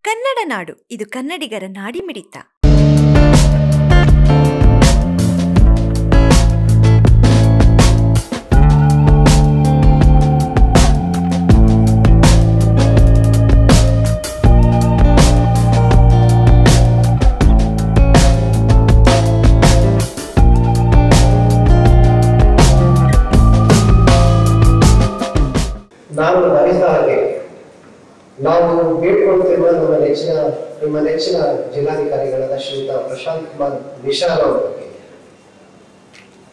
ಕನ್ನಡ ನಾಡು, ಇದು ಕನ್ನಡಿಗರ ನಾಡಿಮಿಡಿತ. ನಾನು ನವಿದ ಹಾಗೆ ನಾವು ಬೇಡ್ಕೊಳ್ತಿರುವ ನಿಮ್ಮ ನೆಚ್ಚಿನ ಜಿಲ್ಲಾಧಿಕಾರಿಗಳಾದ ಶ್ರೀಯುತ ಪ್ರಶಾಂತ್ ಕುಮಾರ್ ನಿಶಾಲ್ ಅವರ ಬಗ್ಗೆ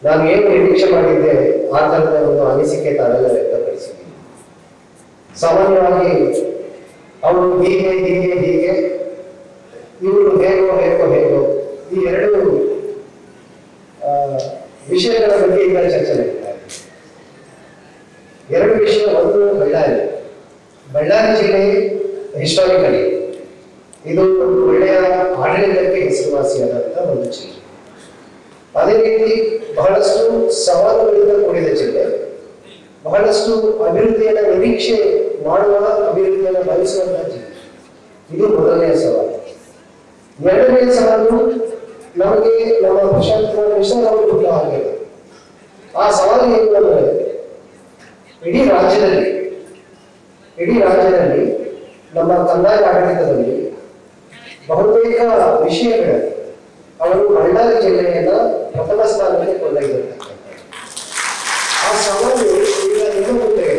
ನಾನು ಏನು ನಿರೀಕ್ಷೆ ಮಾಡಿದ್ದೆ ಆ ತರದ ಒಂದು ಅನಿಸಿಕೆ ತಾವೆಲ್ಲ ವ್ಯಕ್ತಪಡಿಸಿದ್ದೀನಿ. ಸಾಮಾನ್ಯವಾಗಿ ಅವರು ಹೀಗೆ ಹೀಗೆ ಹೀಗೆ ಇವರು ಹೇಗೋ ಈ ಎರಡು ವಿಷಯಗಳ ಬಗ್ಗೆ ಈಗ ಚರ್ಚೆ ನಡೀತಾ ಇದೆ. ಎರಡು ವಿಷಯ, ಒಂದು ಬಳ್ಳಾರಿ ಜಿಲ್ಲೆ ಹಿಸ್ಟಾರಿಕಲಿ ಇದು ಒಳ್ಳೆಯ ಆಡಳಿತಕ್ಕೆ ಹೆಸರುವಾಸಿಯಾದಂತಹ ಒಂದು ಜಿಲ್ಲೆ. ಅದೇ ರೀತಿ ಬಹಳಷ್ಟು ಸವಾಲುಗಳಿಂದ ಕೂಡಿದ ಜಿಲ್ಲೆ, ಬಹಳಷ್ಟು ಅಭಿವೃದ್ಧಿಯನ್ನು ನಿರೀಕ್ಷೆ ಮಾಡುವ, ಅಭಿವೃದ್ಧಿಯನ್ನು ಬಯಸುವಂತಹ ಜಿಲ್ಲೆ. ಇದು ಮೊದಲನೆಯ ಸವಾಲು. ಎರಡನೆಯ ಸವಾಲು ನಮಗೆ ನಮ್ಮ ಪ್ರಶಾಂತ್ ಕುಮಾರ್ ನಿಶಾಲ್ ಅವರು ಕೂಡ ಆಗಿದೆ. ಆ ಸವಾಲು ಏನು ಅಂದರೆ ಇಡೀ ರಾಜ್ಯದಲ್ಲಿ ನಮ್ಮ ಕಂದಾಯ ಆಡಳಿತದಲ್ಲಿ ಬಹುತೇಕ ವಿಷಯಗಳಲ್ಲಿ ಅವರು ಬಳ್ಳಾರಿ ಜಿಲ್ಲೆಯನ್ನ ಪ್ರಥಮ ಸ್ಥಾನಕ್ಕೆ ಕೊಂಡೊಯ್ದಿರ್ತಕ್ಕಂಥ ಆ ಸವಾಲು ಈಗ ನಿಮ್ಮ ಮುಂದೆ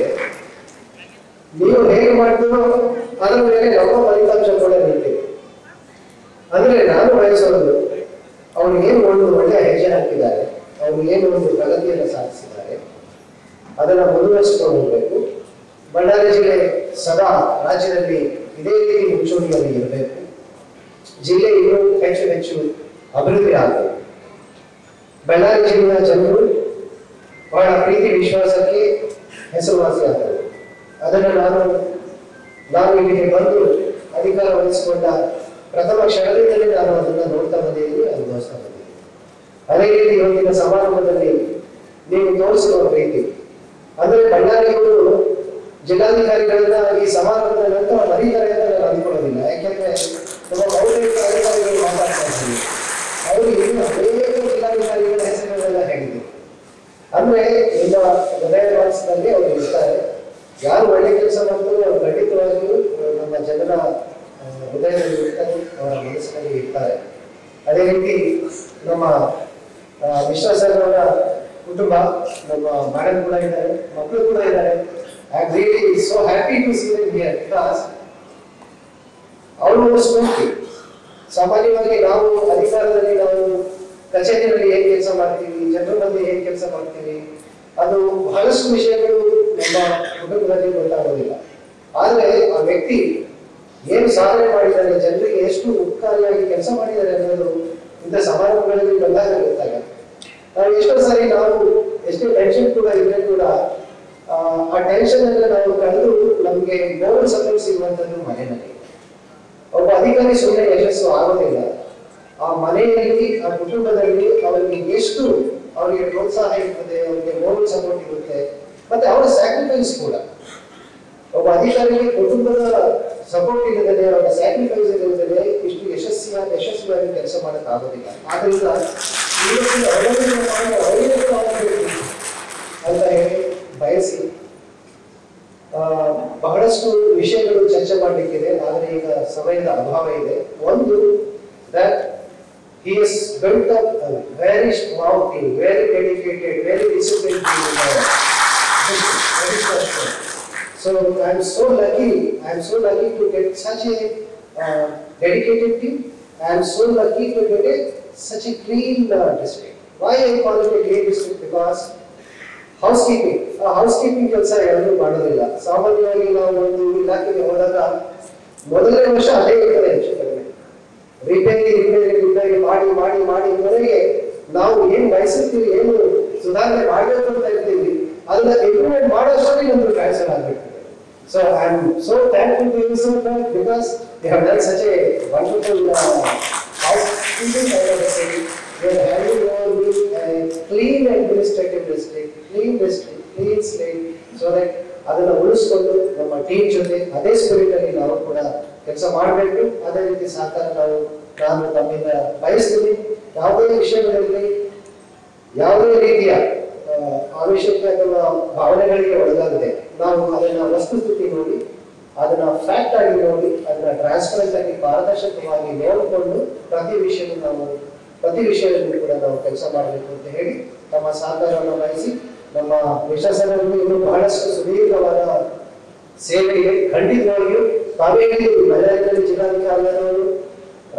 ನೀವು ಹೇಗೆ ಮಾಡ್ತೀರೋ ಅದರ ಮೇಲೆ ನಮ್ಮ ಫಲಿತಾಂಶ ಕೂಡ ನಿಂತಿದೆ. ಅಂದ್ರೆ ನಾನು ಬಯಸೋದು ಅವರು ಏನು ಒಂದು ಒಳ್ಳೆಯ ಹೆಜ್ಜೆ ಹಾಕಿದ್ದಾರೆ, ಅವರು ಏನು ಒಂದು ಪ್ರಗತಿಯನ್ನು ಸಾಧಿಸಿದ್ದಾರೆ, ಅದನ್ನು ಮುಂದುವರಿಸಿಕೊಂಡು ಹೋಗಬೇಕು. ಬಳ್ಳಾರಿ ಜಿಲ್ಲೆ ಸದಾ ರಾಜ್ಯದಲ್ಲಿ ಇದೇ ರೀತಿ ಮುಂಚೂಣಿಯಲ್ಲಿ ಇರಬೇಕು. ಜಿಲ್ಲೆ ಇನ್ನೂ ಹೆಚ್ಚು ಅಭಿವೃದ್ಧಿ ಆಗಬೇಕು. ಬಳ್ಳಾರಿ ಜಿಲ್ಲೆಯ ಜನರು ಬಹಳ ಪ್ರೀತಿ ವಿಶ್ವಾಸಕ್ಕೆ ಹೆಸರುವಾಸಿಯಾದರು. ಅದನ್ನು ನಾನು ಇಲ್ಲಿಗೆ ಬಂದು ಅಧಿಕಾರ ವಹಿಸಿಕೊಂಡ ಪ್ರಥಮ ಕ್ಷಣದಿಂದಲೇ ನಾನು ಅದನ್ನು ನೋಡ್ತಾ ಬಂದಿದ್ದೀನಿ, ಅನುಭವಿಸ್ತಾ ಬಂದಿದ್ದೀನಿ. ಅದೇ ರೀತಿ ಇವತ್ತಿನ ಸಮಾರಂಭದಲ್ಲಿ ನೀವು ತೋರಿಸಿರುವ ಪ್ರೀತಿ ಅಂದ್ರೆ ಬಳ್ಳಾರಿಯವರು ಜಿಲ್ಲಾಧಿಕಾರಿಗಳನ್ನ ಈ ಸಮಾರಂಭದ ನಂತರ ಮರೀತಾರೆ ಅಂತ ನಾನು ಅಂದ್ಕೊಳ್ಳೋದಿಲ್ಲ. ಯಾಕೆಂದ್ರೆ ನಮ್ಮ ಬಹುತೇಕ ಅಧಿಕಾರಿಗಳು ಮಾತಾಡ್ತಾ ಇದ್ದೀವಿ, ಅವರು ಇನ್ನು ಅನೇಕ ಜಿಲ್ಲಾಧಿಕಾರಿಗಳ ಹೆಸರುಗಳೆಲ್ಲ ಹೇಳಿದ್ರು. ಅಂದ್ರೆ ನಿಮ್ಮ ಹೃದಯ ಮಾನಸದಲ್ಲಿ ಅವರು ಇರ್ತಾರೆ. ಯಾರು ಒಳ್ಳೆ ಕೆಲಸ ಮಾಡ್ತಾರೋ ಅವರು ಖಂಡಿತವಾಗಿಯೂ ನಮ್ಮ ಜನರ ಹೃದಯದಲ್ಲಿ ಇರ್ತಾರೆ, ಅವರ ಮನಸ್ಸಿನಲ್ಲಿ ಇರ್ತಾರೆ. ಅದೇ ರೀತಿ ನಮ್ಮ ಮಿಶ್ರಾ ಸರ್ ಅವರ ಕುಟುಂಬ, ನಮ್ಮ ಮೇಡಮ್ ಕೂಡ ಇದ್ದಾರೆ, ಮಕ್ಕಳು ಕೂಡ ಇದ್ದಾರೆ. I am really so happy to see them here because ಅವರು ಸ್ಫೂರ್ತಿ. ಸಾಮಾನ್ಯವಾಗಿ ನಾವು ಅಧಿಕಾರದಲ್ಲಿ ನಾವು ಕಚೇರಿಯಲ್ಲಿ ಹೇಗೆ ಕೆಲಸ ಮಾಡ್ತೀವಿ, ಜನರ ಮಧ್ಯೆ ಹೇಗೆ ಕೆಲಸ ಮಾಡ್ತೀವಿ, ಅದು ಬಹಳಷ್ಟು ವಿಷಯಗಳು ನಮ್ಮ ಕುಟುಂಬದಲ್ಲಿ ಗೊತ್ತಾಗೋದಿಲ್ಲ. ಆದರೆ ಆ ವ್ಯಕ್ತಿ ಏನು ಸಾಧನೆ ಮಾಡಿದ್ದಾರೆ, ಜನರಿಗೆ ಎಷ್ಟು ಉಪಕಾರಿಯಾಗಿ ಕೆಲಸ ಮಾಡಿದ್ದಾರೆ ಅನ್ನೋದು ಇಂಥ ಸಮಾರಂಭಗಳಲ್ಲಿ ಬಂದಾಗ ಗೊತ್ತಾಗುತ್ತೆ. ನಾವು ಎಷ್ಟೋ ಸಾರಿ ಎಷ್ಟೇ ಟೆನ್ಷನ್ ಕೂಡ ಇದ್ರೆ ಕೂಡ ಆ ಟೆನ್ಷನ್ ಅನ್ನ ನಾವು ಕಳೆದು ನಮ್ಗೆ ಗೋಲ್ಡ್ ಸಪೋರ್ಟ್ ಸಿಗುವಂತದ್ದು ಮನೆಯಲ್ಲಿ. ಒಬ್ಬ ಅಧಿಕಾರಿ ಸುಮ್ಮನೆ ಯಶಸ್ಸು ಆಗೋದಿಲ್ಲ. ಆ ಮನೆಯಲ್ಲಿ, ಆ ಕುಟುಂಬದಲ್ಲಿ ಅವರಿಗೆ ಪ್ರೋತ್ಸಾಹ ಇರ್ತದೆ, ಅವರಿಗೆ ಗೋಲ್ಡ್ ಸಪೋರ್ಟ್ ಇರುತ್ತೆ, ಮತ್ತೆ ಅವರ ಸ್ಯಾಕ್ರಿಫೈಸ್ ಕೂಡ. ಒಬ್ಬ ಅಧಿಕಾರಿಗೆ ಕುಟುಂಬದ ಸಪೋರ್ಟ್ ಇಲ್ಲದೆ, ಅವರ ಸ್ಯಾಕ್ರಿಫೈಸ್ ಇಲ್ಲದೆ ಇಷ್ಟು ಯಶಸ್ವಿಯಾಗಿ ಕೆಲಸ ಮಾಡಕ್ ಆಗೋದಿಲ್ಲ. ಆದ್ರಿಂದ ಅಂತ ಹೇಳಿ ಬಯಸಿ ಬಹಳಷ್ಟು ವಿಷಯಗಳು ಚರ್ಚೆ ಮಾಡಲಿಕ್ಕಿದೆ, ಆದರೆ ಈಗ ಸಮಯದ ಅಭಾವ ಇದೆ. ಒಂದು, that he has built up a very strong team, very dedicated, very disciplined team. So I am so lucky to get such a dedicated team. I am so lucky to get such a clean district. Why I call it a clean district? Because ಹೌಸ್ಕೀಪಿಂಗ್ ಕೆಲಸ ಯಾರು ಮಾಡೋದಿಲ್ಲ. ಸಾಮಾನ್ಯವಾಗಿ ನಾವು ಒಂದು ಇಲಾಖೆಗೆ ಹೋದಾಗ ಮೊದಲನೇ ವರ್ಷ ಅದೇ ಇರ್ತದೆ, ಹೆಚ್ಚು ಕಡಿಮೆ ರಿಪೇರಿ ಮಾಡಿ ಕೊನೆಗೆ ನಾವು ಏನ್ ಬಯಸುತ್ತೀವಿ, ಏನು ಸುಧಾರಣೆ ಮಾಡಬೇಕು ಅಂತ ಇರ್ತೀವಿ, ಅದನ್ನ ಇಂಪ್ರೂವ್ಮೆಂಟ್ ಮಾಡೋಷ್ಟರಲ್ಲಿ ನಮ್ಗೆ ಟ್ರಾನ್ಸ್ಫರ್ ಆಗ್ಬಿಡ್ತದೆ. So I am so thankful to you, sir, because you have done such a wonderful housekeeping kind of a thing. You are having a clean administrative district, clean slate, so that ಅದನ್ನು ಉಳಿಸ್ಕೊಂಡು ನಮ್ಮ team ಜೊತೆ ಅದೇ spirit ಅಲ್ಲಿ ನಾವು ಕೂಡ ಕೆಲಸ ಮಾಡಬೇಕು. ಅದೇ ರೀತಿ ಸಹಕಾರ ನಾನು ತಮ್ಮಿಂದ ಬಯಸ್ತೀನಿ. ಯಾವುದೇ ವಿಷಯಗಳಲ್ಲಿ ಯಾವುದೇ ರೀತಿಯ ಅವಶ್ಯಕತೆ ಅಥವಾ ಭಾವನೆಗಳಿಗೆ ಒಳಗಾಗದೆ ನಾವು ಅದನ್ನ ವಸ್ತುಸ್ಥಿತಿ ನೋಡಿ, ಅದನ್ನ ಫ್ಯಾಕ್ಟ್ ಆಗಿ ನೋಡಿ, ಅದನ್ನ ಟ್ರಾನ್ಸ್ಪರೆಂಟ್ ಆಗಿ ಪಾರದರ್ಶಕವಾಗಿ ನೋಡಿಕೊಂಡು ಪ್ರತಿ ವಿಷಯದಲ್ಲಿ ಕೂಡ ನಾವು ಕೆಲಸ ಮಾಡಬೇಕು ಅಂತ ಹೇಳಿ ತಮ್ಮ ಸಹಕಾರವನ್ನು ವಹಿಸಿ ನಮ್ಮ ವಿಶ್ವಾಸದಲ್ಲಿ ಇನ್ನೂ ಬಹಳಷ್ಟು ಸುದೀರ್ಘವಾದ ಸೇವೆಗೆ ಖಂಡಿತವಾಗಿಯೂ ತಾವೇ ಮಲಯಾಳದಲ್ಲಿ ಜಿಲ್ಲಾಧಿಕಾರಿಗಳು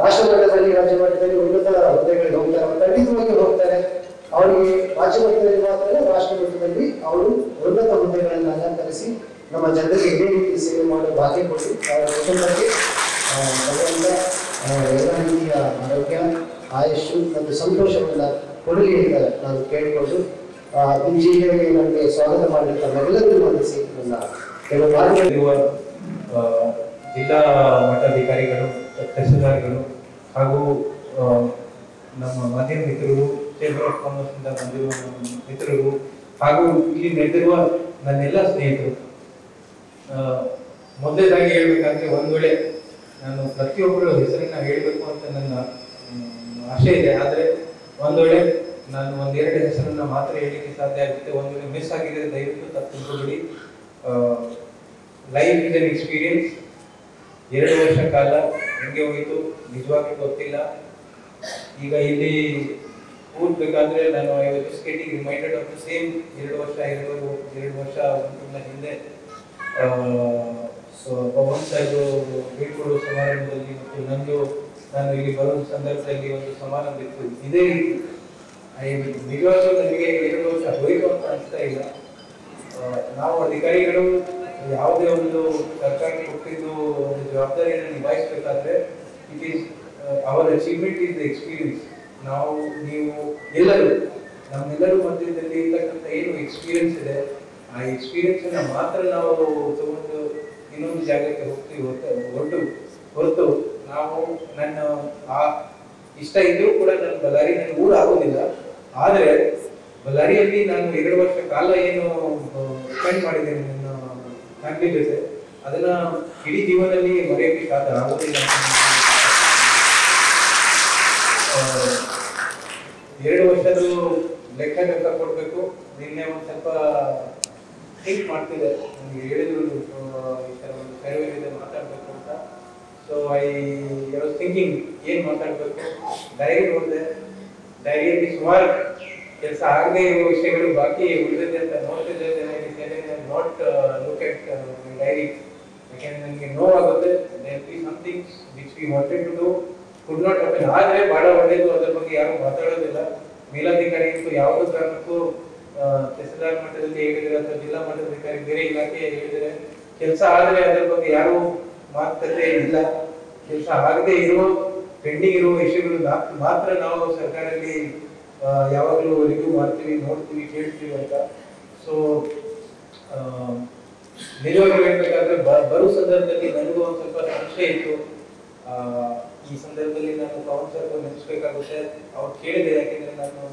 ರಾಷ್ಟ್ರ ಮಟ್ಟದಲ್ಲಿ ರಾಜ್ಯ ಮಟ್ಟದಲ್ಲಿ ಉನ್ನತ ಹುದ್ದೆಗಳಿಗೆ ಹೋಗ್ತಾರೆ, ಖಂಡಿತವಾಗಿ ಹೋಗ್ತಾರೆ. ಅವರಿಗೆ ರಾಜ್ಯ ಮಟ್ಟದಲ್ಲಿ ಮಾತ್ರ ರಾಷ್ಟ್ರ ಮಟ್ಟದಲ್ಲಿ ಅವರು ಉನ್ನತ ಹುದ್ದೆಗಳನ್ನು ಅಲಂಕರಿಸಿ ನಮ್ಮ ಜನರಿಗೆ ಇದೇ ರೀತಿ ಸೇವೆ ಮಾಡೋ ಭಾಗ್ಯ ಕೊಟ್ಟು ಅವರ ಕುಟುಂಬಕ್ಕೆ ಎಲ್ಲ ರೀತಿಯ ಆರೋಗ್ಯ, ಆಯುಷು ಮತ್ತು ಸಂತೋಷವನ್ನ ಕೊಡಲಿ ಅಂತ ನಾನು ಕೇಳಿಕೊಂಡು ಈ ಜಿಲ್ಲೆಗೆ ನನಗೆ ಸ್ವಾಗತ ಮಾಡಿ ತಮ್ಮೆಲ್ಲರಿಗೂ ವಂದಿಸಿ ನನ್ನ ಕೆಲವು ಮಾತುಗಳಿರುವ ಜಿಲ್ಲಾ ಮಟ್ಟಾಧಿಕಾರಿಗಳು, ತಹಸೀಲ್ದಾರ್ಗಳು ಹಾಗೂ ನಮ್ಮ ಮಾಧ್ಯಮ ಮಿತ್ರರು, ಚೇಂಬರ್ ಆಫ್ ಕಾಮರ್ಸ್ ಇಂದ ಬಂದಿರುವ ಮಿತ್ರರು ಹಾಗೂ ಇಲ್ಲಿ ನೆರೆದಿರುವ ನನ್ನೆಲ್ಲ ಸ್ನೇಹಿತರು, ಮೊದಲನೇದಾಗಿ ಹೇಳ್ಬೇಕಂದ್ರೆ ಒಂದ್ ವೇಳೆ ನಾನು ಪ್ರತಿಯೊಬ್ಬರ ಹೆಸರನ್ನ ಹೇಳ್ಬೇಕು ಅಂತ ನನ್ನ ಆಶೆ ಇದೆ. ಆದ್ರೆ ಒಂದ್ ವೇಳೆ ನಾನು ಒಂದೆರಡು ಹೆಸರನ್ನ ಮಾತ್ರ ಹೇಳಲಿಕ್ಕೆ ಸಾಧ್ಯ ಆಗುತ್ತೆ. ಒಂದ್ ವೇಳೆ ಮಿಸ್ ಆಗಿದೆ ದಯವಿಟ್ಟು ತಪ್ಪಿಬಿಡಿ. Life is an experience. 2 ವರ್ಷ ಕಾಲ ಹೆಂಗೆ ಹೋಯಿತು ನಿಜವಾಗ್ಲೂ ಗೊತ್ತಿಲ್ಲ. ಈಗ ಇಲ್ಲಿ ಕೂರ್ಬೇಕಾದ್ರೆ ನಾನು I was just getting reminded of the same 2 ವರ್ಷ ಒಂದು ಹಿಂದೆ ಪವನ್ ಸಾಹೇಬ್ ಬೀಳ್ಕೊಡುವ ಸಮಾರಂಭದಲ್ಲಿ ಮತ್ತು ನಾನು ಇಲ್ಲಿ ಬರುವ ಸಂದರ್ಭದಲ್ಲಿ ಒಂದು ಸಮಾರಂಭ ಇತ್ತು. ಇದೇ ರೀತಿ ನಿಜವಾಗ್ಲೂ ನನಗೆ 2 ವರ್ಷ ಹೋಯಿತು ಅಂತ ಅನಿಸ್ತಾ ಇಲ್ಲ. ನಾವು ಅಧಿಕಾರಿಗಳು ಯಾವುದೇ ಒಂದು ಸರ್ಕಾರ ಕೊಟ್ಟಿದ್ದು ಒಂದು ಜವಾಬ್ದಾರಿಯನ್ನು ನಿಭಾಯಿಸಬೇಕಾದ್ರೆ it is our achievement is the experience. ನೀವು ನಮ್ಮೆಲ್ಲರೂ ಮಧ್ಯದಲ್ಲಿ ಇರ್ತಕ್ಕಂಥ ಏನು ಎಕ್ಸ್ಪೀರಿಯನ್ಸ್ ಇದೆ, ಆ ಎಕ್ಸ್ಪೀರಿಯನ್ಸ್ ಅನ್ನ ಮಾತ್ರ ನಾವು ತಗೊಂಡು ಇನ್ನೊಂದು ಜಾಗಕ್ಕೆ ಹೋಗ್ತೀವಿ ಹೊರತು ನಾವು ಆ ಇಷ್ಟ ಇದ್ರೂ ಕೂಡ ನನ್ನ ಬಳ್ಳಾರಿ ನನ್ನ ಊರು ಆಗೋದಿಲ್ಲ. ಆದರೆ ಬಳ್ಳಾರಿಯಲ್ಲಿ ನಾನು 2 ವರ್ಷ ಕಾಲ ಏನು ಸ್ಪೆಂಡ್ ಮಾಡಿದ್ದೇನೆ ನನ್ನ ಫ್ಯಾಮಿಲಿ ಜೊತೆ, ಅದನ್ನ ಇಡೀ ಜೀವನದಲ್ಲಿ ಮರೆಯೋಕೆ ಸಾಧ್ಯ ಆಗೋದಿಲ್ಲ. 2 ವರ್ಷದ ಲೆಕ್ಕ ಕೊಡ್ಬೇಕು. ನಿನ್ನೆ ಒಂದ್ ಸ್ವಲ್ಪ ಥಿಂಕ್ ಮಾಡ್ತಿದ್ದೆ, ನನಗೆ ಹೇಳಿದ್ರು ಈ ತರ ಒಂದು ಸರ್ವೆ ಇದೆ ಮಾತಾಡ್ಬೇಕು ಅಂತ. ಸೊ ಐ ವಾಸ್ ಥಿಂಕಿಂಗ್ ಏನ್ ಮಾತಾಡ್ಬೇಕು. ಡೈರಿ ನೋಡಿದೆ, ಡೈರಿಯಲ್ಲಿ ಸುಮಾರು ಕೆಲಸ ಆಗದೆ ಇರುವ ವಿಷಯಗಳು ಬಾಕಿ ಉಳಿದಿದೆ ಅಂತ ನೋಡ್ತಿದ್ದೆ. ನಾಟ್ ಲುಕ್ ಎಟ್ ಡೈರಿ, ಯಾಕೆಂದ್ರೆ ನನಗೆ ನೋವಾಗುತ್ತೆ. Something which we wanted to do could not happen. ಆದ್ರೆ ಬಹಳ ಒಳ್ಳೇದು, ಅದ್ರ ಬಗ್ಗೆ ಯಾರು ಮಾತಾಡೋದಿಲ್ಲ. ಮೇಲಾಧಿಕಾರಿ ಅಂತೂ ಯಾವುದೋ ಕಾರಣಕ್ಕೂ ತಹಸೀಲ್ದಾರ್ ಮಟ್ಟದಲ್ಲಿ ಹೇಳಿದ್ರೆ ಅಥವಾ ಜಿಲ್ಲಾ ಮಟ್ಟಾಧಿಕಾರಿ ಬೇರೆ ಇಲಾಖೆ ಹೇಳಿದ್ರೆ ಕೆಲಸ ಆದ್ರೆ ಅದ್ರ ಬಗ್ಗೆ ಯಾರು ಮಾತುಕತೆ ಇಲ್ಲ. ಕೆಲಸ ಆಗದೆ ಇರುವ ಪೆಂಡಿಂಗ್ ಇರುವ ವಿಷಯಗಳು ಮಾತ್ರ ನಾವು ಸರ್ಕಾರದಲ್ಲಿ ಯಾವಾಗಲೂ ರಿವ್ಯೂ ಮಾಡ್ತೀವಿ, ನೋಡ್ತೀವಿ, ಕೇಳ್ತೀವಿ ಅಂತ. ಸೊ ನಿಜವಾಗಿ ಹೇಳ್ಬೇಕಾದ್ರೆ ಬರುವ ಸಂದರ್ಭದಲ್ಲಿ ನನಗೂ ಒಂದು ಸ್ವಲ್ಪ ಸಂಶಯ ಇತ್ತು. ಈ ಸಂದರ್ಭದಲ್ಲಿ ನಾನು ಪವನ್ ಸರ್ ನೆನೆಸ್ಬೇಕಾಗುತ್ತೆ. ಅವ್ರು ಕೇಳಿದೆ, ಯಾಕೆಂದ್ರೆ ನಾನು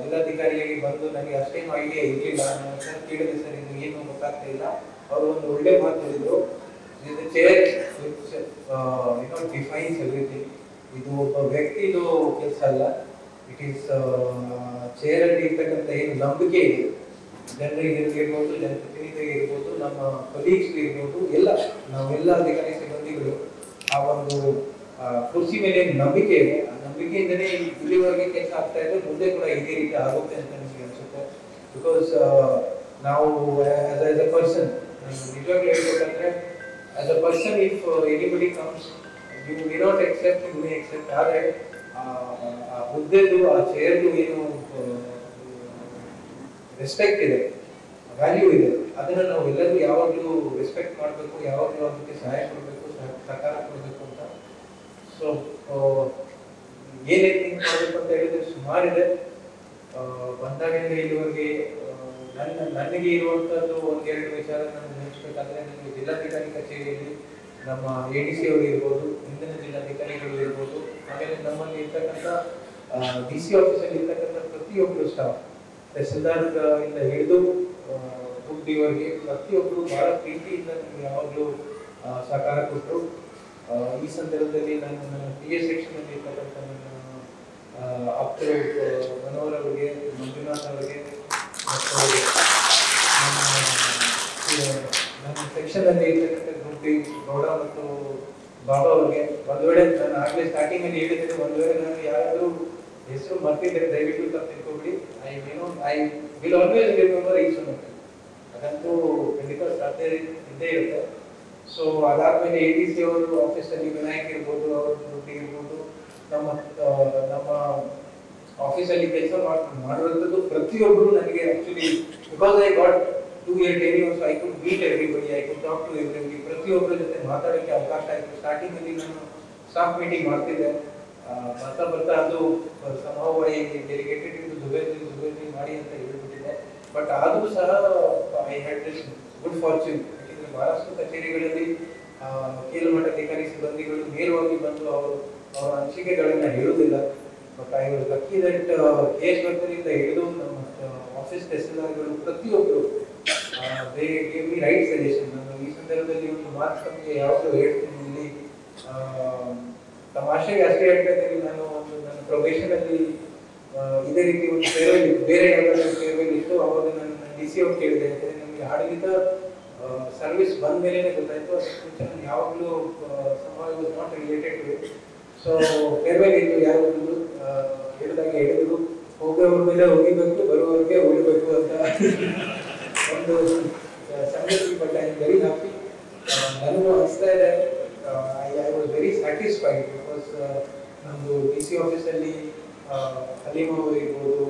ಜಿಲ್ಲಾಧಿಕಾರಿಯಾಗಿ ಬಂದು ನನಗೆ ಅಷ್ಟೇನು ಐಡಿಯಾ ಇರಲಿಲ್ಲ. ನಾನು ಸರ್ ಕೇಳಿದೆ, ಸರ್ ಇದು ಏನು ಗೊತ್ತಾಗ್ತಾ ಇಲ್ಲ. ಅವರು ಒಂದು ಒಳ್ಳೆ ಮಾತು ಹೇಳಿದ್ರು, ಚೇರ್ ಡಿಫೈನ್ಸ್ ಎವ್ರಿಥಿಂಗ್. ಇದು ಒಬ್ಬ ವ್ಯಕ್ತಿದು ಕೆಲಸ ಅಲ್ಲ, ಇಟ್ ಈಸ್ ಚೇರ್ ಅಲ್ಲಿ ಇರ್ತಕ್ಕಂಥ ಏನು ನಂಬಿಕೆ ಇದೆ, ಜನರಿಗೆ ಇರ್ಬೋದು, ಜನಪ್ರತಿನಿಧಿಗೆ ಇರ್ಬೋದು, ನಮ್ಮ ಕೊಲೀಗ್ಸ್ ಇರ್ಬೋದು, ನಾವೆಲ್ಲ ಅಧಿಕಾರಿ ಸಿಬ್ಬಂದಿಗಳು ಆ ಒಂದು ಕುರ್ಚಿ ಮೇಲೆ ನಂಬಿಕೆ ಇದೆ. ಆ ನಂಬಿಕೆಯಿಂದನೇ ಇಲ್ಲಿವರೆಗೆ ಕೆಲಸ ಆಗ್ತಾ ಇದೆ. ಮುಂದೆ ಕೂಡ ಇದೇ ರೀತಿ ಆಗುತ್ತೆ ಅಂತ ನನಗೆ ಅನ್ಸುತ್ತೆ. ಬಿಕಾಸ್ ನಾವು ಆಸ್ ಅ ಪರ್ಸನ್ ನಿಜವಾಗ್ಲೂ ಹೇಳ್ಬೇಕಂದ್ರೆ as a person if anybody comes you we not accept, you may accept. ಆದರೆ ಆ ಹುದ್ದೆದು ಆ ಚೇರ್ದು ಏನು ರೆಸ್ಪೆಕ್ಟ್ ಇದೆ, ವ್ಯಾಲ್ಯೂ ಇದೆ, ಅದನ್ನ ನಾವು ಎಲ್ಲರೂ ಯಾವಾಗಲೂ ರೆಸ್ಪೆಕ್ಟ್ ಮಾಡಬೇಕು, ಯಾವಾಗಲೂ ಅದಕ್ಕೆ ಸಹಾಯ ಕೊಡಬೇಕು, ಸಹಕಾರ ಕೊಡಬೇಕು ಅಂತ. ಸೊ ಏನೇನು ಥಿಂಕ್ ಮಾಡಬೇಕು ಅಂತ ಹೇಳಿದ್ರೆ ಸುಮಾರಿದೆ. ಬಂದಾಗಿಂದ ಇಲ್ಲಿವರೆಗೆ ನನಗೆ ಇರುವಂತದ್ದು 1-2 ವಿಚಾರ ನಾನು ನೆನೆಸ್ಬೇಕಾದ್ರೆ, ನನಗೆ ಜಿಲ್ಲಾಧಿಕಾರಿ ಕಚೇರಿಯಲ್ಲಿ ನಮ್ಮ ADC ಅವರು ಇರ್ಬೋದು, ಹಿಂದಿನ ಜಿಲ್ಲಾಧಿಕಾರಿಗಳು ಇರ್ಬೋದು, ಆಮೇಲೆ ನಮ್ಮಲ್ಲಿ ಇರ್ತಕ್ಕಂಥ DC ಆಫೀಸಲ್ಲಿ ಇರ್ತಕ್ಕಂಥ ಪ್ರತಿಯೊಬ್ಬರು ಸ್ಟಾಫ್, ತಹಸೀಲ್ದಾರ್ ಇಂದ ಹಿಡಿದು ಹುದ್ದೆವರೆಗೆ ಪ್ರತಿಯೊಬ್ಬರು ಬಹಳ ಪ್ರೀತಿಯಿಂದ ನಮ್ಗೆ ಯಾವಾಗಲೂ ಸಹಕಾರ ಕೊಟ್ಟರು. ಈ ಸಂದರ್ಭದಲ್ಲಿ ನಾನು ನನ್ನ PA ಸೆಕ್ಷನ್ ಅಲ್ಲಿ ಇರ್ತಕ್ಕಂಥ ನನ್ನ ಆಪ್ತರು ಮನೋಹರ್ ಅವರಿಗೆ, ಮಂಜುನಾಥ್ ಅವರಿಗೆ ಮತ್ತು ನಮ್ಮ ಸೆಕ್ಷನ್ ಅಲ್ಲಿ ಇರ್ತಕ್ಕಂಥ ಗುಂಪಿ ಗೌಡ ಮತ್ತು ಬಾಬಾ ಅವರಿಗೆ, ಒಂದು ವೇಳೆ ನಾನು ಆಗಲೇ ಸ್ಟಾರ್ಟಿಂಗ್ ಅಲ್ಲಿ ಹೇಳಿದ್ದೇನೆ, ಒಂದು ವೇಳೆ ನಾನು ಯಾರಾದರೂ ಹೆಸರು ಮರ್ತಿದ್ರೆ ದಯವಿಟ್ಟು ತಪ್ಪು ತಿಳ್ಕೊಬಿಡಿ. I will always remember each one of them. ಅದಂತೂ ಖಂಡಿತ ಸಾಧ್ಯ ಇದ್ದೇ ಇರುತ್ತೆ. ಸೊ ಅದಾದ್ಮೇಲೆ ADC ಅವರು ಆಫೀಸಲ್ಲಿ ವಿನಾಯಕ್ ಇರ್ಬೋದು, ಅವ್ರ ಡ್ಯೂಟಿ ಇರ್ಬೋದು, ನಮ್ಮ ಆಫೀಸಲ್ಲಿ ಕೆಲಸ ಮಾಡಿರುವಂಥದ್ದು ಪ್ರತಿಯೊಬ್ಬರು ನನಗೆ actually because I got 2 year training also I could meet everybody, I could talk to everybody. ಪ್ರತಿಯೊಬ್ಬರ ಜೊತೆ ಮಾತಾಡೋಕ್ಕೆ ಅವಕಾಶ ಆಯಿತು. ಸ್ಟಾರ್ಟಿಂಗ್ ಅಲ್ಲಿ ನಾನು ಸ್ಟಾಫ್ ಮೀಟಿಂಗ್ ಮಾಡ್ತಿದ್ದೆ, ಬರ್ತಾ ಬರ್ತಾ ಅದು somehow I delegated into Zubair ಮಾಡಿ ಅಂತ ಹೇಳ್ಬಿಟ್ಟಿದ್ದೆ. ಬಟ್ ಆದರೂ ಸಹ I had this good fortune. ಯಾಕೆಂದರೆ ಬಹಳಷ್ಟು ಕಚೇರಿಗಳಲ್ಲಿ ಕೀಳುಮಠಾಧಿಕಾರಿ ಸಿಬ್ಬಂದಿಗಳು ನೇರವಾಗಿ ಬಂದು ಅವರ ಅನಿಸಿಕೆಗಳನ್ನು ಹೇಳುವುದಿಲ್ಲ. But I was lucky that case ವರ್ಕರಿಂದ ಹಿಡಿದು ನಮ್ಮ ಆಫೀಸ್ ತಹಸೀಲ್ದಾರ್ಗಳು ಪ್ರತಿಯೊಬ್ಬರು they gave me right suggestion. ನಾನು ಈ ಸಂದರ್ಭದಲ್ಲಿ ಒಂದು ಮಾತು ತಮಗೆ ಯಾವಾಗಲೂ ಹೇಳ್ತೀನಿ, ಇಲ್ಲಿ ತಮಾಷೆಗೆ ಅಷ್ಟೇ ಹೇಳ್ತಾ ಇದ್ದೀನಿ. ನಾನು ಒಂದು ನನ್ನ ಪ್ರೊಬೇಷನ್ ಅಲ್ಲಿ ಇದೇ ರೀತಿ ಒಂದು ಫೇರ್ವೆಲ್ ಬೇರೆ ಯಾವುದಾದ್ರೂ ಫೇರ್ವೆಲ್ ಇತ್ತು, ಅವಾಗ ನಾನು DC ಅವ್ರು ಕೇಳಿದೆ. ಯಾಕಂದರೆ ನಮಗೆ ಆಡಳಿತ ಸರ್ವಿಸ್ ಬಂದ ಮೇಲೆ ಗೊತ್ತಾಯಿತು, ಅದಕ್ಕೆ ಮುಂಚೆ ನಾನು ಯಾವಾಗಲೂ ಸಮಾಜ was not related to it. So farewell ಇತ್ತು, ಯಾರು ಹೇಳಿದಾಗ ಹೇಳಿದ್ರು, ಹೋಗೋವ್ರ ಮೇಲೆ ಹೋಗಿಬೇಕು, ಬರುವವರಿಗೆ ಉಳಿಬೇಕು ಅಂತ ಒಂದು ಸಂಗತಿ. But I am very happy. ನನಗೂ ಅನಿಸ್ತಾ ಇದೆ, I was very satisfied. Because ನಮ್ಮದು DC ಆಫೀಸಲ್ಲಿ ಹಲೀಮ್ ಅವರು ಇರ್ಬೋದು,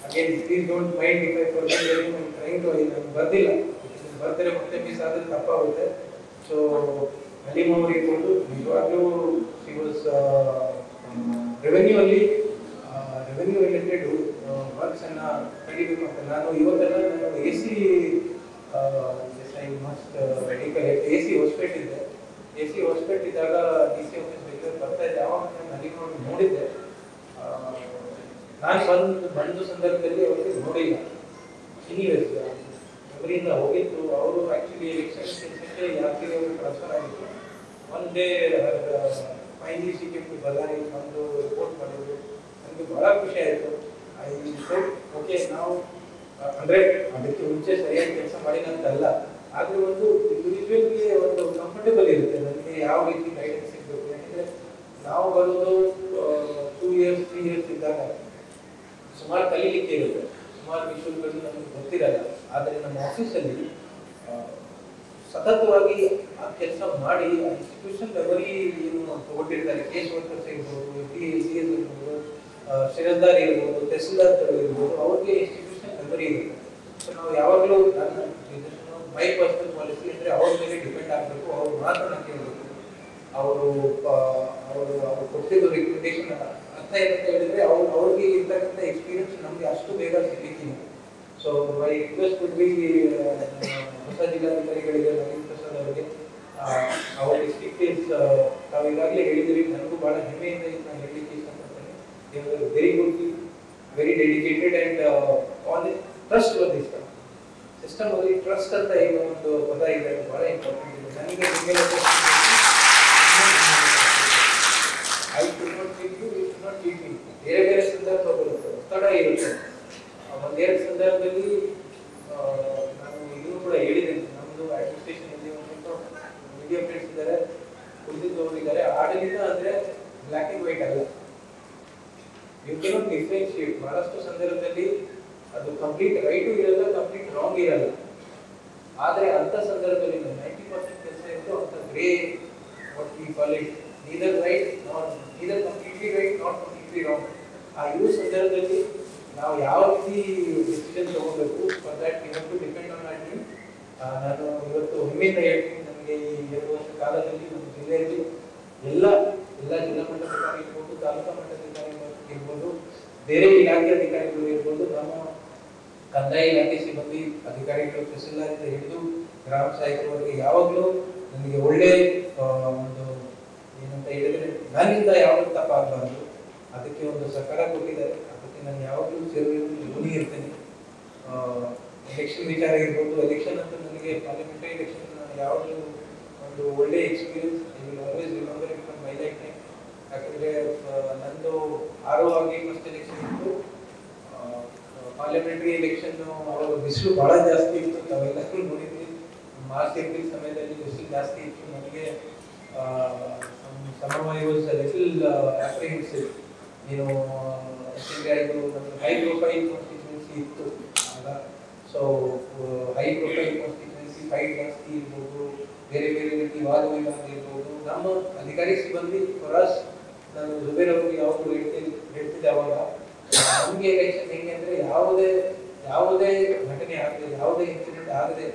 again please don't mind if I forget anything, trying to ನಾನು ಬರ್ದಿಲ್ಲ, ಬರ್ತಾರೆ ಮತ್ತೆ ಮಿಸ್ ಆದರೆ ತಪ್ಪಾಗುತ್ತೆ. ಸೊ ಹಲೀಮ್ ಅವರು ಇರ್ಬೋದು, ನಿಜವಾಗ್ಲೂ she was revenue related works ಅನ್ನ ಕಲಿಬೇಕು ಅಂತ. ನಾನು ಇವತ್ತೆಲ್ಲ ನಾನು AC ಹೊಸಪೇಟೆ ಇದ್ದೆ. AC ಹೊಸಪೇಟೆ ಇದ್ದಾಗ DC ಆಫೀಸ್ ರೆಗ್ಯುಲರ್ ಬರ್ತಾ ಇದ್ದೆ. ಆವಾಗ ನಾನು ಹಲೀಮ್ ಅವ್ರನ್ನ ನೋಡಿದ್ದೆ. ನಾನು ಬಂದ ಸಂದರ್ಭದಲ್ಲಿ ಅವರಿಗೆ ನೋಡಿಲ್ಲ, ಎನಿವೇಸ್ ಅವರಿಂದ ಹೋಗಿತ್ತು. ಅವರು ಆಕ್ಚುಲಿ ಎಲೆಕ್ಷನ್ ಕೆಲಸಕ್ಕೆ ಯಾತ್ರೆ ಅವರು ಟ್ರಾನ್ಸ್ಫರ್ ಆಗಿತ್ತು. One day finally C K Ballari ಬಂದು ರಿಪೋರ್ಟ್ ಮಾಡಿದ್ರು. ನನಗೆ ಬಹಳ ಖುಷಿ ಆಯಿತು. ಐ ಥಾಟ್ ಓಕೆ, ನಾವು ಅಂದರೆ ಅದಕ್ಕೆ ಮುಂಚೆ ಸರಿಯಾಗಿ ಕೆಲಸ ಮಾಡಿದಂತಲ್ಲ, ಆದರೆ ಒಂದು ಇಂಡಿವಿಜುವಲ್ಗೆ ಒಂದು ಕಂಫರ್ಟೇಬಲ್ ಇರುತ್ತೆ ನನಗೆ ಯಾವ ರೀತಿ ಗೈಡೆನ್ಸ್ ಸಿಗಬೇಕು. ಯಾಕೆಂದರೆ ನಾವು ಬರೋದು 2 years 3 years ಇದ್ದಾಗ ಸುಮಾರು ಕಲೀಲಿಕ್ಕೆ ಇರುತ್ತೆ, ಸುಮಾರು ವಿಷಯಗಳು ನಮಗೆ ಗೊತ್ತಿರಲ್ಲ. ಆದರೆ ನಮ್ಮ ಆಫೀಸಲ್ಲಿ ಸತತವಾಗಿ ಆ ಕೆಲಸ ಮಾಡಿ ಆ ಇನ್ಸ್ಟಿಟ್ಯೂಷನ್ ಲೆವೆಲಿ ಏನು ತಗೊಂಡಿರ್ತಾರೆ, ಕೇಸ್ ವರ್ಕರ್ಸ್ ಇರ್ಬೋದು, CS ಇರ್ಬೋದು, ಶ್ರೀರದಾರ್ ಇರ್ಬೋದು, ತಹಸೀಲ್ದಾರ್ಗಳು ಇರ್ಬೋದು, ಅವ್ರಿಗೆ ಇನ್ಸ್ಟಿಟ್ಯೂಷನ್ ಲೆವೆಲಿ ಇರುತ್ತೆ. ಸೊ ನಾವು ಯಾವಾಗಲೂ ನನ್ನ ಮೈ ಪರ್ಸನಲ್ ಪಾಲಿಸಿ ಅಂದರೆ ಅವ್ರ ಮೇಲೆ ಡಿಪೆಂಡ್ ಆಗಬೇಕು, ಅವ್ರು ಮಾತ್ರ ಕೇಳಬೇಕು. ಅವರು ಕೊಟ್ಟಿದ್ದು ರಿಕಮೆಂಡೇಶನ್ ಅರ್ಥ ಏನಂತ ಹೇಳಿದ್ರೆ ಅವ್ರಿಗೆ ಇರ್ತಕ್ಕಂಥ ಎಕ್ಸ್ಪೀರಿಯನ್ಸ್ ನಮಗೆ ಅಷ್ಟು ಬೇಗ ಸಿಗಲಿಕ್ಕಿಲ್ಲ. So my request would be ಹೊಸ ಜಿಲ್ಲಾಧಿಕಾರಿಗಳಿಗೆ, ನವೀನ್ ಪ್ರಸಾದ್ ಅವರಿಗೆ, ಅವ್ರ ಡಿಸ್ಟ್ರಿಕ್ಟ್ ಇಸ್ ತಾವು ಈಗಾಗಲೇ ಹೇಳಿದಿರಿ, ನನಗೂ ಭಾಳ ಹೆಮ್ಮೆಯಿಂದ ನಾನು ಹೇಳಲಿಕ್ಕೆ ಇಷ್ಟಪಡ್ತೇನೆ. They are very good, very dedicated and on trustworthy system ಅಲ್ಲಿ ಟ್ರಸ್ಟ್ ಅಂತ ಈಗ ಒಂದು ಪದ ಇದೆ, ಭಾಳ ಇಂಪಾರ್ಟೆಂಟ್ ಇದೆ. ನನಗೆ I should not cheat you, you should not cheat me. ಬೇರೆ ಬೇರೆ ಸಂದರ್ಭಗಳು ಒತ್ತಡ ಇರುತ್ತೆ. ಒಂದೆರಡು ಸಂದರ್ಭದಲ್ಲಿ ನಾನು ಇದನ್ನು ಕೂಡ ಹೇಳಿದ್ದೇನೆ, ನಮ್ಮದು ಅಡ್ಮಿನಿಸ್ಟ್ರೇಷನ್ ಅಲ್ಲಿ ಒಂದು ಮೀಡಿಯಾ ಫ್ರೆಂಡ್ಸ್ ಇದ್ದಾರೆ, ಕುಳಿತಿದ್ದವರು ಇದ್ದಾರೆ. ಆಡಳಿತ ಅಂದರೆ ಬ್ಲ್ಯಾಕ್ ಆ್ಯಂಡ್ ವೈಟ್ ಅಲ್ಲ, ಯು ಕೆನಾಟ್ ಡಿಫ್ರೆನ್ಶಿಯೇಟ್. ಬಹಳಷ್ಟು ಸಂದರ್ಭದಲ್ಲಿ ಅದು ಕಂಪ್ಲೀಟ್ ರೈಟು ಇರಲ್ಲ, ಕಂಪ್ಲೀಟ್ ರಾಂಗ್ ಇರಲ್ಲ. ಆದರೆ ಅಂಥ ಸಂದರ್ಭದಲ್ಲಿ 90% ಕೆಲಸ ಇತ್ತು ಅಂತ grey, what we call it, neither right not neither completely right, not completely wrong. ಆ ಇರುವ ಸಂದರ್ಭದಲ್ಲಿ ನಾವು ಯಾವ ರೀತಿ ಡಿಸಿಷನ್ ತಗೋಬೇಕು, for that we have to depend on our team. ನಾನು ಇವತ್ತು ಹೆಮ್ಮೆಯಿಂದ ಹೇಳ್ತೀನಿ, ನನಗೆ ಈ 2 ವರ್ಷ ಕಾಲದಲ್ಲಿ ನಮ್ಮ ಜಿಲ್ಲೆಯಲ್ಲಿ ಎಲ್ಲ ಜಿಲ್ಲಾ ಮಟ್ಟದ ಅಧಿಕಾರಿ ಇರ್ಬೋದು, ತಾಲೂಕಾ ಮಟ್ಟದ ಅಧಿಕಾರಿ ಇರ್ಬೋದು, ಬೇರೆ ಇಲಾಖೆ ಅಧಿಕಾರಿಗಳು ಇರ್ಬೋದು, ನಮ್ಮ ಕಂದಾಯ ಇಲಾಖೆ ಸಿಬ್ಬಂದಿ ಅಧಿಕಾರಿಗಳು, ತಹಸೀಲ್ದಾರಿಂದ ಹಿಡಿದು ಗ್ರಾಮ ಸಹಾಯಕರವರೆಗೆ ಯಾವಾಗಲೂ ನನಗೆ ಒಳ್ಳೆ ಒಂದು ಏನಂತ ಹೇಳಿದ್ರೆ ನನ್ನಿಂದ ಯಾವಾಗಲೂ ತಪ್ಪಾಗಬಾರ್ದು, ಅದಕ್ಕೆ ಒಂದು ಸಹಕಾರ ಕೊಟ್ಟಿದ್ದಾರೆ. ಅದಕ್ಕೆ ನಾನು ಯಾವಾಗಲೂ ಋಣಿ ಇರ್ತೇನೆ. ಎಲೆಕ್ಷನ್ ವಿಚಾರ ಇರ್ಬೋದು, ಎಲೆಕ್ಷನ್ ಅಂತ ನನಗೆ ಪಾರ್ಲಿಮೆಂಟರಿ ಎಲೆಕ್ಷನ್ ಯಾವಾಗಲೂ ಒಂದು ಒಳ್ಳೆ experience. I will always remember it from my life time. ಯಾಕಂದರೆ ನಂದು ಆಗಿ ಫಸ್ಟ್ ಎಲೆಕ್ಷನ್ ಇತ್ತು. ಪಾರ್ಲಿಮೆಂಟ್ರಿ ಎಲೆಕ್ಷನ್ ಅವಾಗ ಬಿಸಿಲು ಭಾಳ ಜಾಸ್ತಿ ಇತ್ತು, ತಾವೆಲ್ಲ ನೋಡಿದ್ವಿ. ಮಾರ್ಚ್ ಏಪ್ರಿಲ್ ಸಮಯದಲ್ಲಿ ಬಿಸಿಲು ಜಾಸ್ತಿ ಇತ್ತು. ನನಗೆ ಲಿಟಲ್ ಅಪ್ರಿಹೆನ್ಸಿವ್. ಏನು ಯಾಕೆಂದರೆ ಇದು ನಮ್ಮದು ಹೈ ಪ್ರೊಫೈಲ್ ಕಾನ್ಸ್ಟಿಟ್ಯೂನ್ಸಿ ಇತ್ತು ಆಗ. So high profile constituency fight ಜಾಸ್ತಿ ಇರ್ಬೋದು, ಬೇರೆ ಬೇರೆ ರೀತಿ ವಾದ ವಿವಾದ ಇರ್ಬೋದು. ನಮ್ಮ ಅಧಿಕಾರಿ ಸಿಬ್ಬಂದಿ ಫರಾಸ್, ನಾನು ಜುಬೇರ್ ಅವ್ರಿಗೆ ಯಾವಾಗಲೂ ಹೇಳ್ತಿದ್ದೆ ಅವಾಗ, ನಮಗೆ ಎಲೆಕ್ಷನ್ ಹೆಂಗೆ ಅಂದರೆ ಯಾವುದೇ ಘಟನೆ ಆಗದೆ, ಯಾವುದೇ ಇನ್ಸಿಡೆಂಟ್ ಆಗದೆ,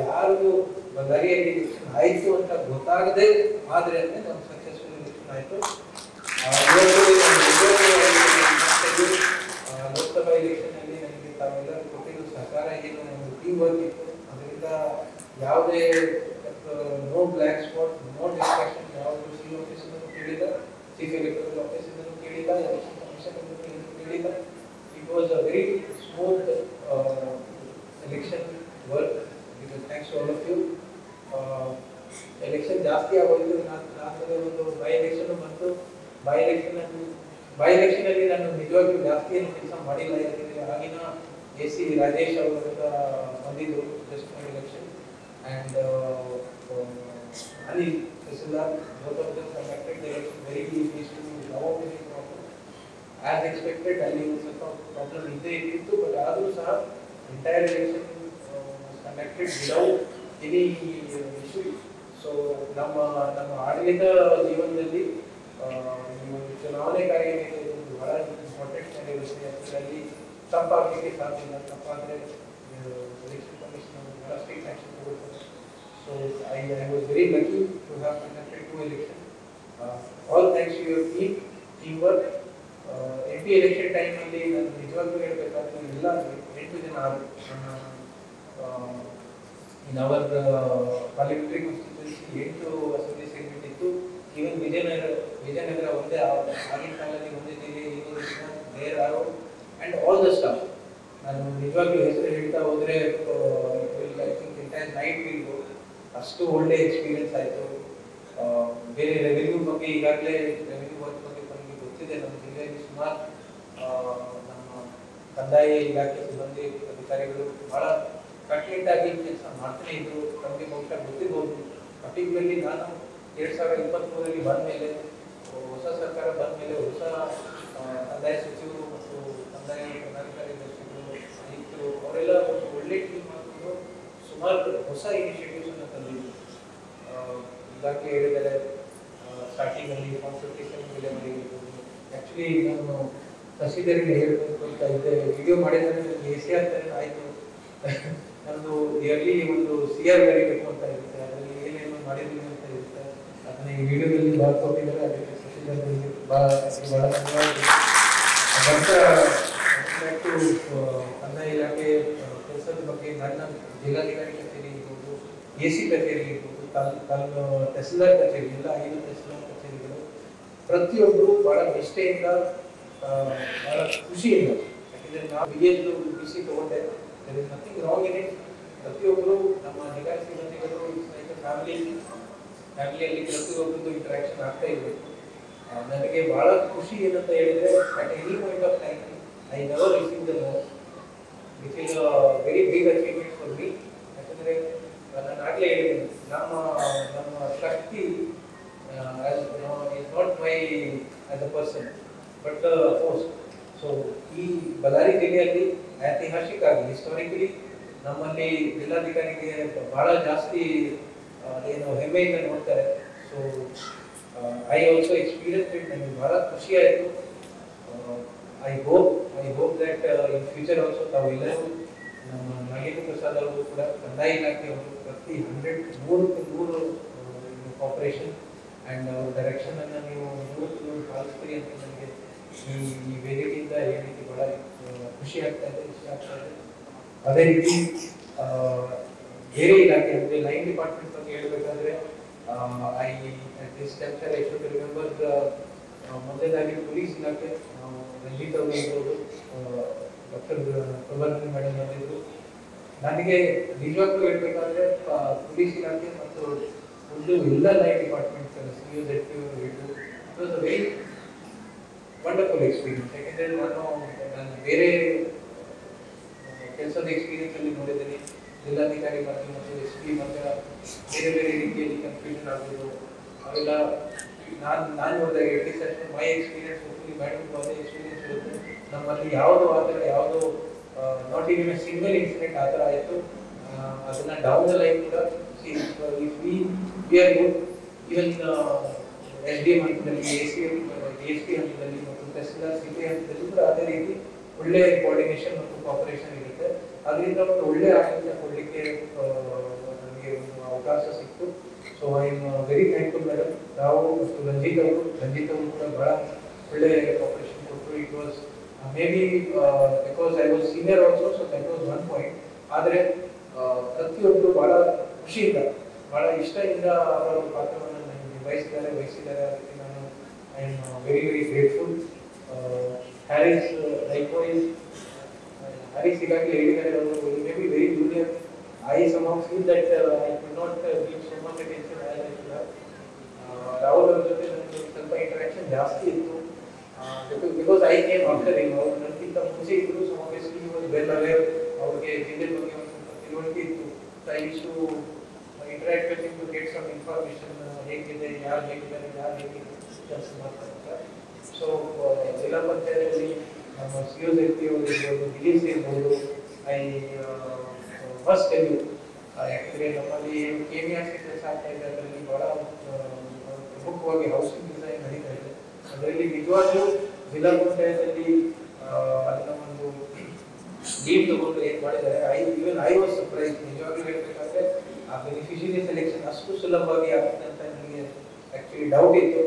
ಯಾರಿಗೂ ಬಳ್ಳಾರಿಯಲ್ಲಿ ಎಲೆಕ್ಷನ್ ಆಯಿತು ಅಂತ ಗೊತ್ತಾಗದೆ ಆದರೆ ಅಂದರೆ ನಮ್ಮ ಸಕ್ಸಸ್ಫುಲ್ ಎಲೆಕ್ಷನ್ ಆಯಿತು. ಲೋಕಸಭಾ ಎಲೆಕ್ಷನ್ನಲ್ಲಿ ನನಗೆ ತಾವೆಲ್ಲರೂ ಕೊಟ್ಟಿದ್ದು ಸಹಕಾರ ಏನು, ಒಂದು ಟೀಮ್ ವರ್ಕ್ ಇತ್ತು. ಅದರಿಂದ ಯಾವುದೇ no black spot, no discussion, ಯಾವುದು ಸಿ ಆಫೀಸಿಂದನೂ ಕೇಳಿಲ್ಲ, ಚೀಫ್ ಎಲೆಕ್ಟರಲ್ ಆಫೀಸಿಂದನೂ ಕೇಳಿಲ್ಲ, ಎಲೆಕ್ಷನ್ ಕಮಿಷನ್ ಕೇಳಿಲ್ಲ. It was a very smooth election work. Thanks to all of you. Election ಜಾಸ್ತಿ ಆಗೋಯ್ತು. ನಾಲ್ಕನೇ ಒಂದು ಬೈ ಎಲೆಕ್ಷನ್ ಬಂತು. ಬೈ ಎಲೆಕ್ಷನಲ್ಲಿ ನಾನು ನಿಜವಾಗಿಯೂ ಜಾಸ್ತಿ ಏನು ಕೆಲಸ ಮಾಡಿಲ್ಲ. ಯಾಕೆಂದರೆ ಆಗಿನ AC ರಾಜೇಶ್ ಅವರಿಂದ ಬಂದಿದ್ದರು just for election, and Anil tahsildar, both of them conducted the election very peacefully without any problem. As expected, ಅಲ್ಲಿ ಒಂದು ಸ್ವಲ್ಪ ಪ್ರಾಬ್ಲಮ್ ಇದ್ದೇ ಇತ್ತು, ಬಟ್ ಆದರೂ ಸಹ entire election conducted without any issue. So ನಮ್ಮ ಆಡಳಿತ ಜೀವನದಲ್ಲಿ ಚುನಾವಣೆ ಕಾರ್ಯ ಬಹಳ ಇಂಪಾರ್ಟೆಂಟ್ ಆಗಿರುತ್ತೆ. ಅದರಲ್ಲಿ ತಪ್ಪಾಗಲಿಕ್ಕೆ ಸಾಧ್ಯ ಇಲ್ಲ. ತಪ್ಪಾದರೆ ಎಲೆಕ್ಷನ್ ಕಮಿಷನ್ ಬಹಳ ಸ್ಟ್ರಿಕ್ಟ್ ಆ್ಯಕ್ಷನ್ ತಗೊಳ್ತಾರೆ. So I was very lucky to have conducted 2 election. All thanks to your team work. MP election ಟೈಮಲ್ಲಿ ನಾನು ನಿಜವಾಗ್ಲೂ ಹೇಳಬೇಕಾದ್ರೆ ಎಲ್ಲ 8 ಜನ ಆದರು. in our parliamentary constituency 8 assembly segment ಇತ್ತು. ಈವನ್ ವಿಜಯನಗರ ಒಂದೇ ಆಗಿನ ಕಾಲದಲ್ಲಿ ಒಂದೇ ಜಿಲ್ಲೆ ಇರೋದ್ರಿಂದ there are and all the staff. ನಾನು ನಿಜವಾಗ್ಲೂ ಹೆಸರು ಹೇಳ್ತಾ ಹೋದರೆ I think entire night will go. ಅಷ್ಟು ಒಳ್ಳೆ ಎಕ್ಸ್ಪೀರಿಯನ್ಸ್ ಆಯಿತು. ಬೇರೆ ರೆವಿನ್ಯೂ ಬಗ್ಗೆ ಈಗಾಗಲೇ ರೆವಿನ್ಯೂ ವರ್ಕ್ ಬಗ್ಗೆ ನಮಗೆ ಗೊತ್ತಿದೆ. ನಮ್ಮ ಜಿಲ್ಲೆಯಲ್ಲಿ ಸುಮಾರು ನಮ್ಮ ಕಂದಾಯ ಇಲಾಖೆ ಸಿಬ್ಬಂದಿ ಅಧಿಕಾರಿಗಳು ಭಾಳ ಕಟ್ಟುನಿಟ್ಟಾಗಿ ಕೆಲಸ ಮಾಡ್ತಾನೆ ಇದ್ರು. ನಮಗೆ ಬಹುಶಃ ಗೊತ್ತಿರ್ಬೋದು. ಪರ್ಟಿಕ್ಯುಲರ್ಲಿ ನಾನು 2023ರಲ್ಲಿ ಬಂದ ಮೇಲೆ, ಹೊಸ ಸರ್ಕಾರ ಬಂದ ಮೇಲೆ ಹೊಸ ಕಂದಾಯ ಸಚಿವರು ಮತ್ತು ಕಂದಾಯ ಕಾರ್ಯದರ್ಶಿಗಳು, ಆಯುಕ್ತರು ಅವರೆಲ್ಲ ಒಂದು ಒಳ್ಳೆ ಟೀಮ್ ಮಾಡಿಕೊಂಡು ಸುಮಾರು ಹೊಸ ಇನಿಷಿಯೇಟಿವ್ಸನ್ನು ತಂದಿದ್ರು. ಈಗಾಗಲೇ ಹೇಳಿದರೆ ಸ್ಟಾರ್ಟಿಂಗಲ್ಲಿ ಕಾನ್ಸಲ್ಟೇಷನ್ ಮೇಲೆ ಮಾಡಿರ್ಬೋದು. ಆ್ಯಕ್ಚುಲಿ ನಾನು ತಹಸೀಲ್ದಾರಿಗೆ ಹೇಳಬೇಕು ಅಂತ ಇದ್ದೆ. ವಿಡಿಯೋ ಮಾಡಿದರೆ ನನಗೆ ACR ಥರ ಆಯಿತು. ನಮ್ಮದು ಇಯರ್ಲಿ ಒಂದು CR ಬರೀಬೇಕು ಅಂತ ಇರುತ್ತೆ. ಅದರಲ್ಲಿ ಏನೇನು ಮಾಡಿದ್ವಿ ಅಂತ ಇರುತ್ತೆ. ಅದನ್ನ ಈ ವಿಡಿಯೋದಲ್ಲಿ ಬರ್ಕೊಟ್ಟಿದ್ದಾರೆ. ಅದಕ್ಕೆ ತಹಸೀಲ್ದಾರ್ಗಳಿಗೆ ಭಾಳ ಧನ್ಯವಾದ. ಕಂದಾಯ ಇಲಾಖೆ ಕೆಲಸದ ಬಗ್ಗೆ ನನ್ನ ಜಿಲ್ಲಾಧಿಕಾರಿ ಕಚೇರಿ ಇರ್ಬೋದು, AC ಕಚೇರಿ ಇರ್ಬೋದು, ತಹಸೀಲ್ದಾರ್ ಕಚೇರಿ, ಎಲ್ಲ 5 ತಹಸೀಲ್ದಾರ್ ಕಚೇರಿಗಳು ಪ್ರತಿಯೊಬ್ಬರು ಭಾಳ ನಿಷ್ಠೆಯಿಂದ, ಭಾಳ ಖುಷಿಯಿಂದ, ಯಾಕೆಂದರೆ ನಾವು BC ತಗೊಂಡೆ, there is nothing wrong in it. ಪ್ರತಿಯೊಬ್ಬರು ನಮ್ಮ ಅಧಿಕಾರಿ ಸಿಬ್ಬಂದಿಗಳು ಫ್ಯಾಮಿಲಿಯಲ್ಲಿ ಪ್ರತಿಯೊಬ್ಬರದ್ದು ಇಂಟ್ರಾಕ್ಷನ್ ಆಗ್ತಾ ಇರಬೇಕು. ನನಗೆ ಭಾಳ ಖುಷಿ ಏನಂತ ಹೇಳಿದರೆ, at any point of time I never receive the no, which is a very big achievement for me. ಯಾಕಂದರೆ ನಾನು ಆಗಲೇ ಹೇಳಿದ್ದೀನಿ, ನಮ್ಮ ಶಕ್ತಿ is not my as a person but the post. So ಈ ಬಳ್ಳಾರಿ ಜಿಲ್ಲೆಯಲ್ಲಿ ಐತಿಹಾಸಿಕವಾಗಿ ಹಿಸ್ಟಾರಿಕಲಿ ನಮ್ಮಲ್ಲಿ ಜಿಲ್ಲಾಧಿಕಾರಿಗೆ ಭಾಳ ಜಾಸ್ತಿ ಏನು ಹೆಮ್ಮೆಯಿಂದ ನೋಡ್ತಾರೆ. So I also experience it. ನನಗೆ ಭಾಳ ಖುಷಿ ಆಯಿತು. I hope that in future also ತಾವೆಲ್ಲರೂ ನಮ್ಮ ನಾಗೇಂದ್ರ ಪ್ರಸಾದ್ ಅವರು ಕೂಡ ಕಂದಾಯ ಇಲಾಖೆಯವರು ಪ್ರತಿ 100 ಕಾಪರೇಷನ್ ಆ್ಯಂಡ್ ಅವ್ರ ಡೈರೆಕ್ಷನನ್ನು ನೀವು 100 ಪಾಲಿಸ್ತೀರಿ ಅಂತ ನನಗೆ ಈ ವೇದಿಕೆಯಿಂದ ಹೇಳಲಿಕ್ಕೆ ಭಾಳ ಖುಷಿ ಆಗ್ತಾ ಇದೆ, ಇಷ್ಟ ಆಗ್ತಾ ಇದೆ. ಅದೇ ರೀತಿ ಬೇರೆ ಇಲಾಖೆ ಅಂದರೆ ಲೈನ್ ಡಿಪಾರ್ಟ್ಮೆಂಟ್ ಬಗ್ಗೆ ಹೇಳಬೇಕಾದ್ರೆ ಐ ಶುಡ್ ರಿಮೆಂಬರ್ ಮೊದಲನೇದಾಗಿ ಪೊಲೀಸ್ ಇಲಾಖೆ ರಂಜಿತ್ ಅವರು ಇರ್ಬೋದು, ಡಾಕ್ಟರ್ ಪ್ರಭಾಕರ್ ಮೇಡಮ್ ಅವರಿದ್ರು. ನನಗೆ ನಿಜವಾಗ್ಲೂ ಹೇಳಬೇಕಾದ್ರೆ ಪೊಲೀಸ್ ಇಲಾಖೆ ಮತ್ತು ಫುಲ್ಲು ಎಲ್ಲ line departments C U Z P ಅವರು ಇಟ್ಟು it was a very wonderful experience. ಯಾಕೆಂದರೆ ನಾನು ಬೇರೆ ಕೆಲಸದ ಎಕ್ಸ್ಪೀರಿಯನ್ಸ್ ಅಲ್ಲಿ ನೋಡಿದ್ದೀನಿ, ಜಿಲ್ಲಾಧಿಕಾರಿ ಮತ್ತು ಎಸ್ ಪಿ ಮತ್ತು ಬೇರೆ ಬೇರೆ ರೀತಿಯಲ್ಲಿ ಕನ್ಫ್ಯೂಷನ್ ಆಗೋದು ಅವೆಲ್ಲ. ನಾನು ನೋಡಿದಾಗ ಎಟ್ ಮೈ ಎಕ್ಸ್ಪೀರಿಯನ್ಸ್ ಹೋಗ್ತೀನಿ ಮೇಡಮ್ ಯಾವುದೇ ಎಕ್ಸ್ಪೀರಿಯನ್ಸ್ ಇರುತ್ತೆ ನಮ್ಮಲ್ಲಿ ಯಾವುದು ಆ ಥರ ಯಾವುದು not even a single incident ಆ ಥರ ಆಯಿತು. ಅದನ್ನ ಡೌನ್ ದ ಲೈನ್ ಕೂಡ we are good even S D M ಹಂತದಲ್ಲಿ ಎಸ್ ಪಿ ಹಂತದಲ್ಲಿ ಮತ್ತು ತಹಸೀಲ್ದಾರ್ ಸಿ ಪಿ ಹಂತದಲ್ಲಿ ಕೂಡ ಅದೇ ರೀತಿ ಒಳ್ಳೆ ಕೋಆರ್ಡಿನೇಷನ್ ಮತ್ತು ಕೋಆಪರೇಷನ್ ಇರುತ್ತೆ. ಅದರಿಂದ ಒಂದು ಒಳ್ಳೆ ಆಡಳಿತ ಕೊಡಲಿಕ್ಕೆ ನಮಗೆ ಒಂದು ಅವಕಾಶ ಸಿಕ್ತು. So I am very thankful madam. ನಾವು ಮತ್ತು ರಂಜಿತ್ ಅವರು ಕೂಡ ಬಹಳ ಒಳ್ಳೆ ಕೋಆಪರೇಷನ್ ಕೊಟ್ಟರು. It was may be because I was senior also, so that was one point. ಆದರೆ ಪ್ರತಿಯೊಬ್ಬರು ಬಹಳ ಖುಷಿಯಿಂದ ಬಹಳ ಇಷ್ಟದಿಂದ ಅವರ ಪಾತ್ರವನ್ನು ನನಗೆ ವಹಿಸಿದ್ದಾರೆ. ಅದಕ್ಕೆ ನಾನು I am very grateful. Harris likewise, Harris ಈಗಾಗಲೇ ಹೇಳಿದ್ದಾರೆ, ಅವರು may be very junior. I somehow feel that I could not give so much attention as I should have. Rahul ಅವ್ರ ಜೊತೆ ನನಗೆ ಸ್ವಲ್ಪ ಇಂಟರಾಕ್ಷನ್ ಜಾಸ್ತಿ ಇತ್ತು. Because I came after him. ಅವರು ನನಗಿಂತ ಮುಂಚೆ ಇದ್ರು. So obviously he was well aware. ಅವ್ರಿಗೆ ಜಿಲ್ಲೆ ಬಗ್ಗೆ ಒಂದು ಸ್ವಲ್ಪ ತಿಳುವಳಿಕೆ ಇತ್ತು. So I use to interact with him to get some information, ಹೇಗಿದೆ, ಯಾರು ಹೇಗಿದ್ದಾರೆ, ಯಾರು ಹೇಗೆ ಕೆಲಸ ಮಾಡ್ತಾರೆ ಅಂತ. ಸೊ ಜಿಲ್ಲಾ ಪಂಚಾಯತ್ನಲ್ಲಿ ನಮ್ಮ ಸಿ ಯು ಝೆಡ್ ಪಿ ಅವರು ಇರ್ಬೋದು, ಡಿ ಸಿ ಇರ್ಬೋದು. ಐ ಫಸ್ಟ್ ಟೆಲ್ ಯು ಯಾಕಂದರೆ ನಮ್ಮಲ್ಲಿ KVRC ಕೆಲಸ ಆಗ್ತಾ ಇದೆ. ಅದರಲ್ಲಿ ಬಹಳ ಪ್ರಮುಖವಾಗಿ ಹೌಸಿಂಗ್ ಡಿಸೈನ್ ನಡೀತಾ ಇದೆ. ಅದರಲ್ಲಿ ನಿಜವಾಗ್ಲೂ ಜಿಲ್ಲಾ ಪಂಚಾಯತಲ್ಲಿ ಅದನ್ನ ಒಂದು ಲೀಡ್ ತಗೊಂಡು ಏನು ಮಾಡಿದ್ದಾರೆ. I was surprise. ನಿಜವಾಗ್ಲೂ ಹೇಳ್ಬೇಕಾದ್ರೆ ಆ ಬೆನಿಫಿಷಿಯರಿ ಸೆಲೆಕ್ಷನ್ ಅಷ್ಟು ಸುಲಭವಾಗಿ ಆಗುತ್ತೆ ಅಂತ ನನಗೆ ಆ್ಯಕ್ಚುಲಿ ಡೌಟ್ ಇತ್ತು.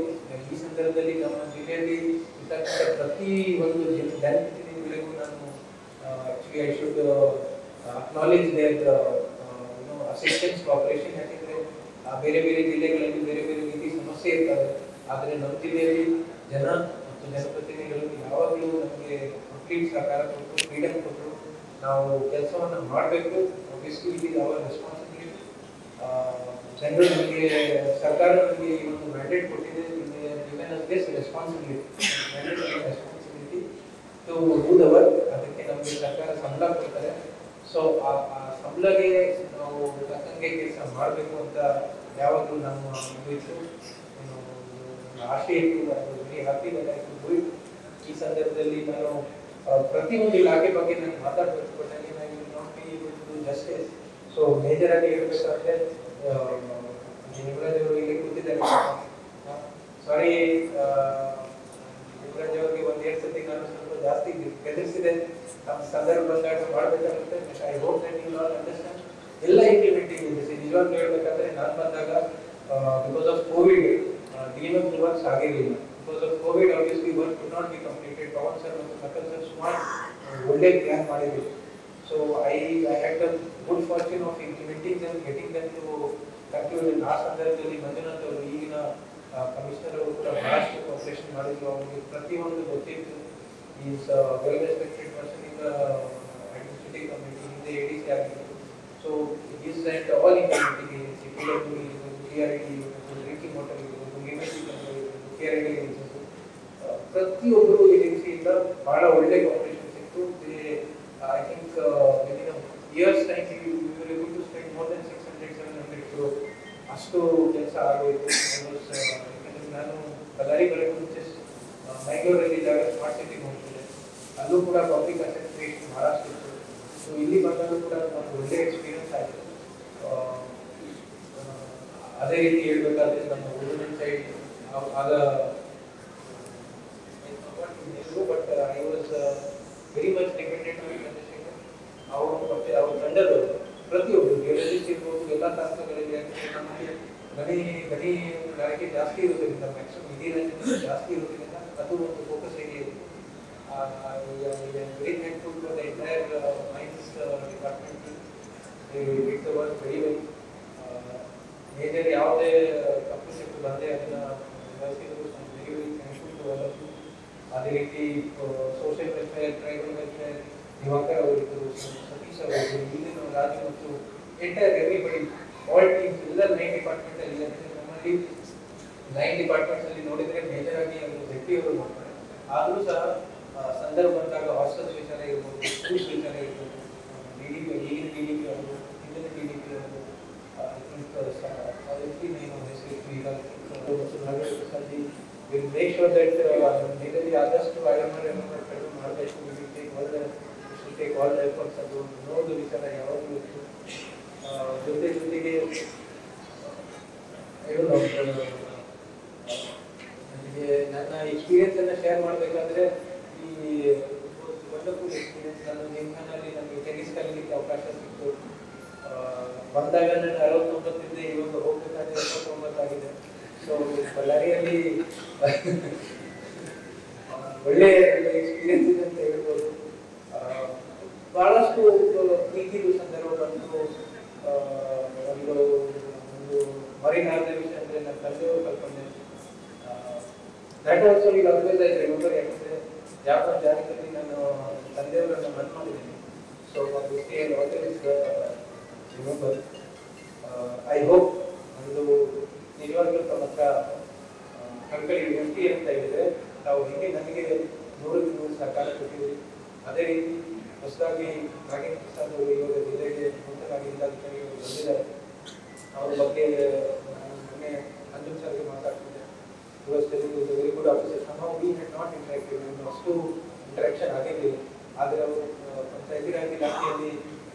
ಈ ಸಂದರ್ಭದಲ್ಲಿ ನಮ್ಮ ಜಿಲ್ಲೆಯಲ್ಲಿ ಇರ್ತಕ್ಕಂಥ ಪ್ರತಿ ಒಂದು ಜನಪ್ರತಿನಿಧಿಗಳಿಗೂ ನಾನು actually I should acknowledge their assistance cooperation. ಯಾಕೆಂದರೆ ಬೇರೆ ಬೇರೆ ಜಿಲ್ಲೆಗಳಲ್ಲಿ ಬೇರೆ ಬೇರೆ ರೀತಿ ಸಮಸ್ಯೆ ಇರ್ತವೆ. ಆದರೆ ನಮ್ಮ ಜಿಲ್ಲೆಯಲ್ಲಿ ಜನ ಮತ್ತು ಜನಪ್ರತಿನಿಧಿಗಳು ಯಾವಾಗಲೂ ನಮಗೆ ಕಂಪ್ಲೀಟ್ ಸಹಕಾರ ಕೊಟ್ಟು ಫ್ರೀಡಮ್ ಕೊಟ್ಟರು. ನಾವು ಕೆಲಸವನ್ನು ಮಾಡಬೇಕು. Obviously it is our responsibility. ಜನರು ನಮಗೆ ಸರ್ಕಾರ ನಮಗೆ ಈ ಒಂದು ಮ್ಯಾಂಡೇಟ್ ಕೊಟ್ಟಿದೆ. This responsibility to do the work. ಅದಕ್ಕೆ ನಮಗೆ ಸರ್ಕಾರ ಸಂಬಳ ಕೊಡ್ತಾರೆ. ಸೊ ಆ ಸಂಬಳಗೆ ನಾವು ತಕ್ಕಂಗೆ ಕೆಲಸ ಮಾಡಬೇಕು ಅಂತ ಯಾವಾಗಲೂ ನಮ್ಮ ಇತ್ತು, ಆಸೆ ಇತ್ತು. Very happy that I could do it. ಈ ಸಂದರ್ಭದಲ್ಲಿ ನಾನು ಪ್ರತಿಯೊಂದು ಇಲಾಖೆ ಬಗ್ಗೆ ನಾನು ಮಾತಾಡಬೇಕು, but I will not be able to do justice. So major ಆಗಿ ಹೇಳಬೇಕಾದ್ರೆ ಯುವರಾಜ್ ಅವರು ಇಲ್ಲಿ ಕೂತಿದ್ದಾರೆ. ಸಾರಿ ಯುವರಾಜ್ ಅವರಿಗೆ ಒಂದೆರಡು ಸತಿ ನಾನು ಸ್ವಲ್ಪ ಜಾಸ್ತಿ ಬೆದರಿಸಿದೆ. ನಮ್ಮ ಸಂದರ್ಭ ಬಂದಾಗ ಮಾಡಬೇಕಾಗುತ್ತೆ. I hope that you all understand. ಎಲ್ಲ ಇಂಪ್ಲಿಮೆಂಟಿಂಗ್ ಇದೆ. ನಿಜವಾಗ್ಲೂ ಹೇಳ್ಬೇಕಾದ್ರೆ ನಾನು ಬಂದಾಗ because of covid DMF works ಆಗಿರಲಿಲ್ಲ. Because of covid obviously work could not be completed. Pavan sir ಮತ್ತು ನಕಲ್ ಸರ್ ಸುಮಾರು ಒಳ್ಳೆ ಪ್ಲಾನ್ ಮಾಡಿದ್ರು. So I had the good fortune of implementing them, getting them to conclude. ಆ ಸಂದರ್ಭದಲ್ಲಿ ಮಂಜುನಾಥ್ ಅವರು, ಈಗಿನ ಕಮಿಷನರ್ ಅವರು ಕೂಡ ಬಹಳಷ್ಟು ಕೋಆಪರೇಷನ್ ಮಾಡಿದ್ರು. ಅವರಿಗೆ ಪ್ರತಿಯೊಂದು ಗೊತ್ತಿತ್ತು. Is well respected person in the administrative committee, ಹಿಂದೆ ADC ಆಗಿತ್ತು. So is and all implementing agency, PWD ಇರ್ಬೋದು, KRID ಇರ್ಬೋದು, ಡ್ರಿಂಕಿಂಗ್ ವಾಟರ್ ಇರ್ಬೋದು, MSC ಇರ್ಬೋದು, KRID ಏಜೆನ್ಸಿ, ಪ್ರತಿಯೊಬ್ಬರು ಏಜೆನ್ಸಿಯಿಂದ ಬಹಳ ಒಳ್ಳೆ ಕೋಆಪರೇಷನ್ ಸಿಕ್ತು. I think within years time we were able to spend more than 600-700 crore. ಅಷ್ಟು ಕೆಲಸ ಆಗೋಯಿತು. ಯಾಕಂದರೆ ನಾನು ಬಳ್ಳಾರಿ ಬರೋಕ್ಕೆ ಮುಂಚೆ ಮೈಸೂರಲ್ಲಿ ಇದ್ದಾಗ ಸ್ಮಾರ್ಟ್ ಸಿಟಿ ನೋಡ್ತಿದ್ದೆ. ಅಲ್ಲೂ ಕೂಡ ಪಬ್ಲಿಕ್ ಅಸೆಟ್ ಕ್ರಿಯೇಷನ್ ಬಹಳಷ್ಟು ಇತ್ತು. ಸೊ ಇಲ್ಲಿ ಬಂದಾಗೂ ಕೂಡ ಒಂದು ಒಳ್ಳೆ ಎಕ್ಸ್ಪೀರಿಯನ್ಸ್ ಆಯಿತು. ಅದೇ ರೀತಿ ಹೇಳ್ಬೇಕಾದ್ರೆ ನಮ್ಮ ವುಮೆನ್ ಸೈಡ್ ಆಗ but I was very much dependent on Chandrashekhar. ಅವರು ಮತ್ತೆ ಅವ್ರ ತಂಡದವರು ಪ್ರತಿಯೊಬ್ಬರು ಜಿಯೋಲಜಿಸ್ಟ್ ಇರ್ಬೋದು, ಎಲ್ಲ ತಾಲೂಕುಗಳಲ್ಲಿ ನಮಗೆ ಗಣಿ ಗಾರಿಕೆ ಜಾಸ್ತಿ ಇರೋದ್ರಿಂದ, ಮ್ಯಾಕ್ಸಿಮಮ್ ಇಡೀ ಜಾಸ್ತಿ ಇರೋದ್ರಿಂದ ಅದು ಒಂದು ಫೋಕಸ್ ಏರಿಯಾ ಇದೆ. Very thankful for the entire mines department. They did the work very well. Major ಯಾವುದೇ ಕಂಪ್ಲೀಟ್ ಬಂದರೆ ಅದನ್ನು ಬಳಸಿದ್ರು. Very very thankful to all of you. ಅದೇ ರೀತಿ social welfare, tribal welfare Diwakar ಅವರಿದ್ದರು, ಸತೀಶ್ ಅವರಿದ್ದರು, ಇಲ್ಲಿನ ರಾಜು ಮತ್ತು ಎಂಟೈರ್ ಎವ್ರಿಬಡಿ ಆಲ್ ಟೀಮ್ಸ್ ಎಲ್ಲ 9 ಡಿಪಾರ್ಟ್ಮೆಂಟ್ ಅಲ್ಲಿ ಇದೆ. ನಮ್ಮಲ್ಲಿ 9 ಡಿಪಾರ್ಟ್ಮೆಂಟ್ಸ್ ಅಲ್ಲಿ ನೋಡಿದ್ರೆ ಮೇಜರ್ ಆಗಿ ಅವರು ವ್ಯಕ್ತಿಯವರು ಮಾಡ್ತಾರೆ. ಆದರೂ ಸಹ ಸಂದರ್ಭ ಬಂದಾಗ ಹಾಸ್ಟೆಲ್ಸ್ ವಿಚಾರ ಇರ್ಬೋದು, ಸ್ಕೂಲ್ಸ್ ವಿಚಾರ ಇರ್ಬೋದು, ಈಗಿನ DDP ಅವರು, ಹಿಂದಿನ DDP ಅವರು, we'll make sure that maybe ಆದಷ್ಟು IMR ಕಡಿಮೆ ಮಾಡಬೇಕು. We should take all the efforts ಅದು ನೋಡು ವಿಚಾರ ಯಾವಾಗಲೂ ಇತ್ತು. ಜೊತೆಗೆ ನನಗೆ ನನ್ನ ಎಕ್ಸ್ಪೀರಿಯನ್ಸ್ ಅನ್ನ ಶೇರ್ ಮಾಡಬೇಕಾದ್ರೆ ಈ ವಂಡರ್ಫುಲ್ ಎಕ್ಸ್ಪೀರಿಯನ್ಸ್. ನಾನು ಜಿಮ್ಖಾನಲ್ಲಿ ನನಗೆ ಟೆನ್ನಿಸ್ ಕಲಿಯಲಿಕ್ಕೆ ಅವಕಾಶ ಸಿಕ್ತು. ಬಂದಾಗ ನಾನು 69 ಇದ್ದೆ, ಇವಾಗ ಹೋಗ್ಬೇಕಾದ್ರೆ 79 ಆಗಿದೆ. ಸೊ ಬಳ್ಳಾರಿಯಲ್ಲಿ ಒಳ್ಳೆ ಎಕ್ಸ್ಪೀರಿಯನ್ಸ್ ಇದೆ ಅಂತ ಹೇಳ್ಬೋದು. ಬಹಳಷ್ಟು ಪ್ರೀತಿಗೂ ಸಂದರ್ಭ ಬಂದು ಒಂದು ಮರಿನಾದ ವಿಷಯ ಅಂದ್ರೆ ನನ್ನ ತಂದೆಯವರು ಕಲ್ಪನೆ. ದಟ್ ಆಲ್ಸೋ ಈಗ ಆಲ್ವೇಸ್ ಐ ರಿಮೆಂಬರ್. ಯಾಕಂದ್ರೆ ಜಾಗದಲ್ಲಿ ನಾನು ತಂದೆಯವರನ್ನು ಬಂದ್ ಮಾಡಿದ್ದೀನಿ. So always remember. I hope ಒಂದು ನಿಜವಾಗ್ಲೂ ತಮ್ಮ ಹತ್ರ ಕಂಕಳಿ ವ್ಯಕ್ತಿ ಅಂತ ಹೇಳಿದ್ರೆ ತಾವು ಹೀಗೆ ನನಗೆ 100% ಸಹಕಾರ ಕೊಟ್ಟಿದ್ದೀರಿ. ಅದೇ ರೀತಿ ಹೊಸದಾಗಿ ನಾಗೇಂದ್ರ ಪ್ರಸಾದ್ ಅವರು ಇವಾಗ ಜಿಲ್ಲೆಗೆ ನೂತನವಾಗಿ ಜಿಲ್ಲಾಧಿಕಾರಿಗಳು ಬಂದಿದ್ದಾರೆ. ಅವ್ರ ಬಗ್ಗೆ ಮೊನ್ನೆ ಅಂಜುಮ್ ಸರ್ಗೆ ಮಾತಾಡ್ತಿದ್ದೆ. Very good officer. ನಾವು ವಿ ಹ್ಯಾಡ್ ನಾಟ್ ಇಂಟ್ರಾಕ್ಟೆಡ್, ಅಷ್ಟು ಇಂಟ್ರಾಕ್ಷನ್ ಆಗಿರಲಿಲ್ಲ. ಆದರೆ ಅವರು ಪಂಚಾಯತಿ ರಾಜ್ ಇಲಾಖೆಯಲ್ಲಿ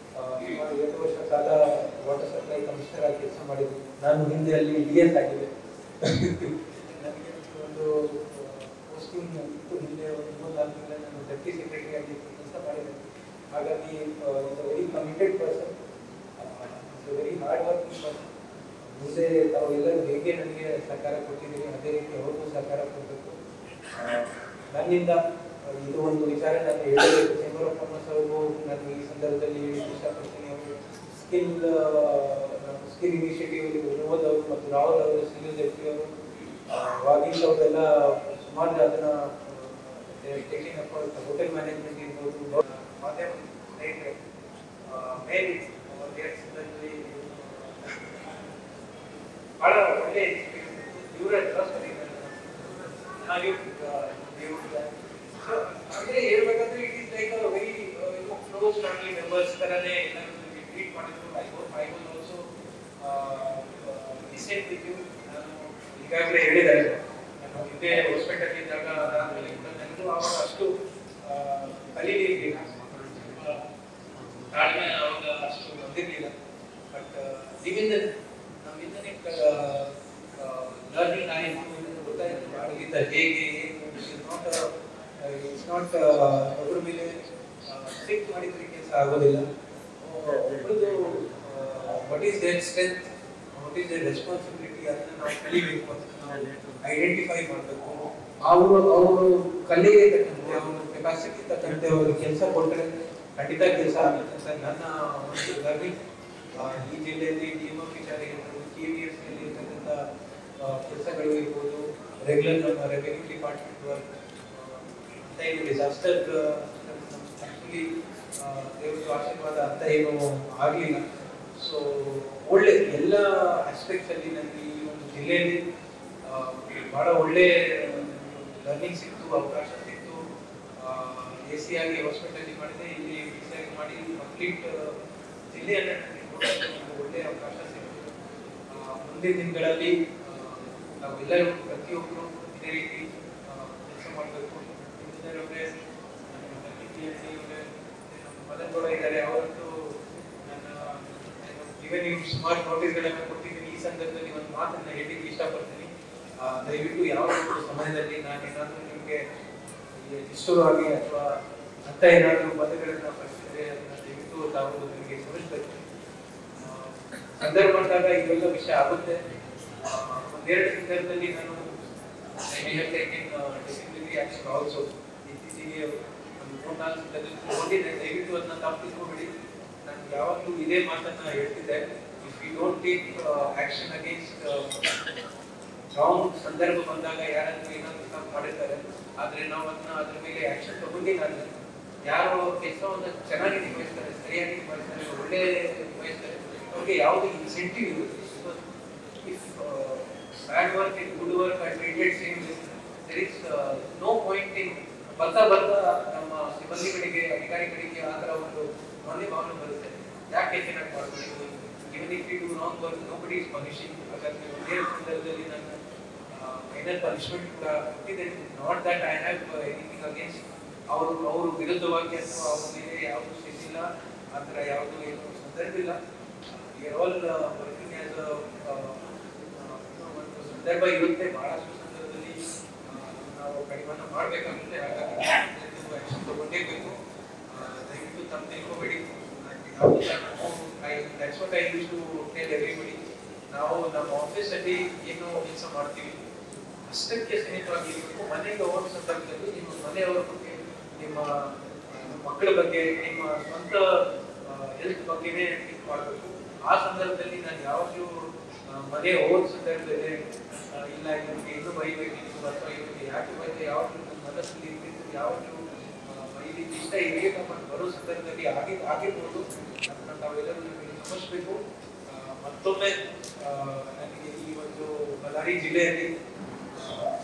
ಸುಮಾರು 7 ವರ್ಷ ಕಾಲ ವಾಟರ್ ಸಪ್ಲೈ ಕಮಿಷನರ್ ಆಗಿ ಕೆಲಸ ಮಾಡಿದ್ರು. ನಾನು ಹಿಂದೆ ಅಲ್ಲಿ DS ಆಗಿದ್ದೆ. ನನಗೆ ಒಂದು ಪೋಸ್ಟಿಂಗ್ ಇತ್ತು ಹಿಂದೆ. ಒಂದು 3-4 ತಿಂಗಳ ನಾನು ಡೆಪ್ಟಿ ಸೆಕ್ರೆಟರಿ ಆಗಿ ಕೆಲಸ ಮಾಡಿದ್ದೆ. ಹಾಗಾಗಿ very committed person, very hard working person. ಮುಂದೆ ತಾವು ಎಲ್ಲರೂ ಹೇಗೆ ನನಗೆ ಸಹಕಾರ ಕೊಟ್ಟಿದ್ದೀರಿ ಅದೇ ರೀತಿ ಅವ್ರಿಗೂ ಸಹಕಾರ ಕೊಡಬೇಕು. ನನ್ನಿಂದ ಇದು ಒಂದು ವಿಚಾರ ನಾನು ಹೇಳಬೇಕು. ಚೇಂಬರ್ ಆಫ್ ಕಾಮರ್ಸ್ ಅವ್ರಿಗೂ ನಾನು ಈ ಸಂದರ್ಭದಲ್ಲಿ ಇಷ್ಟಪಡ್ತೀನಿ. ಅವರು ಸ್ಕಿಲ್ ಇನಿಷಿಯೇಟಿವ್ ವಿನೋದ್ ಅವರು ಮತ್ತು ರಾಹುಲ್ ಅವರು, ಸಿವಿಲ್ ಸೆಕ್ರೆಟರಿ ಅವರು, ವಾಗೀಶ್ ಅವರೆಲ್ಲ ಸುಮಾರು ಅದನ್ನ ಟೇಕಿಂಗ್ ಅಪ್. ಹೋಟೆಲ್ ಮ್ಯಾನೇಜ್ಮೆಂಟ್ ಇರ್ಬೋದು, ಮಾಧ್ಯಮ ಸ್ನೇಹಿತರೆ, ಮೇನ್ ಬಹಳ ಒಳ್ಳೆ ಇವರ ಅಂದ್ರೆ ಹೇಳ್ಬೇಕಂದ್ರೆ it is like a very close family members ತರನೇ ಟ್ರೀಟ್ ಮಾಡಿದ್ರು. I was also decide with you. ನಾನು ಈಗಾಗಲೇ ಹೇಳಿದ್ದಾರೆ, ನಾನು ಹಿಂದೆ ಹಾಸ್ಪಿಟಲ್ ಇದ್ದಾಗ ಅದಾದ್ಮೇಲೆ ಕೂಡ ನನಗೂ ಆವಾಗ ಅಷ್ಟು ಕಲೀಲಿಕ್ಕೆ ತಾಳ್ಮೆ ಅವಾಗ ಅಷ್ಟು ಬಂದಿರಲಿಲ್ಲ. ಬಟ್ ನಮ್ಮಿಂದನೇ ಲರ್ನಿಂಗ್ ಆಯಿತು, ಗೊತ್ತಾಯಿತು ಆಡಳಿತ ಹೇಗೆ. ಇಟ್ಸ್ ನಾಟ್ ಒಬ್ಬರ ಮೇಲೆ ಸ್ಟ್ರಿಕ್ಟ್ ಮಾಡಿದ್ರೆ ಕೆಲಸ ಆಗೋದಿಲ್ಲ. ಒಬ್ಬರದು what is their strength, what is their responsibility, ಅದನ್ನು ನಾವು ಕಲಿಬೇಕು, ಅದನ್ನು ನಾವು ಐಡೆಂಟಿಫೈ ಮಾಡಬೇಕು. ಅವರು ಕಲಿಗೆ ತಕ್ಕಂತೆ, ಅವ್ರ ಕೆಪಾಸಿಟಿ ತಕ್ಕಂತೆ ಅವ್ರಿಗೆ ಕೆಲಸ ಕೊಟ್ಟರೆ ಖಂಡಿತ ಕೆಲಸ ಆಗುತ್ತೆ ಅಂತ ನನ್ನ ಒಂದು ಲರ್ನಿಂಗ್. ಈ ಜಿಲ್ಲೆಯಲ್ಲಿ DMF ವಿಚಾರ ಇರ್ಬೋದು, KVS ನಲ್ಲಿ ಇರ್ತಕ್ಕಂಥ ಕೆಲಸಗಳು ಇರ್ಬೋದು, ರೆಗ್ಯುಲರ್ ರೆವೆನ್ಯೂ ಡಿಪಾರ್ಟ್ಮೆಂಟ್ ವರ್ಕ್ ಅಂತ ಏನು ಡಿಸಾಸ್ಟರ್ ಆಕ್ಚುಲಿ ದೇವರ ಆಶೀರ್ವಾದ ಅಂತ ಏನು ಆಗಲಿಲ್ಲ. ಸೊ ಒಳ್ಳೆ ಎಲ್ಲ ಆಸ್ಪೆಕ್ಟ್ಸ್ ಅಲ್ಲಿ ನನಗೆ ಈ ಒಂದು ಜಿಲ್ಲೆಯಲ್ಲಿ ಬಹಳ ಒಳ್ಳೆ ಲರ್ನಿಂಗ್ ಸಿಕ್ತು, ಅವಕಾಶ ಸಿಕ್ತು. AC ಆಗಿ ಹಾಸ್ಪಿಟಲ್ ಮಾಡಿದೆ, ಇಲ್ಲಿ DC ಆಗಿ ಮಾಡಿ ಕಂಪ್ಲೀಟ್ ಜಿಲ್ಲೆಯನ್ನು ಒಳ್ಳೆ ಅವಕಾಶ ಸಿಕ್ತು. ಮುಂದಿನ ದಿನಗಳಲ್ಲಿ ನಾವೆಲ್ಲರೂ ಪ್ರತಿಯೊಬ್ಬರು ಇದೇ ರೀತಿ ಕೆಲಸ ಮಾಡಬೇಕು. ಇಂಜಿನಿಯರ್ ಮದನ್ ಗೌಡ ಇದ್ದಾರೆ, ಅವರಂತೂ ನನ್ನ ನೀವು ಸುಮಾರು ನೋಟಿಸ್ಗಳನ್ನು ಕೊಟ್ಟಿದ್ದೀನಿ. ಈ ಸಂದರ್ಭದಲ್ಲಿ ಒಂದು ಮಾತನ್ನ ಹೇಳಲಿಕ್ಕೆ ಇಷ್ಟಪಡ್ತೀನಿ. ದಯವಿಟ್ಟು ಯಾವ ಸಮಯದಲ್ಲಿ ನಾನು ಏನಾದರೂ ನಿಮಗೆ ಇಷ್ಟವಾಗಿ ಅಥವಾ ಅಂತ ಏನಾದರೂ ಪದಗಳನ್ನು ಪರಿಸಿದ್ರೆ ಅದನ್ನ ದಯವಿಟ್ಟು ತಾವು ನಿಮಗೆ ಗಮನಿಸಬೇಕು. ಸಂದರ್ಭ ಬಂದಾಗ ಇವೆಲ್ಲ ವಿಷಯ ಆಗುತ್ತೆ. ಒಂದೆರಡು ಸಂದರ್ಭದಲ್ಲಿ ನಾನು ಡಿಸಿಪ್ಲಿನರಿ ಆಕ್ಷನ್ ಆಲ್ಸೋ ಇತ್ತೀಚೆಗೆ ಒಂದು 3-4 ಸಂದರ್ಭದಲ್ಲಿ ಹೋಗಿದ್ದೆ. ದಯವಿಟ್ಟು ಅದನ್ನ ತಪ್ಪಿಸ್ಕೋಬೇಡಿ. ನಾನು ಯಾವಾಗಲೂ ಇದೇ ಮಾತನ್ನ ಹೇಳ್ತಿದ್ದೆ, if you don't take action against wrong ಸಂದರ್ಭ ಬಂದಾಗ ಯಾರಾದ್ರೂ ಏನಾದ್ರು ತಪ್ಪು ಮಾಡಿರ್ತಾರೆ, ಆದ್ರೆ ನಾವು ಅದನ್ನ ಅದ್ರ ಮೇಲೆ ಆಕ್ಷನ್ ತಗೊಂಡಿಲ್ಲ. ಯಾರು ಕೆಲಸವನ್ನು ಚೆನ್ನಾಗಿ ನಿಭಾಯಿಸ್ತಾರೆ, ಸರಿಯಾಗಿ ನಿಭಾಯಿಸ್ತಾರೆ, ಒಳ್ಳೆ ನಿಭಾಯಿಸ್ತಾರೆ, ಅವ್ರಿಗೆ ಯಾವುದೇ ಇನ್ಸೆಂಟಿವ್ ಇರುತ್ತೆ. If bad work in good work are treated same, there is no point in ಬರ್ತಾ ನಮ್ಮ ಸಿಬ್ಬಂದಿಗಳಿಗೆ ಅಧಿಕಾರಿಗಳಿಗೆ ಆ ಥರ ಒಂದು ಒಂದೇ ಭಾವನೆ ಬರುತ್ತೆ. ಯಾಕೆ ಚೆನ್ನಾಗಿ ಮಾಡ್ಬೋದು, even if you do wrong work nobody is punishing. ಹಾಗಾಗಿ ಒಂದೇ ಸಂದರ್ಭದಲ್ಲಿ ನನ್ನ ಫೈನಲ್ ಪನಿಷ್ಮೆಂಟ್ ಕೂಡ ಕೊಟ್ಟಿದೆ. Not that I have anything against ಅವರು ವಿರುದ್ಧವಾಗಿ ಅಥವಾ ಅವ್ರ ಮೇಲೆ ಯಾವುದು ಸಿಕ್ಕಿಲ್ಲ, ಆ ಥರ ಯಾವುದು ಏನು ಸಂದರ್ಭ ಇಲ್ಲ. We are all working as ಒಂದು ಸಂದರ್ಭ ಇರುತ್ತೆ. ಬಹಳಷ್ಟು ಸಂದರ್ಭದಲ್ಲಿ ನಾವು ಕಡಿಮೆ ಮಾಡಬೇಕಾಗುತ್ತೆ. ಹಾಗಾಗಿ ಆಕ್ಷನ್ ತಗೊಂಡೇಬೇಕು. ದಯವಿಟ್ಟು ತಮ್ಮ ತಿಳ್ಕೊಬೇಡಿ. That's what I used to tell everybody. ನಾವು ನಮ್ಮ ಆಫೀಸಲ್ಲಿ ಏನು ಕೆಲಸ ಮಾಡ್ತೀವಿ ಅಷ್ಟಕ್ಕೆ ಸೀಮಿತವಾಗಿರಬೇಕು. ಮನೆಗೆ ಹೋಗೋ ಸಂದರ್ಭದಲ್ಲಿ ನಿಮ್ಮ ಮನೆಯವರ ಬಗ್ಗೆ, ನಿಮ್ಮ ಮಕ್ಕಳ ಬಗ್ಗೆ, ನಿಮ್ಮ ಸ್ವಂತ ಹೆಲ್ತ್ ಬಗ್ಗೆನೇ ಥಿಂಕ್ ಮಾಡಬೇಕು. ಆ ಸಂದರ್ಭದಲ್ಲಿ ನಾನು ಯಾವಾಗಲೂ ಮನೆ ಹೋದ ಸಂದರ್ಭದಲ್ಲಿ ಇಲ್ಲ ಇವರಿಗೆ ಇನ್ನೂ ಬೈಬೇಕಿತ್ತು ಅಥವಾ ಇವರಿಗೆ ಯಾಕೆ ಬೈದೆ, ಯಾವಾಗಲೂ ನನ್ನ ಮನಸ್ಸಲ್ಲಿ ಇರ್ತಿತ್ತು, ಯಾವಾಗಲೂ ಬೈಲಿಕ್ಕೆ ಇಷ್ಟ ಇರಲಿಲ್ಲ ಬರೋ ಸಂದರ್ಭದಲ್ಲಿ ಆಗಿರ್ಬೋದು. ಅದನ್ನು ತಾವೆಲ್ಲರೂ ನಿಮಗೆ ಗಮನಿಸಬೇಕು. ಮತ್ತೊಮ್ಮೆ ನನಗೆ ಈ ಒಂದು ಬಳ್ಳಾರಿ ಜಿಲ್ಲೆಯಲ್ಲಿ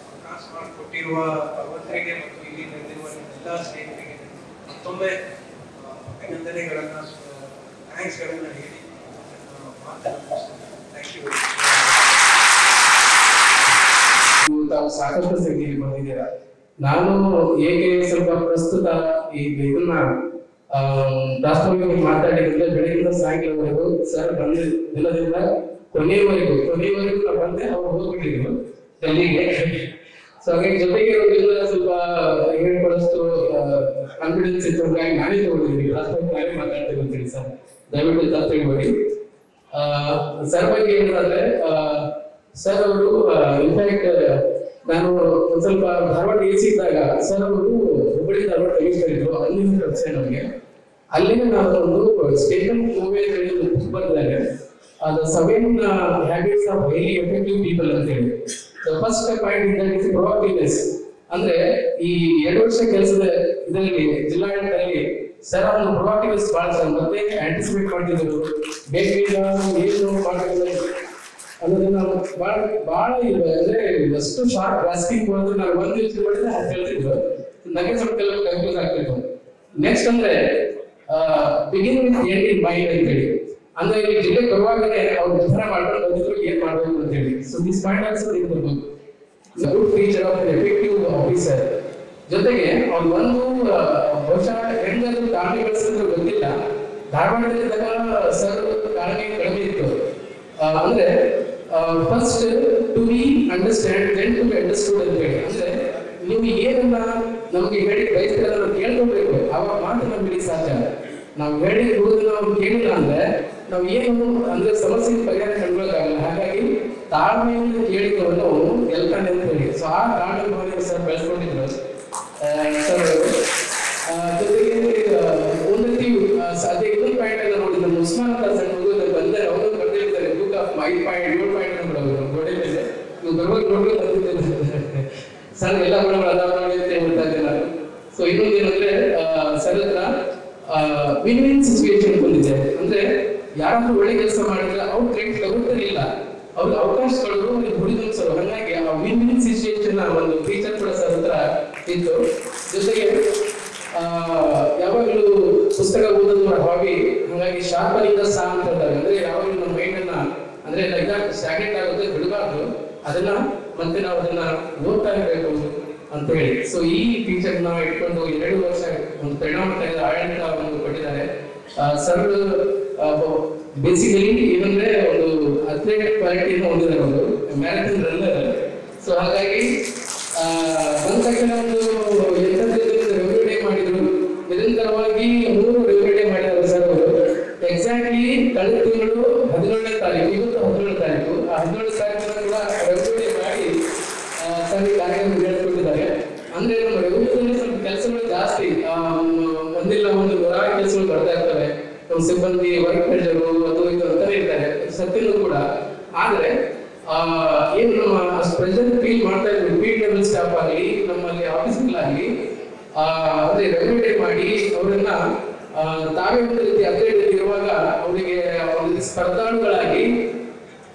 ಅವಕಾಶ ಮಾಡಿಕೊಟ್ಟಿರುವ ಭಗವಂತರಿಗೆ ಮತ್ತು ಇಲ್ಲಿ ನೆರೆದಿರುವ ಎಲ್ಲ ಸ್ನೇಹಿತರಿಗೆ ಮತ್ತೊಮ್ಮೆ ಅಭಿನಂದನೆಗಳನ್ನು, ಥ್ಯಾಂಕ್ಸ್ಗಳನ್ನು ಹೇಳಿ ಥ್ಯಾಂಕ್ ಯು. ತಾವು ಸಾಕಷ್ಟು ಸಂಖ್ಯೆಯಲ್ಲಿ ಬಂದಿದ್ದೀರಾ. ನಾನು ಹೇಗೆ ಸ್ವಲ್ಪ ಪ್ರಸ್ತುತ ಇದನ್ನ ರಾಷ್ಟ್ರವಾಗಿ ಮಾತಾಡಿದ್ರೆ ಬೆಳಗಿನ ಸಾಯಂಕಾಲವರೆಗೂ ಸರ್ ಬಂದ ದಿನದಿಂದ ಕೊನೆಯವರೆಗೂ ನಾವು ಬಂದೆ, ಅವ್ರು ಹೋಗ್ಬಿಟ್ಟಿದ್ರು ಡೆಲ್ಲಿಗೆ. ಸೊ ಹಾಗಾಗಿ ಜೊತೆಗೆ ಇರೋದ್ರಿಂದ ಸ್ವಲ್ಪ ಹೇಳ್ಕೊಳಷ್ಟು ಕಾನ್ಫಿಡೆನ್ಸ್ ಇತ್ತು. ಹಾಗಾಗಿ ನಾನೇ ತಗೊಂಡಿದ್ದೀನಿ, ರಾಷ್ಟ್ರವಾಗಿ ನಾನೇ ಮಾತಾಡ್ತೇವೆ ಅಂತೇಳಿ. ಸರ್ ದಯವಿಟ್ಟು ತಪ್ಪು ತಿಳ್ಬೇಡಿ. ಸರ್ ಬಗ್ಗೆ ಏನಂದ್ರೆ ಸರ್ ಅವರು ಇನ್ಫ್ಯಾಕ್ಟ್ ನಾನು ಒಂದ್ ಸ್ವಲ್ಪ ಧಾರವಾಡ ಎಸಿ ಇದ್ದಾಗ ಸರ್ ಅವರು ಹುಬ್ಬಳ್ಳಿ ಧಾರವಾಡ ತೆಗಿಸ್ತಾ ಅಲ್ಲಿಂದ ಕೆಲಸ ನಮಗೆ. ಅಲ್ಲಿಂದ ನಾನು ಒಂದು ಸ್ಟೇಫನ್ ಕೋವೆ ಬುಕ್ ಬರೆದಿದ್ದಾರೆ, ಅದು 7 habits of highly effective people ಅಂತ ಹೇಳಿ. First point that is proactiveness. ಅಂದ್ರೆ ಈ 2 ವರ್ಷ ಕೆಲಸದ ಇದರಲ್ಲಿ ಜಿಲ್ಲಾಡಳಿತದಲ್ಲಿ ಸರ್ ಒಂದು ಪ್ರೊಆಕ್ಟಿವ್ನೆಸ್ ಬಹಳ ಸರ್, ಮತ್ತೆ ಆಂಟಿಸಿಪೇಟ್ ಮಾಡ್ತಿದ್ರು, ಬೇಗ ಏನು ಮಾಡಬೇಕು ಅನ್ನೋದನ್ನ ಬಹಳ ಇದೆ. ಅಂದ್ರೆ ಎಷ್ಟು ಶಾರ್ಟ್ ಗ್ರಾಸ್ಪಿಂಗ್ ಮಾಡಿದ್ರು ನಾನು ಒಂದು ಯೋಚನೆ ಮಾಡಿದ್ರೆ ಅದು ಹೇಳ್ತಿದ್ರು, ನನಗೆ ಸ್ವಲ್ಪ ಕೆಲವು ಕನ್ಫ್ಯೂಸ್ ಆಗ್ತಿತ್ತು. ನೆಕ್ಸ್ಟ್ ಅಂದ್ರೆ begin with end in mind ಅಂತ ಹೇಳಿ. ಅಂದ್ರೆ ಈ ಜಿಲ್ಲೆಗೆ ಬರುವಾಗಲೇ ಅವ್ರು ನಿರ್ಧಾರ ಮಾಡ್ಕೊಂಡು ಬಂದಿದ್ರು ಏನ್ ಮಾಡ್ಬೇಕು ಅಂತ ಹೇಳಿ. ಸೊ ದಿಸ್ ಪಾಯಿಂಟ್ ಆಲ್ಸೋ ಇರ್ಬೋದು good feature of effective officer. ಜೊತೆಗೆ ಅವ್ರು ಒಂದು ಬಹುಶಃ ಹೆಂಗಾದ್ರೂ ತಾಳ್ಮೆ ಬೆಳೆಸಿದ್ರು ಗೊತ್ತಿಲ್ಲ, ಧಾರವಾಡದಲ್ಲಿ ಸರ್ ತಾಳ್ಮೆ ಕಡಿಮೆ ಇತ್ತು. ಅಂದ್ರೆ first to be understand then to be understood ಅಂತ ಹೇಳಿ. ಅಂದ್ರೆ ನೀವು ಏನನ್ನ ನಮಗೆ ಹೇಳಿ ಬಯಸ್ತೀರ ನಾವು ಕೇಳ್ಕೊಬೇಕು, ಅವಾಗ ಮಾತ್ರ ನಮ್ಗೆ ಸಾಧ್ಯ. ನಾವು ಹೇಳಿ ನಾವು ಕೇಳಿಲ್ಲ ಅಂದ್ರೆ ನಾವು ಏನು ಅಂದ್ರೆ ಸಮಸ್ಯೆ ಪರಿಹಾರ ಕಂಡುಕೊಳ್ಳೋಕ್ಕಾಗಲ್ಲ. ಹಾಗಾಗಿ ತಾಳ್ಮೆಯನ್ನು ಕೇಳಿಕೊಂಡು ಗೆಲ್ತಾನೆ ಅಂತ ಹೇಳಿ. ಸೊ ಆ ತಾಳ್ಮೆ ಭಾವನೆ ಸರ್ ಬೆಳೆಸ್ಕೊಂಡಿದ್ರು ಸರ್. ಜೊತೆಗೆ ಒಂದು ರೀತಿ ಅದೇ ಇನ್ನೊಂದು ಪಾಯಿಂಟ್ ಎಲ್ಲ ನೋಡಿ, ನಮ್ಮ ಉಸ್ಮಾನ್ ಸಣ್ಣ ಬಂದರೆ ಅವರು ಬರ್ದಿರ್ತಾರೆ ಬುಕ್ ಆಫ್ 5 ಪಾಯಿಂಟ್ 7 ಪಾಯಿಂಟ್ ಬಿಡೋದು ಗೋಡೆ ಮೇಲೆ. ನೀವು ಬರುವಾಗ ನೋಡ್ಕೊಂಡು ಬಂದಿದ್ದೇನೆ ಸರ್, ಎಲ್ಲ ಗುಣಗಳು ಅದಾವ ನೋಡಿ ಅಂತ ಹೇಳ್ತಾ ಇದ್ದೆ ನಾನು. ಸೊ ಇನ್ನೊಂದು ಏನಂದ್ರೆ ಸರ್ ಹತ್ರ ವಿನ್ ವಿನ್ ಸಿಚುವೇಶನ್ ಬಂದಿದೆ. ಅಂದ್ರೆ ಯಾರಾದ್ರೂ ಒಳ್ಳೆ ಕೆಲಸ ಮಾಡಿದ್ರೆ ಅವ್ರು ಕ್ರೆಡಿಟ್ ತಗೊಳ್ತಿರ್ಲಿಲ್ಲ, ಅವ್ರಿಗೆ ಅವಕಾಶಗಳು ಹುಡುಗಿಸರು. ಹಾಗಾಗಿ ಆ ವಿನ್ ವಿನ್ ಸಿಚುವೇಶನ್ ಒಂದು ಫೀಚರ್ ಕೂಡ ಸರ್ ಹತ್ರ ಇತ್ತು. ಜೊತೆಗೆ ಯಾವಾಗಲೂ ಪುಸ್ತಕ ಓದೋದು ಹಾಬಿ. ಹಾಗಾಗಿ ಶಾರ್ಪನಿಂದ ಸಹ ಅಂತ ಹೇಳ್ತಾರೆ. ಅಂದ್ರೆ ಯಾವಾಗಲೂ ನಮ್ಮ ಮೈಂಡ್ ಅನ್ನ ಅಂದ್ರೆ ಸ್ಟಾಗ್ನೆಂಟ್ ಆಗುತ್ತೆ, ಬಿಡಬಾರ್ದು, ಅದನ್ನ ಮತ್ತೆ ನಾವು ಅದನ್ನ ಓದ್ತಾ ಇರಬೇಕು ಅಂತ ಹೇಳಿ. ಸೊ ಈ ಫೀಚರ್ ನ ಇಟ್ಕೊಂಡು 2 ವರ್ಷ ಒಂದು ಪರಿಣಾಮಕಾರಿ ಆಡಳಿತ ಒಂದು ಕೊಟ್ಟಿದ್ದಾರೆ ಸರ್. ಬೇಸಿಕಲಿ ಏನಂದ್ರೆ ಒಂದು ಅಥ್ಲೆಟ್ ಕ್ವಾಲಿಟಿಯನ್ನು ಹೊಂದಿದ್ದಾರೆ, ಒಂದು ಮ್ಯಾರಥಾನ್ ರನ್ನರ್. ಸೊ ಹಾಗಾಗಿ ಬಂದ ತಕ್ಷಣ ಒಂದು ರೆವ್ಯೂ ಡೇ ಮಾಡಿದ್ರು, ನಿರಂತರವಾಗಿ 3 ರೆವ್ಯೂ ಡೇ ಮಾಡಿದ್ದಾರೆ ಸರ್ ಅವರು. ಎಕ್ಸಾಕ್ಟ್ಲಿ ಕಳೆದ ತಿಂಗಳು 17ನೇ ತಾರೀಕು, ಇವತ್ತು 17ನೇ ತಾರೀಕು, ಆ 17ನೇ ತಾರೀಕು ಕೂಡ ರೆವ್ಯೂ ಡೇ ಮಾಡಿ ಸರ್ ಈ ಕಾರ್ಯಕ್ರಮ ಹೇಳ್ಕೊಟ್ಟಿದ್ದಾರೆ. ಅಂದ್ರೆ ನಮ್ಮ ರೆವ್ಯೂದಲ್ಲಿ ಸ್ವಲ್ಪ ಕೆಲಸಗಳು ಜಾಸ್ತಿ, ಒಂದಿಲ್ಲ ಒಂದು 100 ಕೆಲಸಗಳು ಬರ್ತಾ ಇರ್ತವೆ. ನಮ್ಮ ಸಿಬ್ಬಂದಿ ವರ್ಕ್ ಪ್ರೆಷರು ಅದು ಇದು ಅಂತಾನೆ ಇರ್ತಾರೆ ಸತ್ಯನೂ ಕೂಡ. ಆದ್ರೆ ಏನು ನಮ್ಮ ಪ್ರೆಷರ್ ಫೀಲ್ ಮಾಡ್ತಾ ಇದ್ರು ಫೀಲ್ಡ್ ಲೆವೆಲ್ ಸ್ಟಾಫ್ ಆಗಲಿ, ನಮ್ಮಲ್ಲಿ ಆಫೀಸ್ಗಳಾಗಲಿ, ಅಂದ್ರೆ ರೆಗ್ಯುಲೇಟ್ ಮಾಡಿ ಅವರನ್ನ ತಾವೇ ಒಂದು ರೀತಿ ಅಥ್ಲೀಟ್ ಇರುವಾಗ ಅವರಿಗೆ ಒಂದು ಸ್ಪರ್ಧಾಳುಗಳಾಗಿ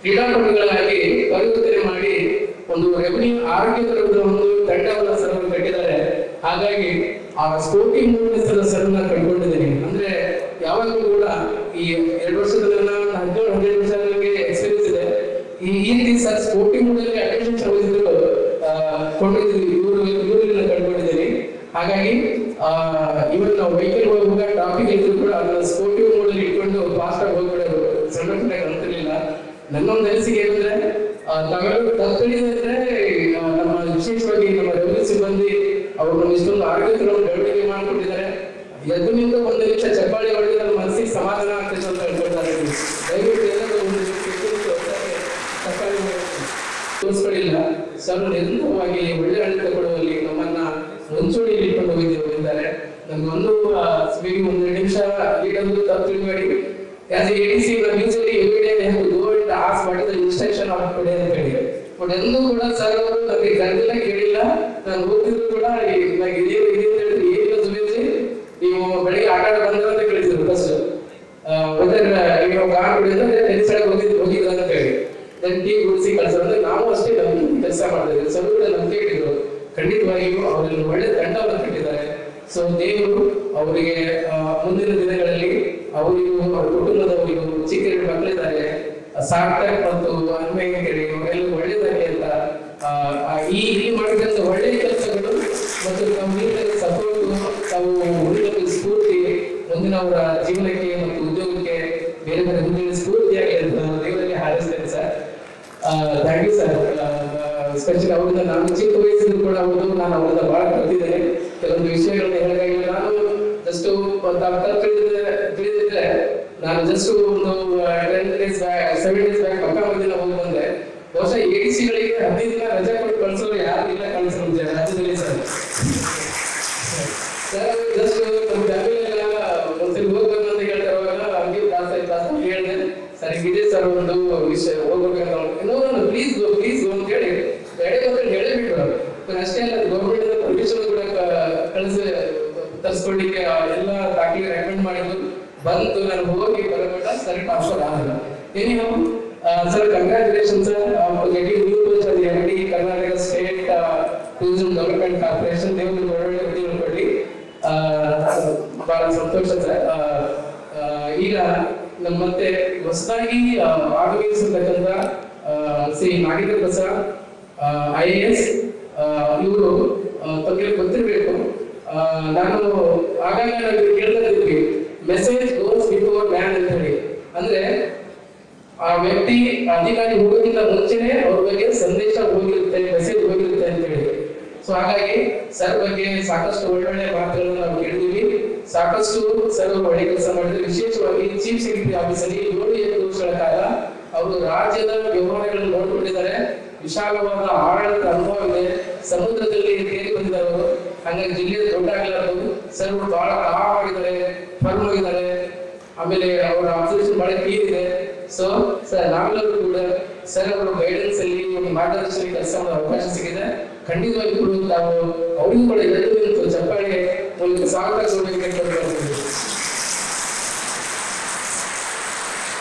ಕ್ರೀಡಾಪಟುಗಳಾಗಿ ಪರಿವರ್ತನೆ ಮಾಡಿ ಒಂದು ರೆವೆನ್ಯೂ ಆರೋಗ್ಯಕರ ಒಂದು ತಂಡವನ್ನು ಸರ್ ಕಟ್ಟಿದ್ದಾರೆ. ಹಾಗಾಗಿ ಆ ಸ್ಪೋರ್ಟಿಂಗ್ ಮೂವ್ಮೆಂಟ್ಸ್ ಎಲ್ಲ ಸರ್ ನಾನು ಕಂಡುಕೊಂಡಿದ್ದೀನಿ. ಅಂದ್ರೆ ಯಾವಾಗಲೂ ಕೂಡ ಈ 2 ವರ್ಷದಲ್ಲಿ 17 ವರ್ಷ ನನಗೆ ಎಕ್ಸ್ಪೀರಿಯನ್ಸ್ ಇದೆ. ಈ ರೀತಿ ಸರ್ ಸ್ಪೋರ್ಟಿಂಗ್ ಮೂವ್ಮೆಂಟ್ ಅಟೆನ್ಷನ್ ವಹಿಸಿದ್ರು ಇವರಲ್ಲಿ ಕಂಡುಕೊಂಡಿದ್ದೀನಿ. ಹಾಗಾಗಿ ಇವತ್ತು ನಾವು ವೆಹಿಕಲ್ ಹೋಗುವಾಗ ಟ್ರಾಫಿಕ್ ಇದ್ರು ಕೂಡ ಅದನ್ನ ಸ್ಪೋರ್ಟಿವ್ ಮೋಡ್ ಅಲ್ಲಿ ಇಟ್ಕೊಂಡು ಫಾಸ್ಟ್ ಆಗಿ ಹೋಗ್ಬಿಡೋದು ಸಣ್ಣ ಪುಟ್ಟ ಅಂತಿರ್ಲಿಲ್ಲ. ನನ್ನೊಂದು ಅನಿಸಿಕೆ ಏನಂದ್ರೆ ತಾವೆಲ್ಲರೂ ತಪ್ಪಿದ್ರೆ ನಮ್ಮ ವಿಶೇಷವಾಗಿ ನಮ್ಮ ರೆವಿನ್ಯೂ ಸಿಬ್ಬಂದಿ ಅವರು ಇಷ್ಟೊಂದು ಆರೋಗ್ಯಕರವನ್ನು ಬೆಳವಣಿಗೆ ಮಾಡಿಕೊಟ್ಟಿದ್ದಾರೆ. ಎದ್ದು ನಿಂತು 1 ನಿಮಿಷ ಚಪ್ಪಾಳಿ ಹೊಡೆದು ನನ್ನ ಮನಸ್ಸಿಗೆ ಸಮಾಧಾನ ಆಗ್ತದೆ ಅಂತ ಹೇಳ್ಕೊಳ್ತಾರೆ. ದಯವಿಟ್ಟು ಎಲ್ಲರೂ ಒಂದು ಚಪ್ಪಾಳಿ ತೋರಿಸ್ಕೊಳ್ಳಿಲ್ಲ ಸರ್ ನಿರಂತರವಾಗಿ ಒಳ್ಳೆ ಆಡಳಿತ ಕೊಡುವಲ್ಲಿ ನಮ್ಮನ್ನ ಮುಂಚೂಣಿಯಲ್ಲಿ ಇಟ್ಕೊಂಡು ಹೋಗಿದ್ದಾರೆ. ನನ್ಗೊಂದು 1-2 ನಿಮಿಷ ಲೀಡರ್ ತಪ್ಪು ತಿಳ್ಬೇಡಿ. As a ADC, usually every day they have to go and ask what is the instruction of today ಅಂತ ಹೇಳಿ. ಬಟ್ ಎಂದೂ ಕೂಡ ಸರ್ ಅವರು ನನಗೆ ಕರೆದಿಲ್ಲ, ಕೇಳಿಲ್ಲ. ನಾನು ಹೋಗ್ತಿದ್ರು ಕೂಡ ಇದೇನು ಏನಿಲ್ಲ ಸುಮೇಶ್ ನೀವು ಬೆಳಿಗ್ಗೆ ಆಟ ಆಡ ಬಂದ್ರೆ ಅಂತ ಕೇಳಿದ್ರು ಫಸ್ಟ್. ವೆದರ್ ನೀವು ಕಾರ್ ಬಿಡಿದ್ರೆ ಟೆನ್ಸ್ ಹೋಗಿದ್ರು ಅಂತ ಹೇಳಿ ಟೀ ಗುಡಿಸಿ ಕಳಿಸೋದ್ರೆ ನಾವು ಅಷ್ಟೇ ನಂಬಿಕೆ ಕೆಲಸ ಮಾಡಿದ್ವಿ. ಸರ್ ಕೂಡ ನಂಬಿಕೆ ಇಟ್ಟಿದ್ರು. ಖಂಡಿತವಾಗಿಯೂ ಅವರಲ್ಲಿ ಒಳ್ಳೆ ತಂಡವನ್ನು ಕಟ್ಟಿದ್ದಾರೆ. ಸೊ ದೇವರು ಅವರಿಗೆ ಮುಂದಿನ ದಿನಗಳಲ್ಲಿ ಅವರಿಗೂ ಅವರ ಕುಟುಂಬದವರಿಗೂ ಚಿಕ್ಕ ಮಕ್ಕಳಿದ್ದಾರೆ ಸಾರ್ಥಕ್ ಮತ್ತು ಅನ್ವಯಿಕರಿಗೆ ಅವರೆಲ್ಲ ಒಳ್ಳೆಯದಾಗಿ ಅಂತ ಇಲ್ಲಿ ಮಾಡಿದಂತ ಒಳ್ಳೆಯ ಕೆಲಸಗಳು ಮತ್ತು ನಮ್ಮ ಸಪೋರ್ಟ್ ತಾವು ಉಳಿದ ಸ್ಫೂರ್ತಿ ಮುಂದಿನ ಅವರ ಜೀವನಕ್ಕೆ ಮತ್ತು ಉದ್ಯೋಗಕ್ಕೆ ಬೇರೆ ಬೇರೆ ಮುಂದಿನ ಸ್ಫೂರ್ತಿಯಾಗಿ ಅಂತ ದೇವರಲ್ಲಿ ಹಾರೈಸ್ತೇನೆ sir. Thank you sir. Specially ಅವರಿಂದ ನಾನು ಚಿಕ್ಕ ವಯಸ್ಸಿದ್ರು ಕೂಡ ಹೌದು ನಾನು ಅವರಿಂದ ಬಹಳ ಕಲ್ತಿದ್ದೇನೆ. ಕೆಲವೊಂದು ವಿಷಯಗಳನ್ನ ಹೇಳಕ್ಕಾಗಿಲ್ಲ. ನಾನು ಜಸ್ಟ್ ತಿಳಿದಿದ್ರೆ ನಾನು ಜಸ್ಟ್ ಒಂದು 10 days ಬ್ಯಾಕ್ 7 days ಬ್ಯಾಕ್ ಪಕ್ಕ ಮಧ್ಯ ಹೋಗಿ ಬಂದೆ. ಬಹುಶಃ ADCಗಳಿಗೆ 15 ದಿನ ರಜೆ ಕೊಟ್ಟು ಕಳಿಸೋರು ಯಾರು ಇಲ್ಲ ಕಳಿಸೋದು ರಾಜ್ಯದಲ್ಲಿ ಸರ್. ಸರ್ ಜಸ್ಟ್ ನಮ್ಮ ಫ್ಯಾಮಿಲಿ ಎಲ್ಲ ಒಂದ್ಸರಿ ಹೋಗ್ಬೇಕು ಅಂತ ಹೇಳ್ತಾರುವಾಗ ಹಂಗೆ ಕ್ಲಾಸ್ ಹೇಳಿದೆ ಸರ್ ಹಿಂಗಿದೆ ಸರ್ ಒಂದು ವಿಷಯ ಹೋಗ್ಬೇಕಂತ ಇನ್ನೊಂದು ಪ್ಲೀಸ್ ಗೋ ಅಂತ ಹೇಳಿ ಬೇಡ ಅಂತ ಹೇಳಿಬಿಟ್ರು. ಅಷ್ಟೇ ಅಲ್ಲ ಗೌರ್ಮೆಂಟ್ ಪರ್ಮಿಷನ್ ಕೂಡ ತರಿಸ್ಕೊಳ್ಳಿಕ್ಕೆ ಎಲ್ಲ ದಾಖಲೆ ರೆಕಮೆಂಡ್ ಮಾಡಿದ್ರು. ಬಂತು ನಾನು ಹೋಗಿ ಬರಬೇಡ ಸರಿ ಟ್ರಾನ್ಸ್ಫರ್ ಆಗಲ್ಲ. ಏನಿಲ್ಲ sir congratulation sir getting new post ಅದು MD Karnataka state tourism development corporation. ದೇವರು ಒಳ್ಳೆ ಉದ್ಯೋಗ ಕೊಡಿ. ಬಹಳ ಸಂತೋಷ ಸರ್. ಈಗ ನಮ್ಮ ಮತ್ತೆ ಹೊಸದಾಗಿ ಆಗಮಿಸಿರ್ತಕ್ಕಂಥ ಶ್ರೀ ನಾಗೇಂದ್ರ ಪ್ರಸಾದ್ IAS ಇವರು ತಮಗೆ ಗೊತ್ತಿರಬೇಕು. ನಾನು ಆಗಾಗ ನಾವು ಕೇಳ್ತಾ ಇದ್ವಿ ಮೆಸೇಜ್ ಗೋಸ್ ಬಿಫೋರ್ ಮ್ಯಾನ್ ಅಂತ ಹೇಳಿ. ಅಂದ್ರೆ ಆ ವ್ಯಕ್ತಿ ಅಧಿಕಾರಿ ಹೋಗೋಕ್ಕಿಂತ ಮುಂಚೆನೆ ಅವ್ರ ಬಗ್ಗೆ ಸಂದೇಶ ಹೋಗಿರುತ್ತೆ, ಮೆಸೇಜ್ ಹೋಗಿರುತ್ತೆ ಅಂತ ಹೇಳಿ. ಸೊ ಹಾಗಾಗಿ ಸರ್ ಬಗ್ಗೆ ಸಾಕಷ್ಟು ಒಳ್ಳೊಳ್ಳೆ ಮಾತುಗಳನ್ನು ನಾವು ಕೇಳಿದೀವಿ. ಸಾಕಷ್ಟು ಸರ್ ಒಳ್ಳೆ ಕೆಲಸ ಮಾಡಿದ್ರೆ. ವಿಶೇಷವಾಗಿ ಚೀಫ್ ಸೆಕ್ರೆಟರಿ ಆಫೀಸಲ್ಲಿ 7-8 ವರ್ಷಗಳ ಕಾಲ ಅವರು ರಾಜ್ಯದ ವ್ಯವಹಾರಗಳನ್ನು ನೋಡಿಕೊಂಡಿದ್ದಾರೆ. ವಿಶಾಲವಾದ ಆಡಳಿತ ಅನುಭವ ಇದೆ. ಸಮುದ್ರದಲ್ಲಿ ತೇರಿ ಬಂದಿದ್ದಾರೆ ಅವರು. ಹಾಗಾಗಿ ಜಿಲ್ಲೆಯ ದೊಡ್ಡ ಆಗಲಾರದು. ಸರ್ ಬಹಳ ಕಾವಾಗಿದ್ದಾರೆ, ಫರ್ಮ್ ಆಗಿದ್ದಾರೆ. ಆಮೇಲೆ ಅವರ ಅಬ್ಸರ್ವೇಷನ್ ಬಹಳ ಕ್ಲಿಯರ್ ಇದೆ. ಸೊ ಸರ್ ನಾವೆಲ್ಲರೂ ಕೂಡ ಸರ್ ಅವರ ಗೈಡೆನ್ಸ್ ಅಲ್ಲಿ ಒಂದು ಮಾರ್ಗದರ್ಶನ ಕೆಲಸ ಮಾಡೋ ಅವಕಾಶ ಸಿಗಿದೆ. ಖಂಡಿತವಾಗಿ ಕೂಡ ನಾವು ಅವರಿಗೂ ಕೂಡ ಎದ್ದು ನಿಂತು ಚಪ್ಪಾಳೆ ಮೂಲಕ ಸ್ವಾಗತ ಕೊಡಬೇಕು.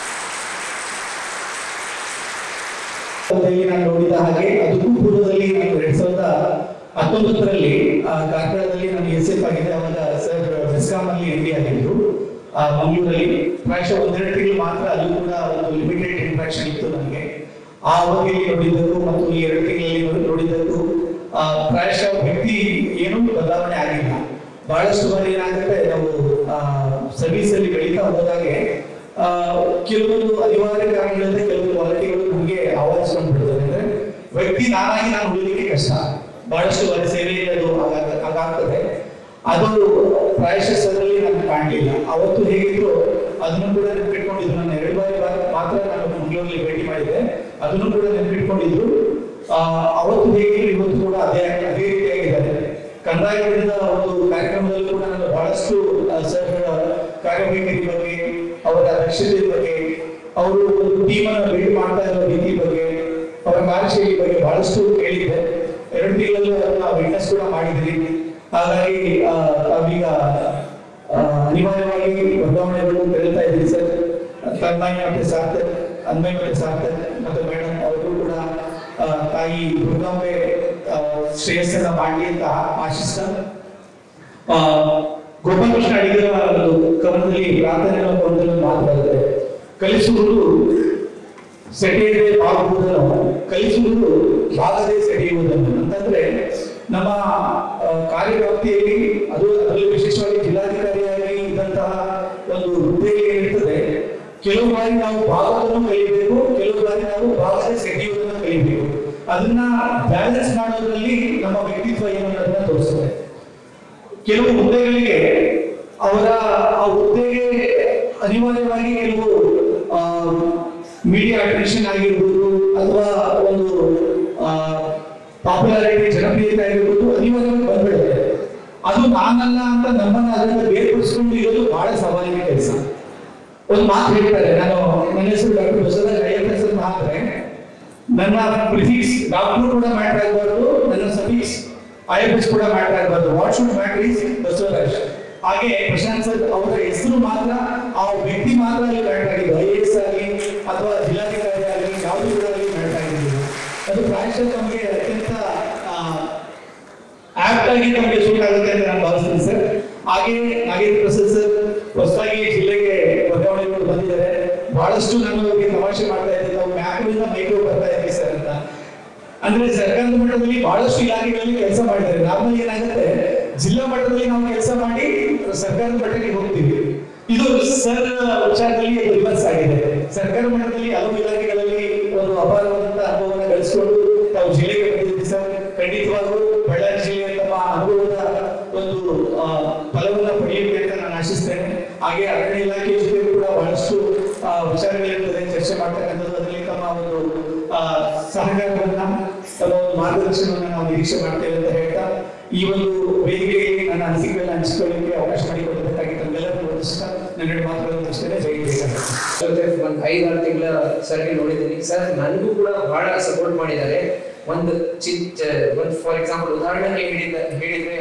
ನಾನು ನೋಡಿದ ಹಾಗೆ ಅದಕ್ಕೂ ಪೂರ್ವದಲ್ಲಿ ನಾನು 2019ರಲ್ಲಿ ಕಾರ್ಕಳದಲ್ಲಿ ನಾನು SF ಆಗಿದೆ. ಅವಾಗ ಸರ್ ಮೆಸ್ಕಾಂ ಅಲ್ಲಿ MD ಆಗಿದ್ರು ಮಂಗಳೂರಲ್ಲಿ. ಪ್ರಾಯಶಃ 1-2 ತಿಂಗಳು ಮಾತ್ರ ಅಲ್ಲೂ ಕೂಡ ಒಂದು ಲಿಮಿಟೆಡ್ ಇಂಟ್ರಾಕ್ಷನ್ ಇತ್ತು ನನಗೆ. ಆ ಅವಧಿಯಲ್ಲಿ ನೋಡಿದ್ದಕ್ಕೂ ಮತ್ತು ಈ 2 ತಿಂಗಳಲ್ಲಿ ನೋಡಿದ್ದಕ್ಕೂ ಪ್ರಾಯಶಃ ವ್ಯಕ್ತಿ ಏನೂ ಬದಲಾವಣೆ ಆಗಿಲ್ಲ. ಬಹಳಷ್ಟು ಬಾರಿ ಏನಾಗುತ್ತೆ ನಾವು ಸರ್ವಿಸ್ ಅಲ್ಲಿ ಬೆಳೀತಾ ಹೋದಾಗೆ ಕೆಲವೊಂದು ಅನಿವಾರ್ಯ ಕಾರಣಗಳಿಂದ ಕೆಲವು ಕ್ವಾಲಿಟಿಗಳು ನಮಗೆ ಆವರಿಸ್ಕೊಂಡ್ಬಿಡ್ತದೆ. ಅಂದ್ರೆ ವ್ಯಕ್ತಿ ನಾನಾಗಿ ನಾನು ಉಳಿಲಿಕ್ಕೆ ಕಷ್ಟ. ಬಹಳಷ್ಟು ಬಾರಿ ಸೇವೆಯಲ್ಲಿ ಅದು ಹಾಗಾಗ್ತದೆ. ಅದು ಪ್ರಾಯಶಃ ಸರಲ್ಲಿ ನಮ್ಗೆ ಕಾಣಲಿಲ್ಲ. ಅವತ್ತು ಹೇಗಿದ್ರು ಅದನ್ನು ಕೂಡ ನೆನಪಿಟ್ಕೊಂಡಿದ್ರು. ನಾನು 2 ಬಾರಿ ಮಾತ್ರ ನಾನು ಮಂಗಳೂರಲ್ಲಿ ಭೇಟಿ ಮಾಡಿದ್ದೆ. ಅದನ್ನು ಕೂಡ ನೆನಪಿಟ್ಕೊಂಡಿದ್ರು. ಅವತ್ತು ಹೇಗಿದ್ರು ಇವತ್ತು ಕೂಡ ಅದೇ ರೀತಿಯಾಗಿದ್ದಾರೆ. ಕಂದಾಯ ಒಂದು ಕಾರ್ಯಕ್ರಮದಲ್ಲಿ ಕೂಡ ನಾನು ಬಹಳಷ್ಟು ಸರ್ ಕಾರ್ಯವೈಖರಿ ಬಗ್ಗೆ, ಅವರ ದಕ್ಷತೆ ಬಗ್ಗೆ, ಅವರು ಒಂದು ಟೀಮ್ ಅನ್ನು ಬಿಲ್ಡ್ ಮಾಡ್ತಾ ಇರೋ ರೀತಿ ಬಗ್ಗೆ, ಅವರ ಕಾರ್ಯಶೈಲಿ ಬಗ್ಗೆ ಬಹಳಷ್ಟು ಕೇಳಿದ್ದೆ. 2 ತಿಂಗಳಲ್ಲಿ ಅದನ್ನ ವಿಟ್ನೆಸ್ ಕೂಡ ಮಾಡಿದ್ರಿ. ಹಾಗಾಗಿ ನಾವೀಗ ಅನಿವಾರ್ಯವಾಗಿ ವರ್ಗಾವಣೆಗಳು ಬೆಳೀತಾ ಇದ್ದೀವಿ ಸರ್. ತನ್ಮಯ ಮತ್ತೆ ಸಾರ್ಥಕ್, ಅನ್ಮಯ ಮತ್ತೆ ಸಾರ್ಥಕ್ ಮತ್ತು ಮೇಡಮ್ ಅವರು ಕೂಡ ತಾಯಿ ದುರ್ಗಾಂಬೆ ಶ್ರೇಯಸ್ಸನ್ನ ಮಾಡಲಿ ಅಂತ ಆಶಿಸ್ತಾ, ಗೋಪಾಲಕೃಷ್ಣ ಅಡಿಗರ ಒಂದು ಕವನದಲ್ಲಿ ಪ್ರಾರ್ಥನೆ ಕವನದಲ್ಲಿ ಮಾತು ಬರುತ್ತೆ, ಕಲಿಸುವುದು ಸೆಟೆಯದೆ ಬಾಗುವುದನ್ನು, ಕಲಿಸುವುದು ಬಾಗದೆ ಸೆಟೆಯುವುದನ್ನು. ಅಂತಂದ್ರೆ ನಮ್ಮ ಕಾರ್ಯವ್ಯಾಪ್ತಿಯಲ್ಲಿ ಅದರಲ್ಲಿ ವಿಶೇಷವಾಗಿ ಜಿಲ್ಲಾಧಿಕಾರಿಯಾಗಿ ಇದ್ದಂತಹ ಒಂದು ಹುದ್ದೆಯಲ್ಲಿ ಏನಿರ್ತದೆ, ಕೆಲವು ಬಾರಿ ನಾವು ಭಾಗವನ್ನು ಕಲಿಬೇಕು, ಕೆಲವು ಬಾರಿ ನಾವು ಭಾಗದ ಸೆಟೆಯುವುದನ್ನು ಕಲಿಬೇಕು. ಅದನ್ನ ಬ್ಯಾಲೆನ್ಸ್ ಮಾಡೋದ್ರಲ್ಲಿ ನಮ್ಮ ವ್ಯಕ್ತಿತ್ವ ಏನು ಅನ್ನೋದನ್ನ ತೋರಿಸ್ತದೆ. ಕೆಲವು ಹುದ್ದೆಗಳಿಗೆ ಅವರ ಆ ಹುದ್ದೆಗೆ ಅನಿವಾರ್ಯವಾಗಿ ಕೆಲವು ಮೀಡಿಯಾ ಅಟೆನ್ಷನ್ ಆಗಿರ್ಬೋದು ಅಥವಾ ಒಂದು ಪಾಪ್ಯುಲಾರಿಟಿ ಜನಪ್ರಿಯತೆ ಆಗಿರ್ಬೋದು ಅನಿವಾರ್ಯವಾಗಿ ಬಂದ್ಬಿಡುತ್ತೆ. ಅದು ನಾನಲ್ಲ ಅಂತ ನಮ್ಮನ್ನ ಅದನ್ನ ಬೇರ್ಪಡಿಸ್ಕೊಂಡು ಇರೋದು ಬಹಳ ಸವಾಲಿನ ಕೆಲಸ. ಒಂದು ಮಾತು ಹೇಳ್ತಾರೆ, ನನ್ನ ಹೆಸರು ಡಾಕ್ಟರ್ ಬಸವರಾಜ್ IFS ಅಂತ ಹಾಕಿದ್ರೆ ನನ್ನ ಪ್ರಿಫಿಕ್ಸ್ ಡಾಕ್ಟರ್ ಕೂಡ ಮ್ಯಾಟರ್ ಆಗಬಾರ್ದು, ನನ್ನ ಸಫಿಕ್ಸ್ IFS ಕೂಡ ಮ್ಯಾಟರ್ ಆಗಬಾರ್ದು. What should matter is Basavaraj. ಹಾಗೆ ಪ್ರಶಾಂತ್ ಸರ್ ಅವರ ಹೆಸರು ಮಾತ್ರ, ಆ ವ್ಯಕ್ತಿ ಮಾತ್ರ ಅಲ್ಲಿ ಮ್ಯಾಟರ್ ಆಗಿದ್ದು. IAS ಆಗಲಿ ಅಥವಾ ಜಿಲ್ಲಾಧಿಕಾರಿ ಆಗಲಿ ಯಾವುದು ಕೂಡ ಅಲ್ಲಿ ಮ್ಯಾಟರ್ ಆಗಿದ್ದು. ಅದು ಪ್ರಾಯಶಃ ನಮಗೆ ಅತ್ಯಂತ ಆಪ್ಟ್ ಆಗಿ ನಮಗೆ ಸೂಟ್ ಆಗುತ್ತೆ ಅಂತ ನಾನು ಭಾವಿಸ್ತೀನಿ ಸರ್. ಹಾಗೆ ನಾಗೇಂದ್ರ ಪ್ರಸಾದ್ ಸರ್ ಹೊಸದಾಗಿ ಜಿಲ್ಲೆಗೆ ವರ್ಗಾವಣೆಗಳು ಬಂದಿದ್ದಾರೆ. ಬಹಳಷ್ಟು ನಾನು ತಮಾಷೆ ಮಾಡ್ತಾ ಇದ್ದೆ, ನಾವು ಮ್ಯಾಕ್ರಿಂದ ಮೈಕ್ರೋ ಬರ್ತಾ ಇದ್ವಿ ಸರ್ ಅಂತ. ಅಂದ್ರೆ ಸರ್ಕಾರದ ಮಟ್ಟದಲ್ಲಿ ಬಹಳಷ್ಟು ಇಲಾಖೆಗಳಲ್ಲಿ ಕೆಲಸ ಮಾಡಿದ್ದಾರೆ. ನಾರ್ಮಲ್ ಏನಾಗುತ್ತೆ, ಜಿಲ್ಲಾ ಮಟ್ಟದಲ್ಲಿ ನಾವು ಕೆಲಸ ಮಾಡಿ ಸರ್ಕಾರದ ಮಟ್ಟಕ್ಕೆ ಹೋಗ್ತೀವಿ. ಇದು ಸರ್ ವಿಚಾರದಲ್ಲಿ ರಿವರ್ಸ್ ಆಗಿದೆ. ಸರ್ಕಾರ ಮಟ್ಟದಲ್ಲಿ ಹಲವು ಇಲಾಖೆಗಳಲ್ಲಿ ಒಂದು ಅಪಾರವಾದಂತಹ ಅನುಭವವನ್ನು ಗಳಿಸಿಕೊಂಡು ನಾವು ಜಿಲ್ಲೆಗೆ ಬಂದಿದ್ದೀವಿ ಸರ್. ಖಂಡಿತವಾಗೂ ಬಳ್ಳಾರಿ ಜಿಲ್ಲೆಯ ತಮ್ಮ ಅನುಭವದ ಒಂದು ಫಲವನ್ನ ಪಡೆಯುತ್ತೆ ಅಂತ ನಾನು ಆಶಿಸ್ತೇನೆ. ಹಾಗೆ ಅರಣ್ಯ ಇಲಾಖೆ ಜೊತೆ ಕೂಡ ಬಹಳಷ್ಟು ವಿಚಾರಗಳಿರ್ತದೆ, ಚರ್ಚೆ ಮಾಡ್ತಕ್ಕಂಥದ್ದು. ಅದರಲ್ಲಿ ತಮ್ಮ ಒಂದು ಸಹಕಾರವನ್ನ, ತಮ್ಮ ಒಂದು ಮಾರ್ಗದರ್ಶನವನ್ನ ನಾವು ನಿರೀಕ್ಷೆ ಮಾಡ್ತೇವೆ ಅಂತ ಹೇಳ್ತಾ, ಈ ಒಂದು ವೇದಿಕೆಯಲ್ಲಿ ನನ್ನ ಅನಿಸಿಕೆಗಳನ್ನ ಹಂಚಿಕೊಳ್ಳಲಿಕ್ಕೆ ಅವಕಾಶ ಮಾಡಿಕೊಡಬೇಕಾಗಿ ತಮ್ಮೆಲ್ಲರೂ ವರ್ತಿಸ್ತಾ ನನ್ನ ಮಾತುಗಳನ್ನು ಮುಗಿಸ್ತೇನೆ. ಒಂದು 5-6 ತಿಂಗಳ ಸರ್ಗೆ ನೋಡಿದ್ದೀನಿ ಸರ್. ನನಗೂ ಕೂಡ ಬಹಳ ಸಪೋರ್ಟ್ ಮಾಡಿದ್ದಾರೆ. ಒಂದು ಫಾರ್ ಎಕ್ಸಾಂಪಲ್ ಉದಾಹರಣೆಗೆ ಹೇಳಿದ್ರೆ,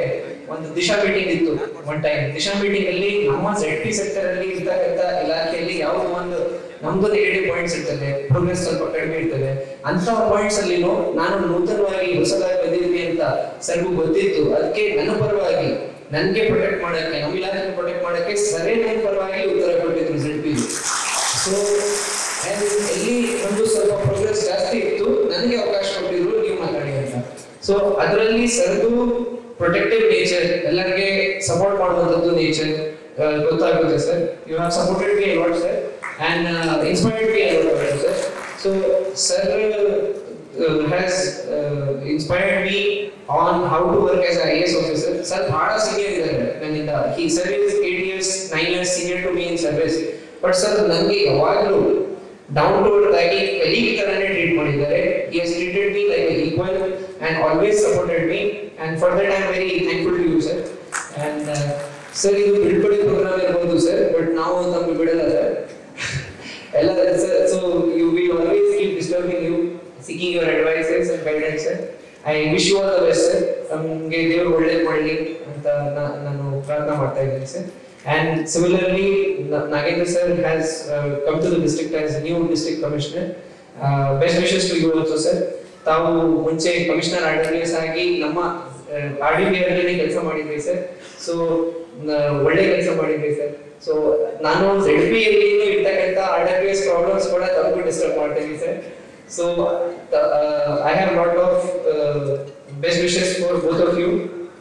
ಒಂದು ದಿಶಾ ಮೀಟಿಂಗ್ ಇತ್ತು ಒನ್ ಟೈಮ್. ದಿಶಾ ಮೀಟಿಂಗ್ ಅಲ್ಲಿ ನಮ್ಮ ZP ಸೆಕ್ಟರ್ ಅಲ್ಲಿ ಇರ್ತಕ್ಕಂಥ ಇಲಾಖೆಯಲ್ಲಿ ಯಾವುದೋ ಒಂದು ನಮ್ದು ನೆಗೆಟಿವ್ ಪಾಯಿಂಟ್ಸ್ ಇರ್ತದೆ, ಪ್ರೋಗ್ರೆಸ್ ಸ್ವಲ್ಪ ಕಡಿಮೆ ಇರ್ತದೆ. ಅಂತ ಪಾಯಿಂಟ್ಸ್ ಅಲ್ಲಿ ನಾನು ನೂತನವಾಗಿ ಹೊಸದಾಗಿ ಬಂದಿದ್ದೀನಿ ಅಂತ ಸರ್ಗೂ ಗೊತ್ತಿತ್ತು. ಅದಕ್ಕೆ ನನ್ನ ಪರವಾಗಿ ನನ್ಗೆ ಪ್ರೊಟೆಕ್ಟ್ ಮಾಡಕ್ಕೆ, ನಮ್ಮ ಇಲಾಖೆ ಪ್ರೊಟೆಕ್ಟ್ ಮಾಡಕ್ಕೆ ಸರಿ ನನ್ನ ಪರವಾಗಿ ಉತ್ತರ ಕೊಟ್ಟಿದ್ರು ZP. ಸೊ ಎಲ್ಲಿ ಒಂದು ಸ್ವಲ್ಪ ಪ್ರೋಗ್ರೆಸ್ ಜಾಸ್ತಿ ಇತ್ತು, ನನಗೆ ಅವಕಾಶ ಕೊಟ್ಟಿದ್ರು ನೀವು ಮಾತಾಡಿ ಅಂತ. ಸೊ ಅದರಲ್ಲಿ ಸರ್ದು ಪ್ರೊಟೆಕ್ಟಿವ್ ನೇಚರ್, ಎಲ್ಲರಿಗೆ ಸಪೋರ್ಟ್ ಮಾಡುವಂಥದ್ದು ನೇಚರ್ ಗೊತ್ತಾಗುತ್ತೆ sir. You have supported me a lot sir and inspired me a lot sir. So sir has inspired me on how to work as an IAS officer. Sir bada senior idare nannida. He sir is 8 years 9 years senior to me in service, but sir nange yavaglu down to earth agi colleague tarane treat madidare. He has treated me like an equal and always supported me, and for that I am very thankful to you sir. And sir idu bilpadi program irbodu sir, but ನಾವು ನಮಗೆ ಬಿಡಲ್ಲ sir. So you will always keep disturbing you, seeking your advices and guidance sir. I wish you all the best sir. ನಮಗೆ ದೇವರು ಒಳ್ಳೆಯದು ಮಾಡಲಿ ಅಂತ ನಾನು ಪ್ರಾರ್ಥನೆ ಮಾಡ್ತಾ ಇದ್ದೀನಿ sir. And similarly Nagendra sir has come to the district as new district commissioner. Best wishes to you also sir. ತಾವು ಮುಂಚೆ ಕಮಿಷನರ್ RWS ಆಗಿ ನಮ್ಮ RDPR ಅಲ್ಲಿ ಕೆಲಸ ಮಾಡಿದ್ರಿ ಸರ್. ಸೊ ಒಳ್ಳೆ ಕೆಲಸ ಮಾಡಿದ್ರಿ ಸರ್. ಸೊ ನಾನು ZP ಅಲ್ಲಿ ಇರ್ತಕ್ಕಂಥ RWS ಪ್ರಾಬ್ಲಮ್ಸ್ ಕೂಡ ತಪ್ಪು ಡಿಸ್ಟರ್ಬ್ ಮಾಡ್ತೀನಿ sir. So I have lot of best wishes for both of you.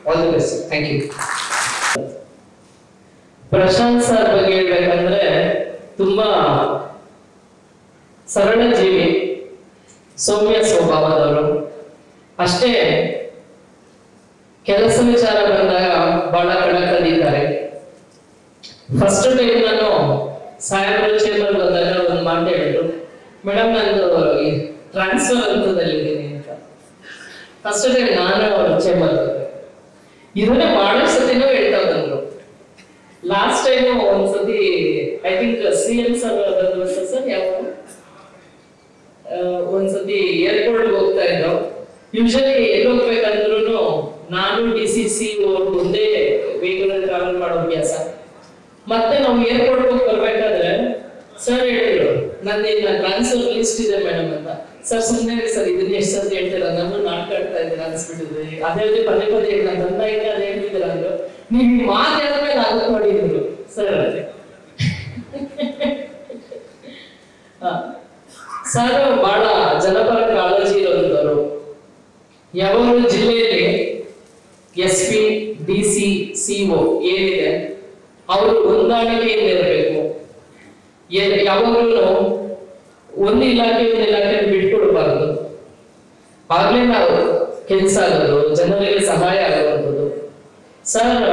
All the best. Thank you. Prashant sir ಬಗ್ಗೆ ಹೇಳ್ಬೇಕಂದ್ರೆ ತುಂಬಾ ಸರಳ ಜೀವಿ, ಸೌಮ್ಯ ಸ್ವಭಾವದವರು. ಅಷ್ಟೇ ಕೆಲಸ ವಿಚಾರ ಬಂದಾಗ ಬಹಳ ಕಳಕಳಿದ್ದಾರೆ. ಫಸ್ಟ್ ಟೈಮ್ ನಾನು ಸಾಹೇಬರ ಚೇಂಬರ್ ಬಂದಾಗ ಒಂದು ಮಾತು ಹೇಳಿದ್ರು, ಮೇಡಮ್ ನಂದು ಟ್ರಾನ್ಸ್ಫರ್ ಹಂತದಲ್ಲಿದ್ದೀನಿ ಅಂತ. ಫಸ್ಟ್ ಟೈಮ್ ನಾನು ಅವ್ರ ಚೇಂಬರ್ ಬಂದೆ. ಇದನ್ನೇ ಬಹಳ ಸತಿನೂ ಹೇಳ್ತಾ ಬಂದ್ರು. ಲಾಸ್ಟ್ ಟೈಮ್ ಒಂದ್ಸತಿ I think CM sir sir ಯಾವ ಒಂದ್ಸತಿ ಏರ್ಪೋರ್ಟ್ ಹೋಗ್ತಾ ಇದ್ದೋ. ಯೂಶಲಿ ಎಲ್ಲಿ ಹೋಗ್ಬೇಕಂದ್ರೂ ನಾನು DCC ಒಂದೇ ವೆಹಿಕಲ್ ಟ್ರಾವೆಲ್ ಮಾಡೋ ಅಭ್ಯಾಸ. ಮತ್ತೆ ನಾವು ಏರ್ಪೋರ್ಟ್ ಹೋಗಿ ಬರ್ಬೇಕಾದ್ರೆ ಸರ್ ಹೇಳಿದ್ರು ನನ್ನ ಟ್ರಾನ್ಸ್ಫರ್ ಲಿಸ್ಟ್ ಇದೆ ಮೇಡಮ್ ಅಂತ. ಸರ್ ಸುಮ್ಮನೆ ಸರ್ ಇದನ್ನ ಎಷ್ಟು ಸತಿ ಹೇಳ್ತೀರಾ, ನಾನು ನಾಟ್ಕಾಡ್ತಾ ಇದ್ದೀರಾ ಅನ್ಸ್ಬಿಟ್ಟಿದ್ರಿ, ಅದೇ ಪದೇ ಪದೇ ನನ್ನ ತಂದ ಇಲ್ಲ ಅದೇ ಹೇಳ್ತಿದ್ದೀರಾ ಅಂದ್ರು. ನೀವು ಮಾತಾಡಿದ್ಮೇಲೆ ಆಗುತ್ತೆ ಮಾಡಿದ್ರು ಸರ್. ಸರ್ ಬಹಳ ಜನಪರ ಕಾಳಜಿ ಇರೋಂಥವ್ರು. ಯಾವಾಗಲೂ ಜಿಲ್ಲೆಯಲ್ಲಿ SP DC CO ಏನಿದೆ ಅವರು ಹೊಂದಾಣಿಕೆಯಿಂದ ಇರಬೇಕು. ಯಾವಾಗಲೂ ಒಂದು ಇಲಾಖೆ ಬಿಟ್ಕೊಡ್ಬಾರ್ದು. ಆಗ್ಲೇ ನಾವು ಕೆಲಸ ಆಗೋದು, ಜನರಿಗೆ ಸಹಾಯ ಆಗುವಂಥದ್ದು. ಸರ್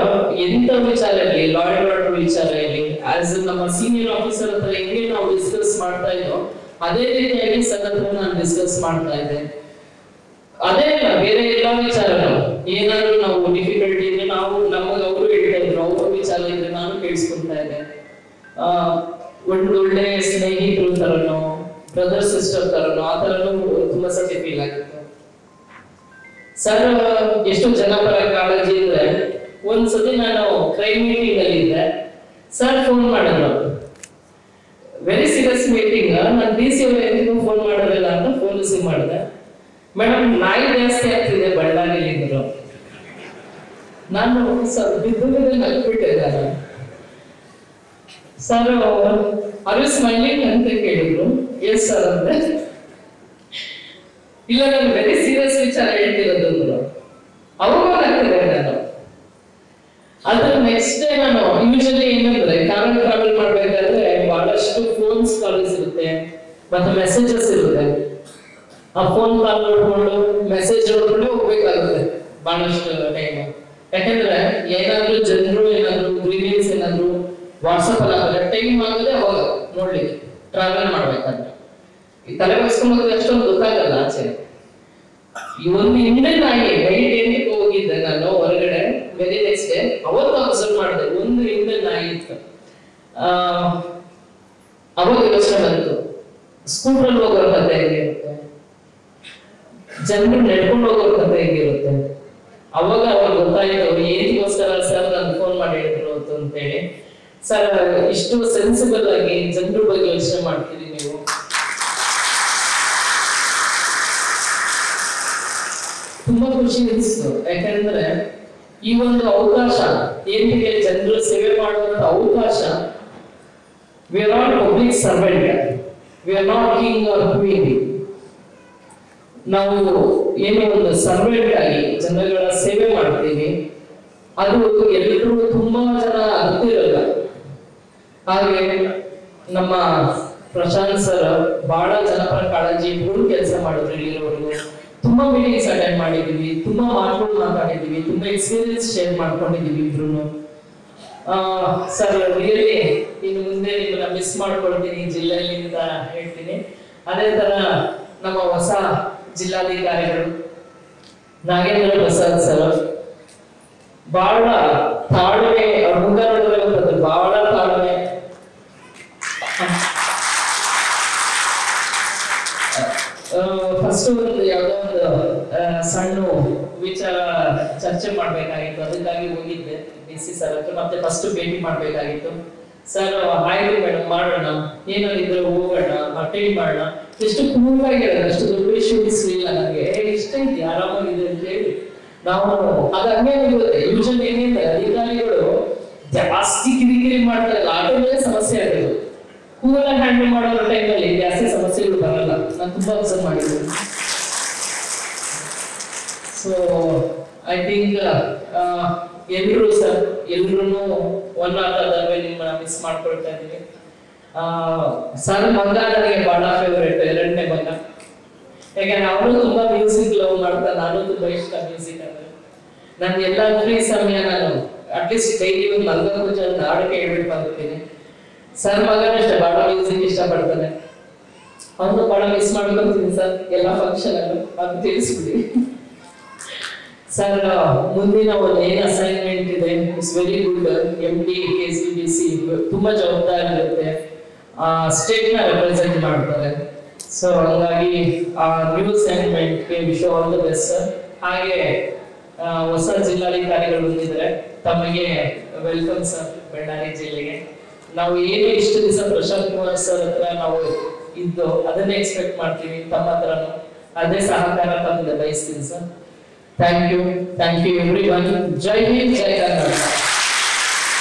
ಎಂತ ವಿಚಾರ ಇರಲಿ, ಲಾ ಅಂಡ್ ಆರ್ಡರ್ ವಿಚಾರ ಇರಲಿ, ಆಸ್ ನಮ್ಮ ಸೀನಿಯರ್ ಆಫೀಸರ್ ಹತ್ರ ಹೆಂಗೆ ನಾವು ಡಿಸ್ಕಸ್ ಮಾಡ್ತಾ ಇದ್ದೋ ಅದೇ ರೀತಿಯಾಗಿ ಸರ್ ಹತ್ರ ನಾನು ಡಿಸ್ಕಸ್ ಮಾಡ್ತಾ ಇದ್ದೆ. ಅದೇ ಅಲ್ಲ, ಬೇರೆ ಎಲ್ಲಾ ವಿಚಾರಗಳು ಏನಾದ್ರು ನಾವು ಡಿಫಿಕಲ್ಟಿ ಇದ್ರೆ ನಾವು ನಮಗೆ ಅವರು ಹೇಳ್ತಾ ಇದ್ರು, ಅವ್ರ ವಿಚಾರ ಇದ್ರೆ ನಾನು ಕೇಳಿಸ್ಕೊಳ್ತಾ ಇದ್ದೆ. ಒಳ್ಳೆ ಸ್ನೇಹಿತರು ತರನು, ಬ್ರದರ್ ಸಿಸ್ಟರ್ ತರನು, ಆ ತರನು ತುಂಬಾ ಸತಿ ಫೀಲ್ ಆಗಿತ್ತು. ಸರ್ ಎಷ್ಟು ಜನಪರ ಕಾಳಜಿ ಅಂದ್ರೆ ಒಂದ್ಸತಿ ನಾನು ಕ್ರೈಮ್ ಮೀಟಿಂಗ್ ಅಲ್ಲಿ ಇದ್ದೆ. ಸರ್ ಫೋನ್ ಮಾಡಿದ್ರು, ವೆರಿ ಸೀರಿಯಸ್ ಮೀಟಿಂಗ್, ನಾನು DC ಅವ್ರ ಎಂದಿಗೂ ಫೋನ್ ಮಾಡೋದಿಲ್ಲ ಅಂತ ಫೋನ್ ರಿಸೀವ್ ಮಾಡಿದೆ. ಮೇಡಮ್ ನಾಯಿ ಜಾಸ್ತಿ ಆಗ್ತಿದೆ ಬಳ್ಳಾರಿಯಲ್ಲಿ ಇದ್ರು. ನಾನು ಬಿದ್ದು ನಗ್ಬಿಟ್ಟೆ. ನಾನು ಸರ್ ಅರು ಸ್ಮೈಲಿಂಗ್ ಅಂತ ಕೇಳಿದ್ರು. ಎಸ್ ಸರ್ ಅಂದ್ರೆ ಇಲ್ಲ ನಾನು ವೆರಿ ಸೀರಿಯಸ್ ವಿಚಾರ ಹೇಳ್ತಿರೋದು ಅಂದ್ರು. ಅವಾಗ ಆಗ್ತಿದೆ ನಾನು. ಅದ್ರ ನೆಕ್ಸ್ಟ್ ಡೇ ನಾನು ಯೂಶಲಿ ಏನಂದ್ರೆ ಕಾರಲ್ಲಿ ಟ್ರಾವೆಲ್ ಮಾಡ್ಬೇಕಾದ್ರೆ ಬಹಳಷ್ಟು ಫೋನ್ಸ್ ಕಾಲ್ಸ್ ಇರುತ್ತೆ ಮತ್ತೆ ಮೆಸೇಜಸ್ ಇರುತ್ತೆ. ಆ ಫೋನ್ ಕಾಲ್ ನೋಡ್ಕೊಂಡು ಮೆಸೇಜ್ ನೋಡ್ಕೊಂಡೆ ಹೋಗ್ಬೇಕಾಗುತ್ತೆ ಬಹಳಷ್ಟು ಟೈಮ್. ಯಾಕಂದ್ರೆ ಏನಾದ್ರು ಜನರು ಏನಾದ್ರು ಗ್ರೀವಿಯನ್ಸ್ ಏನಾದ್ರು ವಾಟ್ಸಪ್ ಅಲ್ಲಿ ಹಾಕಿದ್ರೆ ಟೈಮ್ ಆಗೋದೇ ಅವಾಗ ನೋಡ್ಲಿಕ್ಕೆ ಟ್ರಾವೆಲ್ ಮಾಡ್ಬೇಕಾದ್ರೆ. ಈ ತಲೆ ಬಸ್ಕೊಂಡ್ ಅಷ್ಟೊಂದು ಗೊತ್ತಾಗಲ್ಲ ಆಚೆ. ಈ ಒಂದು ಹಿಂದೆ ನಾಯಿ ನೈಟ್ ಎಂಟಕ್ಕೆ ಹೋಗಿದ್ದೆ ನಾನು ಹೊರಗಡೆ, ವೆರಿ ನೆಕ್ಸ್ಟ್ ಡೇ ಅವತ್ತು ಅಬ್ಸರ್ವ್ ಮಾಡಿದೆ, ಒಂದು ಹಿಂದೆ ನಾಯಿ ಇತ್ತು. ಅವಾಗ ಯೋಚನೆ ಬಂತು, ಸ್ಕೂಟ್ರಲ್ಲಿ ಹೋಗೋರ ಕಥೆ ಹೇಗಿರುತ್ತೆ, ಜನರು ನಡ್ಕೊಂಡು ಹೋಗೋರ ಕಥೆ ಹೇಗಿರುತ್ತೆ. ಅವಾಗ ಗೊತ್ತಾಯ್ತು ಏನಿಗೋಸ್ಕರ ಸರ್ ನಾನು ಫೋನ್ ಮಾಡಿ ಹೇಳಿದ್ರು ಅಂತೇಳಿ. ಸರ್ ಇಷ್ಟು ಸೆನ್ಸಿಬಲ್ ಆಗಿ ಜನರ ಬಗ್ಗೆ ಯೋಚನೆ ಮಾಡ್ತೀರಿ ನೀವು. ತುಂಬಾ ಖುಷಿ ಅನಿಸ್ತು. ಯಾಕಂದ್ರೆ ಈ ಒಂದು ಅವಕಾಶ ಏನಿದೆ, ಜನರ ಸೇವೆ ಮಾಡುವಂತ ಅವಕಾಶ, we are not public servant, we are not king or queen. ನಾವು ಏನೋ ಒಂದು ಸರ್ವೆಂಟ್ ಆಗಿ ಜನಗಳ ಸೇವೆ ಮಾಡ್ತೀವಿ. ಅದು ಎಲ್ಲರೂ ತುಂಬಾ ಜನ ಗೊತ್ತಿರಲ್ಲ. ಹಾಗೆ ನಮ್ಮ ಪ್ರಶಾಂತ್ ಸರ್ ಬಹಳ ಜನಪರ ಕಾಳಜಿ ಇಟ್ಕೊಂಡು ಕೆಲಸ ಮಾಡಿದ್ರು. ಇಲ್ಲಿರೋರ್ಗು ತುಂಬಾ ಮೀಟಿಂಗ್ಸ್ ಅಟೆಂಡ್ ಮಾಡಿದೀವಿ, ತುಂಬಾ ಮಾತುಗಳು ಮಾತಾಡಿದೀವಿ, ತುಂಬಾ ಎಕ್ಸ್ಪೀರಿಯನ್ಸ್ ಶೇರ್ ಮಾಡ್ಕೊಂಡಿದೀವಿ ಇಬ್ರು. ಸರ್ ರಿಯಲಿ ಇನ್ನು ಮುಂದೆ ನಿಮ್ಮನ್ನ ಮಿಸ್ ಮಾಡ್ಕೊಳ್ತೀನಿ ಜಿಲ್ಲೆಯಲ್ಲಿ ಅಂತ ಹೇಳ್ತೀನಿ. ಅದೇ ತರ ನಮ್ಮ ಹೊಸ ಜಿಲ್ಲಾಧಿಕಾರಿಗಳು ನಾಗೇಂದ್ರ ಪ್ರಸಾದ್ ಸರ್ ಬಹಳ ತಾಳ್ಮೆ, ಮುಖ ನೋಡಬೇಕು, ಬಹಳ ತಾಳ್ಮೆ. ಫಸ್ಟ್ ಒಂದು ಯಾವುದೋ ಒಂದು ಸಣ್ಣ ವಿಚಾರ ಚರ್ಚೆ ಮಾಡ್ಬೇಕಾಗಿತ್ತು, ಅದಕ್ಕಾಗಿ ಹೋಗಿದ್ದೆ DC ಸರ್ ಹತ್ರ. ಮತ್ತೆ ಫಸ್ಟ್ ಭೇಟಿ ಮಾಡ್ಬೇಕಾಗಿತ್ತು. ಸರ್ ಆಯ್ತು ಮೇಡಮ್ ಮಾಡೋಣ, ಏನಾದ್ರು ಹೋಗೋಣ, ಅಟೆಂಡ್ ಮಾಡೋಣ. ಎಷ್ಟು ಕೂಲ್ ಆಗಿ ಹೇಳೋದು, ಅಷ್ಟು ದೊಡ್ಡ ವಿಷಯ ಇಲ್ಲ ನನಗೆ, ಇಷ್ಟ ಐತಿ ಆರಾಮಾಗಿದೆ ಅಂತ ಹೇಳಿ ನಾವು ಅದು ಹಂಗೆ ಇರುತ್ತೆ. ಯೂಶಲಿ ಏನಿದೆ ಅಧಿಕಾರಿಗಳು ಜಾಸ್ತಿ ಕಿರಿಕಿರಿ ಮಾಡ್ತಾರೆ, ಆ ಟೈಮಲ್ಲೇ ಸಮಸ್ಯೆ ಆಗೋದು. ಕೂಲ್ ಆಗಿ ಹ್ಯಾಂಡಲ್ ಮಾಡೋ ಟೈಮಲ್ಲಿ ಜಾಸ್ತಿ ಸಮಸ್ಯೆಗಳು ಬರಲ್ಲ. ನಾನು ತುಂಬಾ ಅಬ್ಸರ್ವ್ ಮಾಡಿದ್ದೀನಿ. ಸೊ ಐ ಥಿಂಕ್ ಎಲ್ರು ಸರ್ ಎಲ್ರು ಒನ್ ಆರ್ ಅದರ್ ವೇ ನಿಮ್ಮನ್ನ ಮಿಸ್ ಮಾಡ್ಕೊಳ್ತಾ ಇದೀವಿ. ಸರ್ ಮಗ ನನಗೆ ಬಹಳ ಫೇವರೇಟ್, ಎರಡನೇ ಮಗ. ಯಾಕಂದ್ರೆ ಅವರು ತುಂಬಾ ಮ್ಯೂಸಿಕ್ ಲವ್ ಮಾಡ್ತಾರೆ, ನಾನು ತುಂಬಾ ಇಷ್ಟ ಮ್ಯೂಸಿಕ್ ಅಂದ್ರೆ. ನಾನು ಎಲ್ಲ ಫ್ರೀ ಸಮಯ ನಾನು ಅಟ್ಲೀಸ್ಟ್ ಡೈಲಿ ಒಂದು 40 ಜನ ಹಾಡು ಕೇಳ್ಬಿಟ್ಟು ಬಂದಿರ್ತೀನಿ. ಸರ್ ಮಗನ ಅಷ್ಟೇ ಬಹಳ ಮ್ಯೂಸಿಕ್ ಇಷ್ಟ ಪಡ್ತಾನೆ. ಅವನು ಬಹಳ ಮಿಸ್ ಮಾಡ್ಕೊಳ್ತೀನಿ ಸರ್ ಎಲ್ಲ ಫಂಕ್ಷನ್ ಅಲ್ಲೂ, ಅದು ತಿಳಿಸ್ಬಿಡಿ. ಸರ್ ಮುಂದಿನ ಒಂದು ಏನ್ ಅಸೈನ್ಮೆಂಟ್ ಇದೆ, it's very good. MD KCBC ತುಂಬಾ ಜವಾಬ್ದಾರಿ ಇರುತ್ತೆ, ಸ್ಟೇಟ್ ನ ರೆಪ್ರೆಸೆಂಟ್ ಮಾಡ್ತಾರೆ. ಸೊ ಹಂಗಾಗಿ ಆ ನ್ಯೂ ಅಸೈನ್ಮೆಂಟ್ ಗೆ wish all the best sir. ಹಾಗೆ ಹೊಸ ಜಿಲ್ಲಾಧಿಕಾರಿಗಳು ಬಂದಿದ್ದಾರೆ. ತಮಗೆ ವೆಲ್ಕಮ್ ಸರ್ ಬಳ್ಳಾರಿ ಜಿಲ್ಲೆಗೆ. ನಾವು ಏನು ಇಷ್ಟು ದಿವಸ ಪ್ರಶಾಂತ್ ಕುಮಾರ್ ಸರ್ ಹತ್ರ ನಾವು ಇದ್ದು ಅದನ್ನೇ ಎಕ್ಸ್ಪೆಕ್ಟ್ ಮಾಡ್ತೀವಿ, ತಮ್ಮ ಹತ್ರನು ಅದೇ ಸಹಕಾರ ತಮಗೆ ಬಯಸ್ತೀನಿ sir. Thank you everyone. Jai Hind, Jai Karnataka.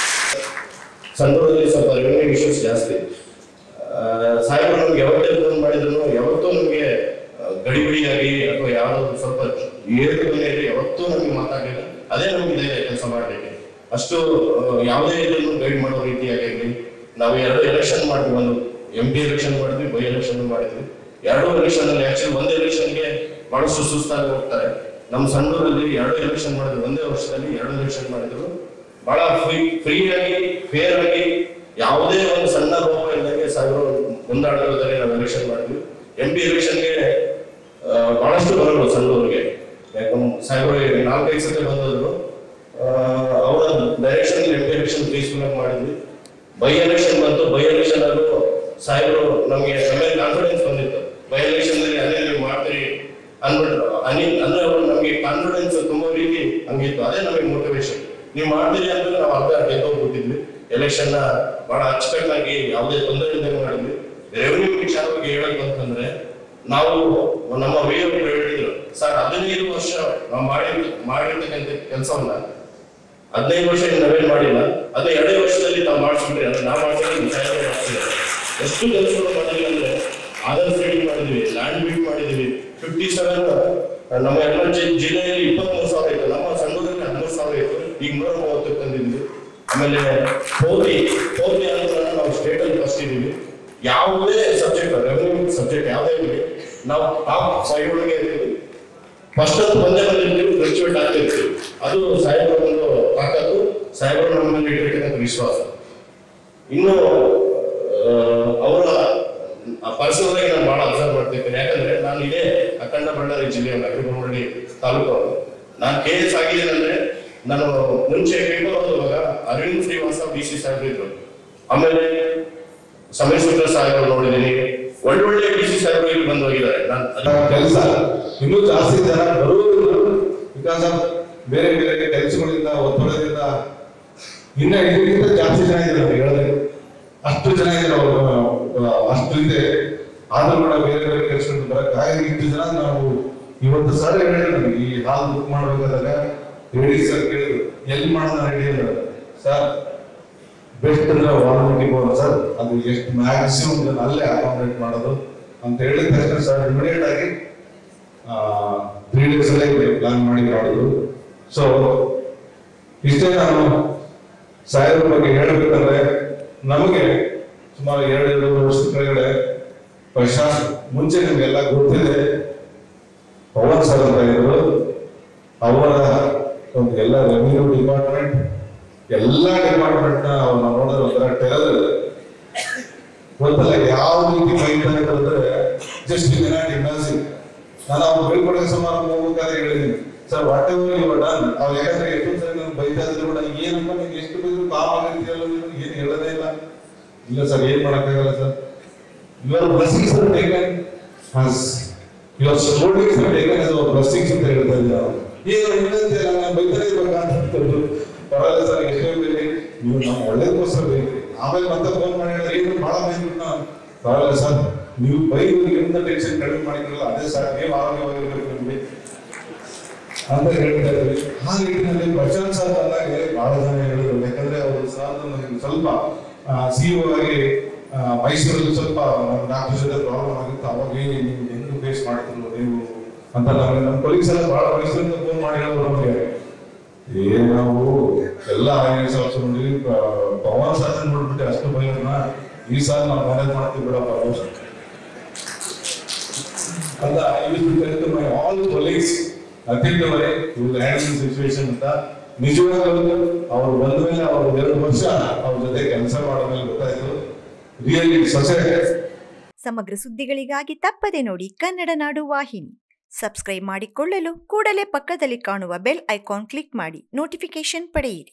ಸಂಡೂರಲ್ಲಿ ಸ್ವಲ್ಪ ರೆವಿನ್ಯೂ ಇಶ್ಯೂಸ್ ಜಾಸ್ತಿ. ಸಾಹೇಬರು ನಮ್ಗೆ ಯಾವತ್ತೇ ಫೋನ್ ಮಾಡಿದ್ರು ಯಾವತ್ತೂ ನಮಗೆ ಗಡಿಬಿಡಿಯಾಗಿ ಅಥವಾ ಯಾವ್ದಾದ್ರು ಸ್ವಲ್ಪ ಏರಿಕೆಯಲ್ಲಿ ಯಾವತ್ತೂ ನಮಗೆ ಮಾತಾಡಲಿಲ್ಲ. ಅದೇ ನಮ್ಗಿದೆ ಕೆಲಸ ಮಾಡಲಿಕ್ಕೆ. ಅಷ್ಟು ಯಾವುದೇ ಇದನ್ನು ಗೈಡ್ ಮಾಡೋ ರೀತಿಯಾಗಿ ನಾವು 2 ಎಲೆಕ್ಷನ್ ಮಾಡಿದ್ವಿ. ಒಂದು MP ಎಲೆಕ್ಷನ್ ಮಾಡಿದ್ವಿ, ಬೈ ಎಲೆಕ್ಷನ್ ಮಾಡಿದ್ವಿ. 2 ಎಲೆಕ್ಷನ್ ಅಲ್ಲಿ ಆಕ್ಚುಲಿ ಒಂದೇ ಎಲೆಕ್ಷನ್ಗೆ ಬಹಳಷ್ಟು ಸುಸ್ತಾಗಿ ಹೋಗ್ತಾರೆ. ನಮ್ಮ ಸಂಡೂರಲ್ಲಿ 2 ಎಲೆಕ್ಷನ್ ಮಾಡಿದ್ರು, ಒಂದೇ ವರ್ಷದಲ್ಲಿ 2 ಎಲೆಕ್ಷನ್ ಮಾಡಿದ್ರು. ಬಹಳ ಫ್ರೀಯಾಗಿ ಫೇರ್ ಆಗಿ ಯಾವುದೇ ಒಂದು ಸಣ್ಣ ಲೋಪ ಇಲ್ಲದೆ ಸಾಹೇಬರು ಮುಂದಾಡೋದ್ರಲ್ಲಿ ನಾವು ಎಲೆಕ್ಷನ್ ಮಾಡಿದ್ವಿ. MP ಎಲೆಕ್ಷನ್ಗೆ ಬಹಳಷ್ಟು ಬರೋರು ಸಂಡೂರಿಗೆ. ಯಾಕಂದ್ರೆ ಸಾಹೇಬರು 4-5 ಸತಿ ಬಂದಿದ್ರು. ಅವರ ಡೈರೆಕ್ಷನ್ MP ಎಲೆಕ್ಷನ್ ಪೀಸ್ಫುಲ್ ಆಗಿ ಮಾಡಿದ್ವಿ. ಬೈ ಎಲೆಕ್ಷನ್ ಬಂತು. ಬೈ ಎಲೆಕ್ಷನ್ ಅಲ್ಲೂ ಸಾಹೇಬರು ನಮಗೆ ಮೇಲೆ ಕಾನ್ಫಿಡೆನ್ಸ್ ಬಂದಿತ್ತು. ಬೈ ಎಲೆಕ್ಷನ್ ಅಲ್ಲಿ ಅದೇ ನೀವು ಮಾಡ್ತೀರಿ ಅಂದ್ಬಿಟ್ರು. ಅಂದ್ರೆ ಅವರು ನಮಗೆ ಕಾನ್ಫಿಡೆನ್ಸ್ ತುಂಬಾ ರೀತಿ ಹಂಗಿತ್ತು. ಅದೇ ನಮಗೆ ಮೋಟಿವೇಶನ್. ನೀವು ಮಾಡ್ತೀರಿ ಅಂದ್ರೆ ನಾವು ಅರ್ಧ ಗೆದ್ದೋಗ್ಬಿಟ್ಟಿದ್ವಿ. ಎಲೆಕ್ಷನ್ ನ ಬಹಳ ಅಚ್ಚುಕಟ್ಟಾಗಿ ಯಾವುದೇ ತೊಂದರೆ ಇಲ್ಲದೆ ಮಾಡಿದ್ವಿ. ರೆವಿನ್ಯೂ ವಿಚಾರವಾಗಿ ಹೇಳಕ್ ಅಂತಂದ್ರೆ ನಾವು ನಮ್ಮ ವೇವ್ ಹೇಳಿದ್ರು ಸರ್ 15 ವರ್ಷ ನಾವು ಮಾಡಿರ್ತಕ್ಕಂಥ ಕೆಲಸವನ್ನ 15 ವರ್ಷ ನಾವೇನ್ ಮಾಡಿಲ್ಲ, ಅದೇ 2 ವರ್ಷದಲ್ಲಿ ತಾವು ಮಾಡಿಸ್ಬಿಟ್ರಿ. ಅಂದ್ರೆ ನಾವು ಮಾಡ್ತಿದ್ರೆ ಎಷ್ಟು ಕೆಲಸಗಳು ಮಾಡಿದ್ವಿ ಅಂದ್ರೆ ಆಧಾರ್ ಸೀಡಿಂಗ್ ಮಾಡಿದ್ವಿ, ಲ್ಯಾಂಡ್ ಬಿಲ್ಡ್ ಮಾಡಿದ್ವಿ. 57 ನಮ್ಮ ಎಲ್ಲ ಜಿಲ್ಲೆಯಲ್ಲಿ 23,000 ಇತ್ತು. ನಮ್ಮ ಸಂಡೂರಲ್ಲಿ 13,000 ಇತ್ತು. ಈಗ 130 ತಂದಿದ್ವಿ. ಆಮೇಲೆ ಹೋಗಿ ಅಂದ್ರೆ ನಾವು ಸ್ಟೇಟ್ ಅಲ್ಲಿ ಫಸ್ಟ್ ಇದೀವಿ. ಯಾವುದೇ ಸಬ್ಜೆಕ್ಟ್ ರೆವೆನ್ಯೂ ಸಬ್ಜೆಕ್ಟ್ ಯಾವುದೇ ಇರಲಿ ನಾವು ಟಾಪ್ 5 ಒಳಗೆ ಇರ್ತೀವಿ. ಫಸ್ಟ್ ಅಂತ ಬಂದಿರ್ತೀವಿ, ಗ್ರಾಜುಯೇಟ್ ಆಗ್ತಿರ್ತೀವಿ. ಅದು ಸಾಹೇಬರ ಒಂದು ತಾಕತ್ತು, ಸಾಹೇಬರು ನಮ್ಮ ಮೇಲೆ ಇಟ್ಟಿರ್ತಕ್ಕಂಥ ವಿಶ್ವಾಸ. ಇನ್ನು ಅವರ ಪರ್ಸನಲ್ ಆಗಿ ನಾನು ಬಹಳ ಅಬ್ಸರ್ವ್ ಮಾಡ್ತಿರ್ತೇನೆ. ಯಾಕಂದ್ರೆ ನಾನು ಇದೇ ಅಖಂಡ ಬಳ್ಳಾರಿ ಜಿಲ್ಲೆಯ ನಗರಗುಂಡಿ ತಾಲೂಕು. ನಾನು KS ಆಗಿದ್ದೇನೆ ಅಂದ್ರೆ ನಾನು ಮುಂಚೆ ಪೇಪರ್ ಓದುವಾಗ ಅರವಿಂದ್ ಶ್ರೀವಾಸ DC ಸಾಹೇಬ್ ಇದ್ರು. ಆಮೇಲೆ ಸಮೇಶ್ವರ ಸಾಹೇಬರು ನೋಡಿದ್ದೀನಿ. ಒಳ್ಳೊಳ್ಳೆ DC ಸಾಹೇಬರು ಇಲ್ಲಿ ಬಂದು ಹೋಗಿದ್ದಾರೆ. ಕೆಲಸ ಇನ್ನೂ ಜಾಸ್ತಿ ಜನ ಬರುವುದಿಲ್ಲ. ಬಿಕಾಸ್ ಆಫ್ ಬೇರೆ ಬೇರೆ ಕೆಲಸಗಳಿಂದ ಒತ್ತಡದಿಂದ ಇನ್ನ ಇದಕ್ಕಿಂತ ಜಾಸ್ತಿ ಜನ ಇದ್ದಾರೆ ಅಂತ ಹೇಳಿದ್ರೆ ಅಷ್ಟು ಜನ ಇದ್ದಾರೆ. ಅವರು ಅಷ್ಟು ಇದೆ. ಆದ್ರೂ ಕೂಡ ಬೇರೆ ಬೇರೆ ಕೆಲಸಗಳು ಬರಕ್ಕಾಗಿ ಇಷ್ಟು ಜನ ನಾವು ಇವತ್ತು ಸರ್ ಹೇಳಿದ್ರು ನಮಗೆ ಈ ಹಾಲ್ ಬುಕ್ ಮಾಡ್ಬೇಕಾದಾಗ ಹೇಳಿ ಸರ್ ಕೇಳಿದ್ರು ಎಲ್ಲಿ ಮಾಡೋಣ ರೆಡಿ ಅಂದ್ರೆ ಸರ್ ಬೆಸ್ಟ್ ಅಂದ್ರೆ ವಾಲ್ಮೀಕಿ ಭವನ ಸರ್, ಅದು ಎಷ್ಟು ಮ್ಯಾಕ್ಸಿಮಮ್ ಜನ ಅಲ್ಲೇ ಅಕಾಮಡೇಟ್ ಮಾಡೋದು ಅಂತ ಹೇಳಿದ ತಕ್ಷಣ ಸರ್ ಇಮಿಡಿಯೇಟ್ ಆಗಿ 3 days ಅಲ್ಲೇ ಪ್ಲಾನ್ ಮಾಡಿ ಮಾಡೋದು. ಸೊ ಇಷ್ಟೇ ನಾನು ಸಾಹೇಬ್ರ ಬಗ್ಗೆ ಹೇಳಬೇಕಂದ್ರೆ ನಮಗೆ ಸುಮಾರು 2 ವರ್ಷದ ಕೆಳಗಡೆ ಪ್ರಶಾಂತ್ ಮುಂಚೆ ನಿಮ್ಗೆಲ್ಲ ಗೊತ್ತಿದೆ ಪವನ್ ಸರ್ ಅಂತ ಇದ್ರು. ಅವರ ಒಂದು ಎಲ್ಲ ರೆವಿನ್ಯೂ ಡಿಪಾರ್ಟ್ಮೆಂಟ್ ಎಲ್ಲ ಡಿಪಾರ್ಟ್ಮೆಂಟ್ ನ ಅವ್ರನ್ನ ನೋಡಿದ್ರೆ ಒಂಥರ ಟೆರರ್. ಗೊತ್ತಲ್ಲ ಯಾವ ರೀತಿ ಮೈಂಡ್ ಅಂದ್ರೆ ಜಸ್ಟ್ ಇಮ್ಯಾಜಿನ್. ನಾನು ಅವ್ರು ಬೀಳ್ಕೊಡೋ ಸಮಾರಂಭ ಹೋಗ್ಬೇಕಾದ್ರೆ ಹೇಳಿದ್ದೀನಿ sir whatever you done. ಅವ್ರು ಯಾಕಂದ್ರೆ ಎಷ್ಟು ಸರಿ ನಾನು ಬೈತಾ ಇದ್ರು ಕೂಡ ಏನಪ್ಪ ನೀವು ಎಷ್ಟು ಬೈದ್ರು ಕಾಮ್ ಆಗಿರ್ತೀಯಲ್ಲ, ಏನು ಹೇಳೋದೇ ಇಲ್ಲ ಸರ್ ಏನ್ ಮಾಡಕ್ಕಾಗಲ್ಲ sir. Your blessings are taken as your stories are taken as your blessings ಅಂತ ಹೇಳ್ತಾ ಇದ್ದಾರೆ. ಏನು ಇನ್ನೊಂದು ನಾನು ಬೈತಾನೆ ಇರ್ಬೇಕಂತ ಪರವಾಗಿಲ್ಲ ಸರ್, ಎಷ್ಟೇ ಬೇರೆ ನೀವು ನಮ್ಮ ಒಳ್ಳೇದಕ್ಕೋಸ್ಕರ ಬೈದ್ರಿ. ಆಮೇಲೆ ಮತ್ತೆ ಫೋನ್ ಮಾಡಿ ಹೇಳಿದ್ರೆ ಏನು ಬಹಳ ಬೈದ್ಬಿಟ್ಟು ನಾನು ಪರವಾಗಿಲ್ಲ ಸರ್ ನೀವು ಬೈದು ಎಂತ ಟೆನ್ಷನ್ ಕಡಿಮೆ ಮಾಡಿದ್ರಲ್ಲ ಅದೇ ಸರ್ ನೀವು ಆರೋಗ್ಯವಾಗಿರ್ಬೇಕು ನಿಮಗೆ ಅಂತ ಹೇಳ್ತಾ ಇದ್ವಿ. ಆ ನಿಟ್ಟಿನಲ್ಲಿ ಪ್ರಶಾಂತ್ ಸರ್ ಬಂದಾಗ ಬಹಳ ಜನ ಹೇಳಿದ್ರು. ಯಾಕಂದ್ರೆ ಅವರು ಸರ್ ಸ್ವಲ್ಪ CEO ಆಗಿ ಮೈಸೂರಲ್ಲಿ ಸ್ವಲ್ಪ ಡಾಕ್ಟರ್ ಜೊತೆ ಪ್ರಾಬ್ಲಮ್ ಆಗಿತ್ತು. ಅವಾಗ ನೀವು ಹೆಂಗ್ ಫೇಸ್ ಮಾಡ್ತಿದ್ರು ನೀವು ಅಂತ ನಮ್ಮ ಕೊಲೀಗ್ಸ್ ಎಲ್ಲ ಬಹಳ ಮೈಸೂರಿಂದ ಫೋನ್ ಮಾಡಿ ಹೇಳಿದ್ರು ನಮಗೆ. ನಾವು ಎಲ್ಲ IAS ಆಫೀಸರ್ ನೋಡಿದ್ವಿ, ಪವನ್ ಸರ್ ನೋಡ್ಬಿಟ್ಟು ಅಷ್ಟು ಭಯನ ಈ ಸಾಲ ನಾವು ಮ್ಯಾನೇಜ್ ಮಾಡ್ತೀವಿ ಬಿಡಪ್ಪ ಅಂತ. My all colleagues nothing to worry, you will handle the situation ಅಂತ. ನಿಜವಾಗ್ಲೂ ಅವ್ರು ಬಂದ ಮೇಲೆ ಅವ್ರು 2 ವರ್ಷ ಅವ್ರ ಜೊತೆ ಕೆಲಸ ಮಾಡೋದ್ಮೇಲೆ ಗೊತ್ತಾಯ್ತು ರಿಯಲಿ ಸೊಸೈಟಿ. ಸಮಗ್ರ ಸುದ್ದಿಗಳಿಗಾಗಿ ತಪ್ಪದೆ ನೋಡಿ ಕನ್ನಡ ನಾಡು ವಾಹಿನಿ. ಸಬ್ಸ್ಕ್ರೈಬ್ ಮಾಡಿಕೊಳ್ಳಲು ಕೂಡಲೇ ಪಕ್ಕದಲ್ಲಿ ಕಾಣುವ ಬೆಲ್ ಐಕಾನ್ ಕ್ಲಿಕ್ ಮಾಡಿ ನೋಟಿಫಿಕೇಶನ್ ಪಡೆಯಿರಿ.